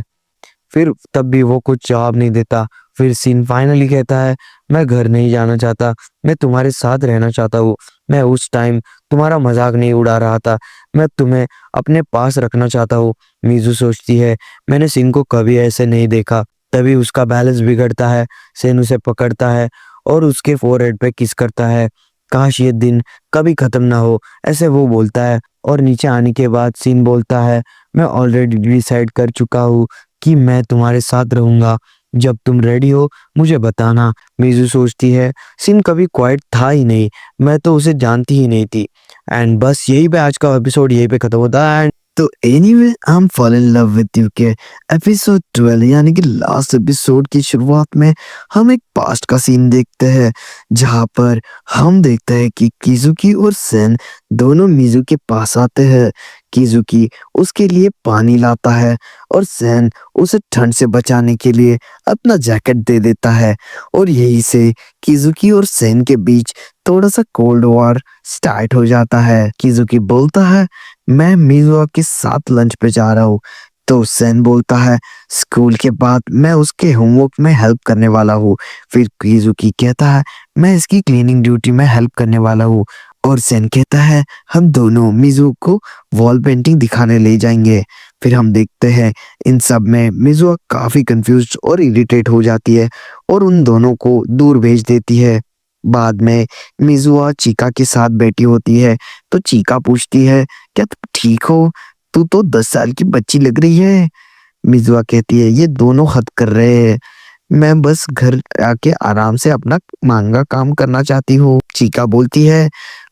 फिर तब भी वो कुछ जवाब नहीं देता। फिर सीन फाइनली कहता है मैं घर नहीं जाना चाहता, मैं तुम्हारे साथ रहना चाहता हूँ। मैं उस टाइम तुम्हारा मजाक नहीं उड़ा रहा था, मैं तुम्हें अपने पास रखना चाहता हूँ। मीजू सोचती है मैंने सीन को कभी ऐसे नहीं देखा। तभी उसका बैलेंस बिगड़ता है। सेन उसे पकड़ता है और उसके फोरहेड पे किस करता है। काश ये दिन कभी खत्म ना हो, ऐसे वो बोलता है। और नीचे आने के बाद सीन बोलता है मैं ऑलरेडी डिसाइड कर चुका हूँ कि मैं तुम्हारे साथ रहूंगा। जब तुम रेडी हो मुझे बताना। मीजू सोचती है सीन कभी क्वाइट था ही नहीं, मैं तो उसे जानती ही नहीं थी। एंड बस यही पे आज का एपिसोड यही पे खत्म होता है। तो anyway I am fall in love with you के एपिसोड 12 यानी कि लास्ट एपिसोड की शुरुआत में हम एक पास्ट का सीन देखते हैं, जहां पर हम देखते हैं कि किजुकी और सेन दोनों मिजू के पास आते हैं। किजुकी उसके लिए पानी लाता है और सेन उसे ठंड से बचाने के लिए अपना जैकेट दे देता है। और यही से किजुकी और सेन के बीच थोड़ा सा कोल्ड वॉर स्टार्ट हो जाता है। किजुकी बोलता है मैं मिजुआ के साथ लंच पे जा रहा हूँ। तो सेन बोलता है स्कूल के बाद मैं उसके होमवर्क में हेल्प करने वाला हूँ। फिर किजुकी कहता है मैं इसकी क्लीनिंग ड्यूटी में हेल्प करने वाला हूँ। और सेन कहता है हम दोनों मिजू को वॉल पेंटिंग दिखाने ले जाएंगे। फिर हम देखते हैं इन सब में मिजुआ काफी कंफ्यूज्ड और इरिटेट हो जाती है और उन दोनों को दूर भेज देती है। बाद में मिजुआ चीका के साथ बैठी होती है तो चीका पूछती है क्या तुम ठीक हो? तू तो 10 साल की बच्ची लग रही है। मिजुआ कहती है ये दोनों हद कर रहे हैं, मैं बस घर आके आराम से अपना मांगा काम करना चाहती हूँ। चीका बोलती है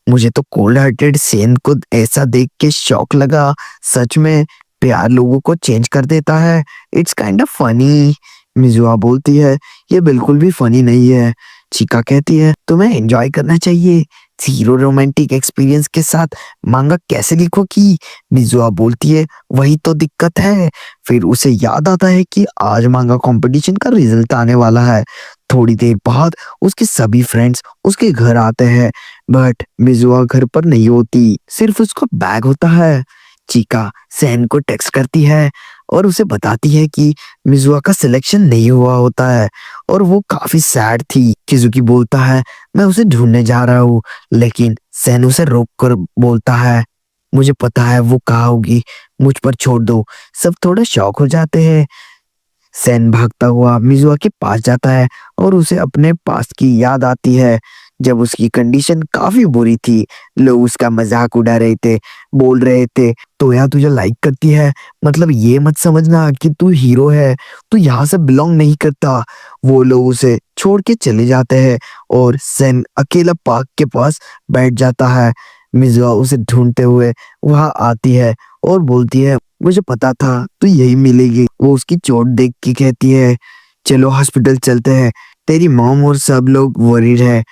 मुझे तो कोल्ड हार्टेड सेन को ऐसा देख के शौक लगा। सच में प्यार लोगों को चेंज कर देता है। It's kind of funny. Mijua बोलती है ये बिल्कुल भी फनी नहीं है। चीका कहती है तुम्हें एंजॉय करना चाहिए, जीरो रोमांटिक एक्सपीरियंस के साथ मांगा कैसे लिखोगी? मिजुआ बोलती है वही तो दिक्कत है। फिर उसे याद आता है कि आज मांगा कंपटीशन का रिजल्ट आने वाला है। थोड़ी देर बाद उसके सभी फ्रेंड्स उसके घर आते हैं, बट मिजुआ घर पर नहीं होती, सिर्फ उसका बैग होता है। चीका सेन को टेक्स्ट करती है और उसे बताती है कि मिजुआ का सिलेक्शन नहीं हुआ होता है और वो काफी सैड थी। किजुकी बोलता है मैं उसे ढूंढने जा रहा हूँ, लेकिन सेन उसे रोक कर बोलता है मुझे पता है वो कहाँ होगी, मुझ पर छोड़ दो। सब थोड़ा शॉक हो जाते हैं। सेन भागता हुआ मिजुआ के पास जाता है और उसे अपने पास की याद आती है जब उसकी कंडीशन काफी बुरी थी। लोग उसका मजाक उड़ा रहे थे, बोल रहे थे तो यार तुझे लाइक करती है, मतलब ये मत समझना कि तू हीरो है, तू यहाँ से बिलोंग नहीं करता। वो लोग उसे छोड़ के चले जाते हैं और सेन अकेला पार्क के पास बैठ जाता है। मिजुआ उसे ढूंढते हुए वहां आती है और बोलती है मुझे पता था तू यही मिलेगी। वो उसकी चोट देख के कहती है चलो हॉस्पिटल चलते हैं, तेरी मॉम और सब लोग वरीड है।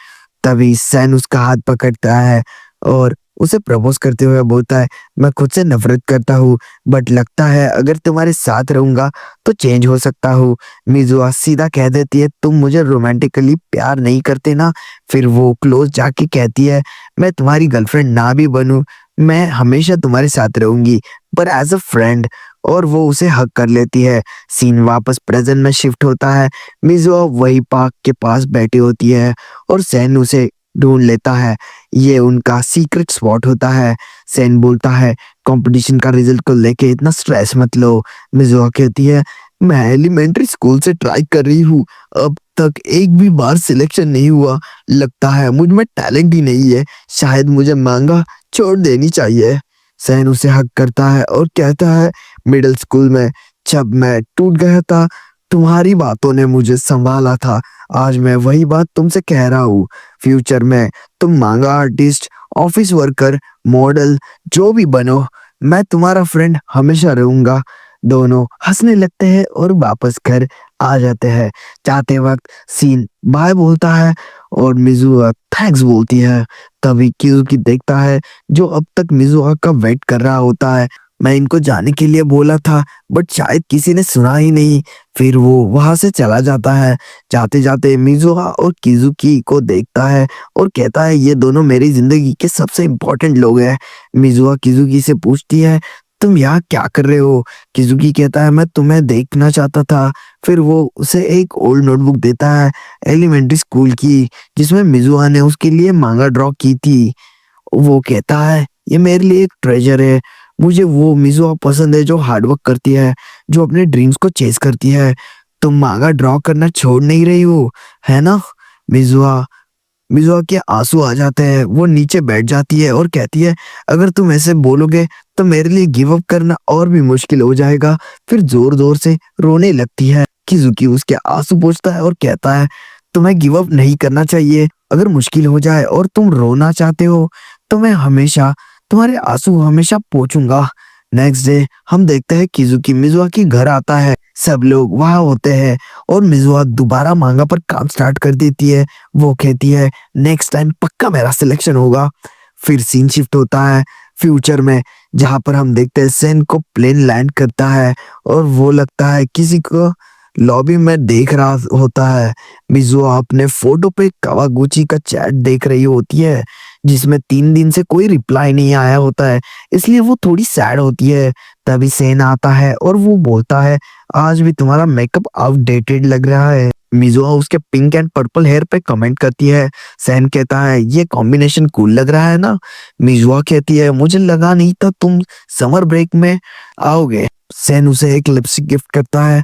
तभी सैन उसका हाथ पकड़ता है और उसे प्रपोज करते हुए बोलता है मैं खुद से नफरत करता हूँ, बट लगता है अगर तुम्हारे साथ रहूंगा तो चेंज हो सकता हूँ। मिजुआ सीधा कह देती है तुम मुझे रोमांटिकली प्यार नहीं करते ना। फिर वो क्लोज जाके कहती है मैं तुम्हारी गर्लफ्रेंड ना भी बनूं, मैं हमेशा तुम्हारे साथ रहूंगी, पर एज अ फ्रेंड। और वो उसे हक कर लेती है। सीन वापस प्रेजेंट में शिफ्ट होता है। मिजुआ वही पार्क के पास बैठी होती है और सेन उसे ढूंढ लेता है। ये उनका सीक्रेट स्पॉट होता है। सेन बोलता है कंपटीशन का रिजल्ट को लेके इतना स्ट्रेस मत लो। मिजुआ कहती है मैं एलिमेंट्री स्कूल से ट्राई कर रही हूँ, अब तक एक भी बार सिलेक्शन नहीं हुआ। लगता है मुझ में टैलेंट ही नहीं है, शायद मुझे मांगा छोड़ देनी चाहिए। सैन उसे हक करता है और कहता है मिडिल स्कूल में जब मैं टूट गया था तुम्हारी बातों ने मुझे संभाला था। आज मैं वही बात तुमसे कह रहा हूँ। फ्यूचर में तुम मांगा आर्टिस्ट, ऑफिस वर्कर, मॉडल जो भी बनो, मैं तुम्हारा फ्रेंड हमेशा रहूंगा। दोनों हंसने लगते हैं और वापस घर आ जाते हैं। जाते वक्त सीन बाय बोलता है और मिजुआ थैंक्स बोलती है। तभी किजुकी देखता है जो अब तक मिजुआ का वेट कर रहा होता है। मैं इनको जाने के लिए बोला था बट शायद किसी ने सुना ही नहीं। फिर वो वहां से चला जाता है। जाते जाते मिजुआ और किजुकी को देखता है और कहता है ये दोनों मेरी जिंदगी के सबसे इम्पोर्टेंट लोग हैं। मिजुआ किजुकी से पूछती है तुम यहाँ क्या कर रहे हो? किजुकी कहता है मैं तुम्हें देखना चाहता था। फिर वो उसे एक ओल्ड नोटबुक देता है एलिमेंट्री स्कूल की, जिसमें मिजुआ ने उसके लिए मांगा ड्रॉ की थी। वो कहता है ये मेरे लिए एक ट्रेजर है। मुझे वो मिजुआ पसंद है जो हार्डवर्क करती है, जो अपने ड्रीम्स को चेस करती है। तुम मांगा ड्रॉ करना छोड़ नहीं रही हो, है ना? मिजुआ मिजुआ के आंसू आ जाते हैं। वो नीचे बैठ जाती है और कहती है अगर तुम ऐसे बोलोगे तो मेरे लिए गिव अप करना और भी मुश्किल हो जाएगा। फिर जोर जोर से रोने लगती है। किजुकी उसके आंसू पोंछता है और कहता है तुम्हें गिव अप नहीं करना चाहिए। अगर मुश्किल हो जाए और तुम रोना चाहते हो तो मैं हमेशा तुम्हारे आंसू हमेशा पोंछूंगा। नेक्स्ट डे हम देखते हैं किजुकी मिजुआ के घर आता है। सब लोग वहां होते हैं और मिजुआ दोबारा मांगा पर काम स्टार्ट कर देती है। वो कहती है नेक्स्ट टाइम पक्का मेरा सिलेक्शन होगा। फिर सीन शिफ्ट होता है फ्यूचर में, जहां पर हम देखते हैं सेन को प्लेन लैंड करता है और वो लगता है किसी को लॉबी में देख रहा होता है। मिजुआ अपने फोटो पे कावागुची का चैट देख रही होती है, जिसमें 3 दिन से कोई रिप्लाई नहीं आया होता है, इसलिए वो थोड़ी सैड होती है। तभी सेन आता है और वो बोलता है आज भी तुम्हारा मेकअप आउटडेटेड लग रहा है। मिजुआ उसके पिंक एंड पर्पल हेयर पे कमेंट करती है। सेन कहता है ये कॉम्बिनेशन कूल लग रहा है ना? मिजुआ कहती है मुझे लगा नहीं था तुम समर ब्रेक में आओगे। सेन उसे एक लिपस्टिक गिफ्ट करता है।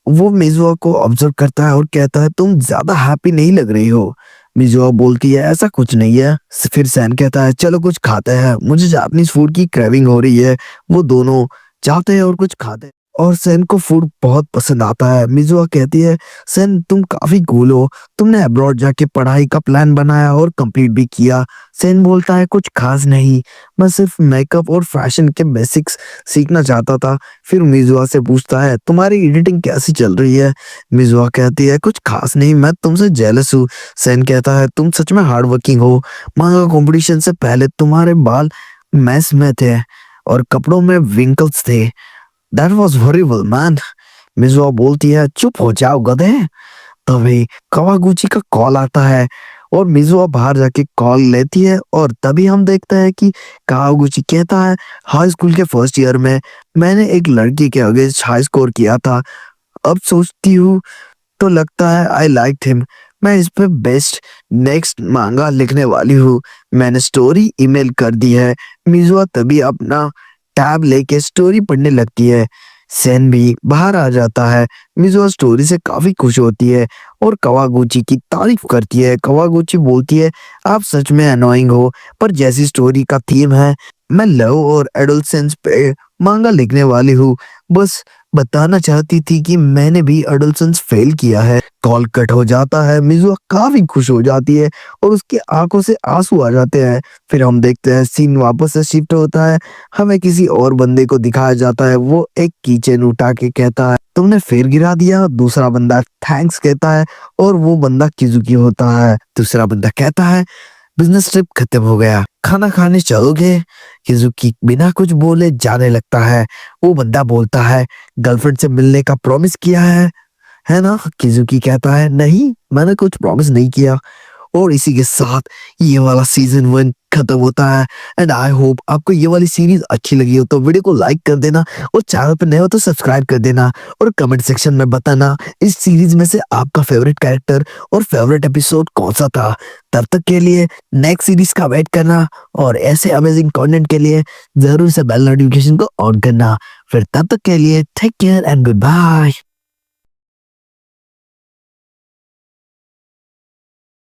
वो मिजुआ को ऑब्जर्व करता है और कहता है तुम ज्यादा हैप्पी नहीं लग रही हो। मिजुआ बोलती है ऐसा कुछ नहीं है। फिर सैन कहता है चलो कुछ खाते हैं, मुझे जापानीज फूड की क्रेविंग हो रही है। वो दोनों जाते हैं और कुछ खाते हैं और सैन को फूड बहुत पसंद आता है। मिजुआ कहती है सैन तुम काफी कूल हो, तुमने अब्रॉड जाके पढ़ाई का प्लान बनाया और कंप्लीट भी किया। सैन बोलता है कुछ खास नहीं, मैं सिर्फ मेकअप और फैशन के बेसिक्स सीखना चाहता था। फिर मिजुआ से पूछता है तुम्हारी एडिटिंग कैसी चल रही है? मिजुआ कहती है कुछ खास नहीं, मैं तुमसे जेलस हूँ। सैन कहता है तुम सच में हार्ड वर्किंग हो। मांगा कंपटीशन से पहले तुम्हारे बाल मैस में थे और कपड़ों में विंकल्स थे। That was horrible, man. मिजुआ बोलती है चुप हो जाओ गधे। तभी कावागुची का कॉल आता है और मिजुआ बाहर जाके कॉल लेती है और तभी हम देखते हैं कि कावागुची कहता है हाई स्कूल के फर्स्ट ईयर में मैंने एक लड़की के अगेंस्ट हाई स्कोर किया था। अब सोचती हूँ तो लगता है आई लाइक्ड हिम। मैं इस पे बेस्ट नेक्स्ट मांगा लिखने वाली हूँ। मैंने स्टोरी ईमेल कर दी है। मिजुआ तभी अपना टैब लेके स्टोरी पढ़ने लगती है। सेन भी बाहर आ जाता है। मिजुआ स्टोरी से काफी खुश होती है और कावागुची की तारीफ करती है। कावागुची बोलती है आप सच में अनोइंग हो, पर जैसी स्टोरी का थीम है मैं लव और एडोलसेंस पे मांगा लिखने वाली हूँ। बस बताना चाहती थी कि मैंने भी एडोलसेंस फेल किया है। कॉल कट हो जाता है। मिजुआ काफी खुश हो जाती है और उसकी आंखों से आंसू आ जाते हैं। फिर हम देखते हैं सीन वापस से शिफ्ट होता है। हमें किसी और बंदे को दिखाया जाता है। वो एक कीचेन उठा के कहता है तुमने फिर गिरा दिया। दूसरा बंदा थैंक्स कहता है और वो बंदा किजुकी होता है। दूसरा बंदा कहता है बिजनेस ट्रिप खत्म हो गया, खाना खाने चलोगे? किजुकी बिना कुछ बोले जाने लगता है। वो बंदा बोलता है गर्लफ्रेंड से मिलने का प्रॉमिस किया है ना? किजुकी कहता है नहीं, मैंने कुछ प्रॉमिस नहीं किया। और इसी के साथ ये वाला सीजन 1 खत्म होता है। एंड आई होप आपको ये वाली सीरीज अच्छी लगी हो तो वीडियो को लाइक कर देना और चैनल पर नए हो तो सब्सक्राइब कर देना और कमेंट सेक्शन में बताना इस सीरीज में से आपका फेवरेट कैरेक्टर और फेवरेट एपिसोड कौन सा था। तब तक के लिए नेक्स्ट सीरीज का वेट करना और ऐसे अमेजिंग कंटेंट के लिए जरूर से बेल नोटिफिकेशन को ऑन करना। फिर तब तक के लिए take care and good bye.